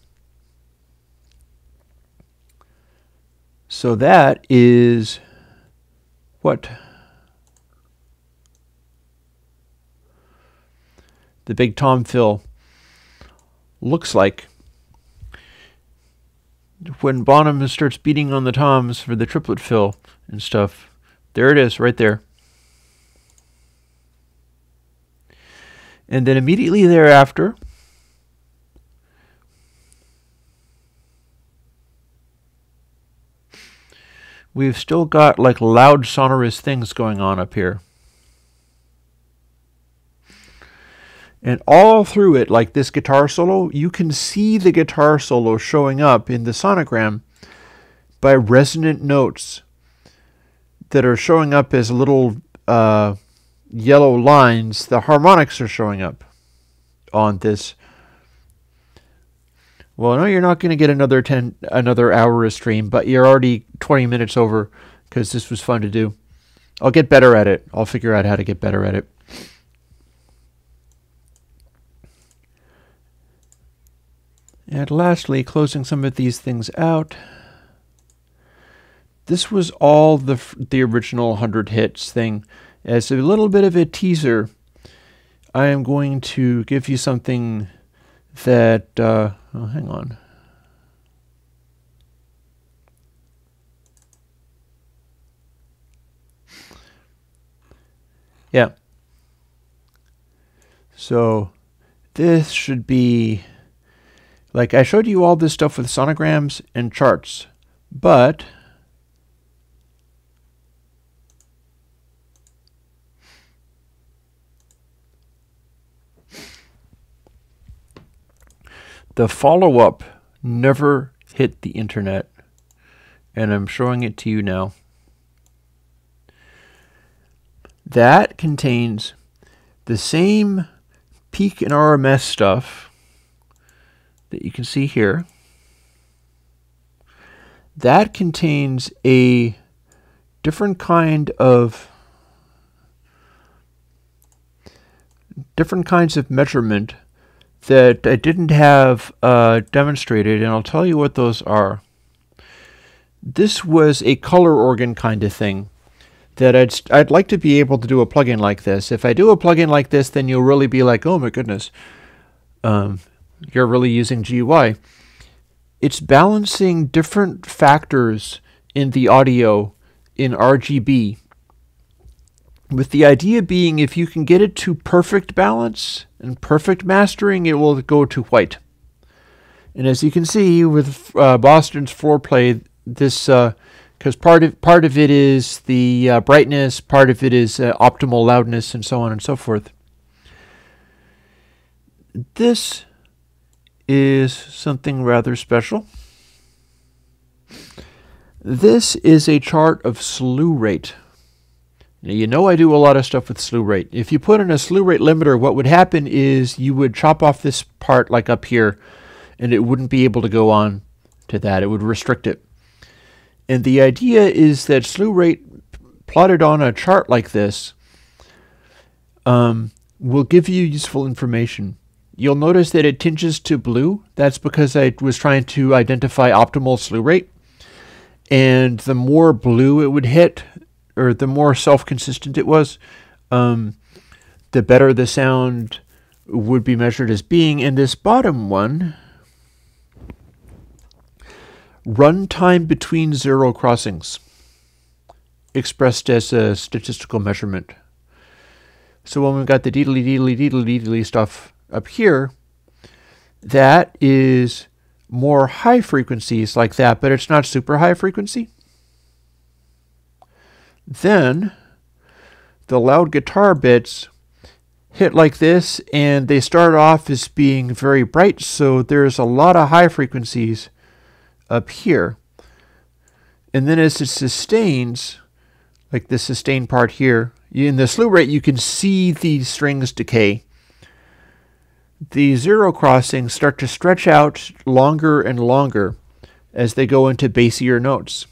So that is what the big tom fill looks like when Bonham starts beating on the toms for the triplet fill and stuff. There it is, right there. And then immediately thereafter, we've still got like loud sonorous things going on up here. And all through it, like this guitar solo, you can see the guitar solo showing up in the sonogram by resonant notes that are showing up as little yellow lines. The harmonics are showing up on this. Well, no, you're not going to get another hour of stream, but you're already 20 minutes over because this was fun to do. I'll get better at it. I'll figure out how to get better at it. And lastly, closing some of these things out. This was all the original 100 hits thing. As a little bit of a teaser, I am going to give you something that, oh, hang on. Yeah. So this should be, like I showed you all this stuff with sonograms and charts, But the follow-up never hit the internet, and I'm showing it to you now. That contains the same peak and RMS stuff that you can see here. That contains a different kinds of measurement that I didn't have demonstrated, and I'll tell you what those are. This was a color organ kind of thing that I'd like to be able to do a plugin like this. If I do a plugin like this, then you'll really be like, oh my goodness, you're really using GUI. It's balancing different factors in the audio in RGB, with the idea being if you can get it to perfect balance and perfect mastering, it will go to white. And as you can see with Boston's floor play, this because part of it is the brightness, part of it is optimal loudness, and so on and so forth. This is something rather special. This is a chart of slew rate. Now, you know I do a lot of stuff with slew rate. If you put in a slew rate limiter, what would happen is you would chop off this part like up here, and it wouldn't be able to go on to that. It would restrict it. And the idea is that slew rate plotted on a chart like this will give you useful information. You'll notice that it tinges to blue. That's because I was trying to identify optimal slew rate. And the more blue it would hit, or the more self-consistent it was, the better the sound would be measured as being. And this bottom one, runtime between zero crossings, expressed as a statistical measurement. So when we've got the deedly stuff up here, that is more high frequencies like that, but it's not super high frequency. Then the loud guitar bits hit like this, and they start off as being very bright, so there's a lot of high frequencies up here. And then as it sustains, like the sustain part here, in the slew rate you can see these strings decay. The zero crossings start to stretch out longer and longer as they go into bassier notes.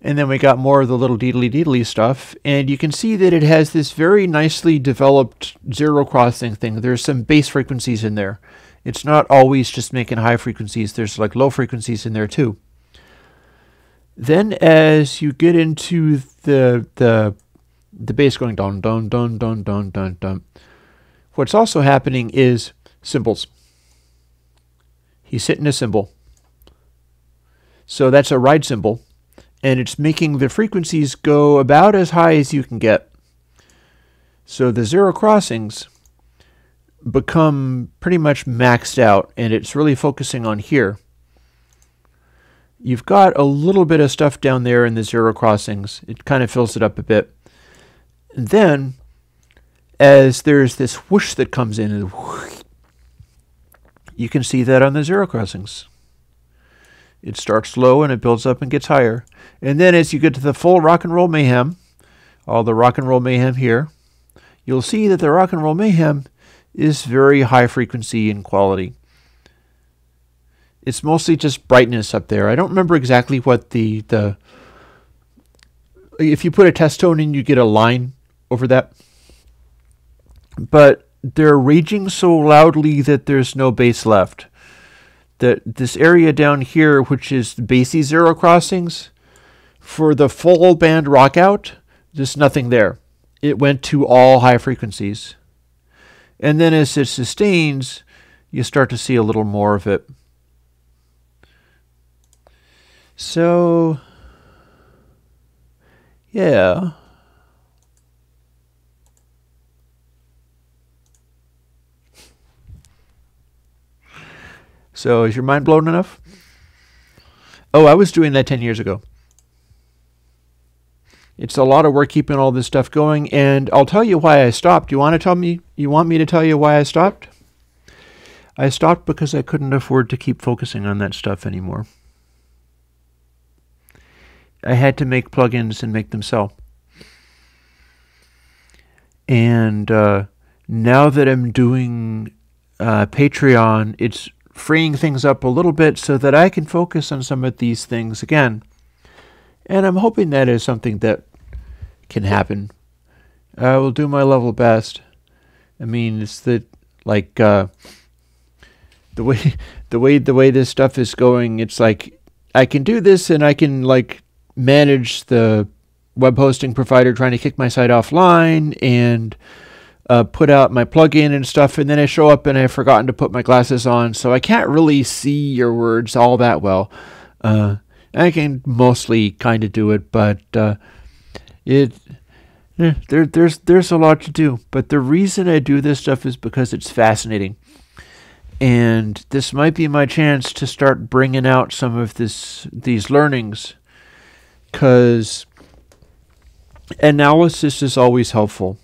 And then we got more of the little deedly stuff, and you can see that it has this very nicely developed zero crossing thing. There's some bass frequencies in there. It's not always just making high frequencies. There's like low frequencies in there too. Then as you get into the bass going dun dun dun dun dun dun dun, what's also happening is cymbals. He's hitting a cymbal. So that's a ride cymbal, and it's making the frequencies go about as high as you can get. So the zero crossings become pretty much maxed out, and it's really focusing on here. You've got a little bit of stuff down there in the zero crossings. It kind of fills it up a bit. And then, as there's this whoosh that comes in, and whoosh, you can see that on the zero crossings. It starts low and it builds up and gets higher. And then as you get to the full rock and roll mayhem, all the rock and roll mayhem here, you'll see that the rock and roll mayhem is very high frequency in quality. It's mostly just brightness up there. I don't remember exactly what the if you put a test tone in, you get a line over that. But they're raging so loudly that there's no bass left. This area down here, which is the bassy zero crossings, for the full band rock out, there's nothing there. It went to all high frequencies. And then as it sustains, you start to see a little more of it. So, yeah. So is your mind blown enough? Oh, I was doing that 10 years ago. It's a lot of work keeping all this stuff going, and I'll tell you why I stopped. You want me to tell you why I stopped? I stopped because I couldn't afford to keep focusing on that stuff anymore. I had to make plugins and make them sell. And now that I'm doing Patreon, it's freeing things up a little bit so that I can focus on some of these things again. And I'm hoping that is something that can happen. I will do my level best. I mean, it's the way this stuff is going. It's like I can do this, and I can like manage the web hosting provider trying to kick my site offline and put out my plugin and stuff, and then I show up and I've forgotten to put my glasses on, so I can't really see your words all that well. I can mostly kind of do it, but there's a lot to do. But the reason I do this stuff is because it's fascinating, and this might be my chance to start bringing out some of these learnings, because analysis is always helpful.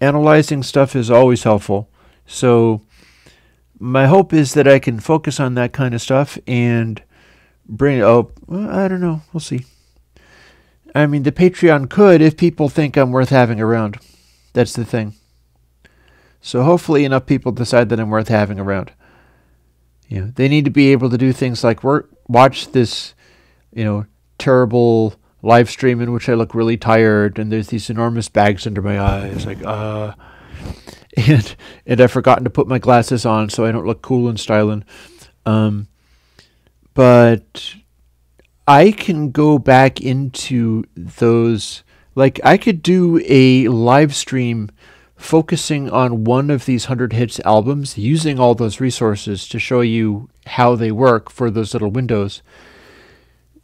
Analyzing stuff is always helpful. So my hope is that I can focus on that kind of stuff and bring it up. Well, I don't know. We'll see. I mean, the Patreon could if people think I'm worth having around. That's the thing. So hopefully enough people decide that I'm worth having around. You know, they need to be able to do things like watch this, terrible live stream in which I look really tired, and there's these enormous bags under my eyes, and I've forgotten to put my glasses on so I don't look cool and styling. But I can go back into those, like I could do a live stream focusing on one of these 100 hits albums, using all those resources to show you how they work for those little windows.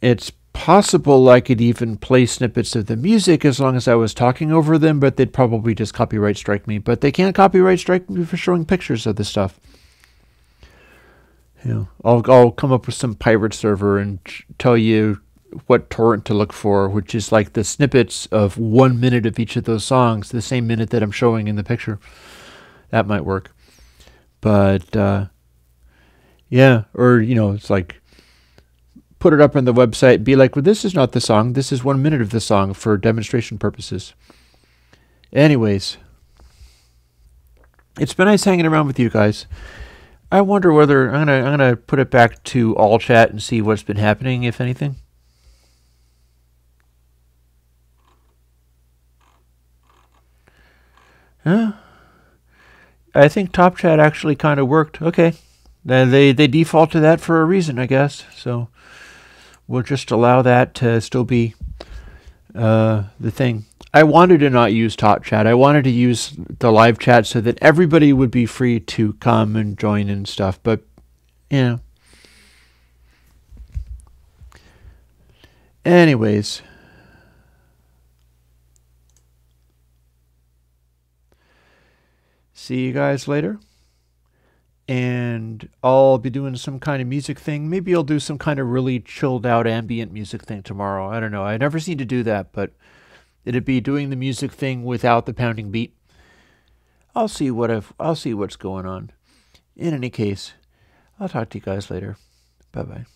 It's possible I could even play snippets of the music as long as I was talking over them, but they'd probably just copyright strike me. But they can't copyright strike me for showing pictures of this stuff. I'll come up with some pirate server and tell you what torrent to look for, which is like the snippets of 1 minute of each of those songs, the same minute that I'm showing in the picture. That might work. But yeah, or it's like put it up on the website, be like, well, this is not the song, this is 1 minute of the song for demonstration purposes. Anyways, it's been nice hanging around with you guys. I wonder whether I'm gonna put it back to all chat and see what's been happening, if anything. Huh? I think top chat actually kind of worked. Okay, they default to that for a reason, I guess. So we'll just allow that to still be the thing. I wanted to not use top chat. I wanted to use the live chat so that everybody would be free to come and join and stuff. But, anyways. See you guys later. And I'll be doing some kind of music thing. Maybe I'll do some kind of really chilled out ambient music thing tomorrow. I don't know. I never seem to do that, but it'd be doing the music thing without the pounding beat. I'll see what's going on. In any case, I'll talk to you guys later. Bye-bye.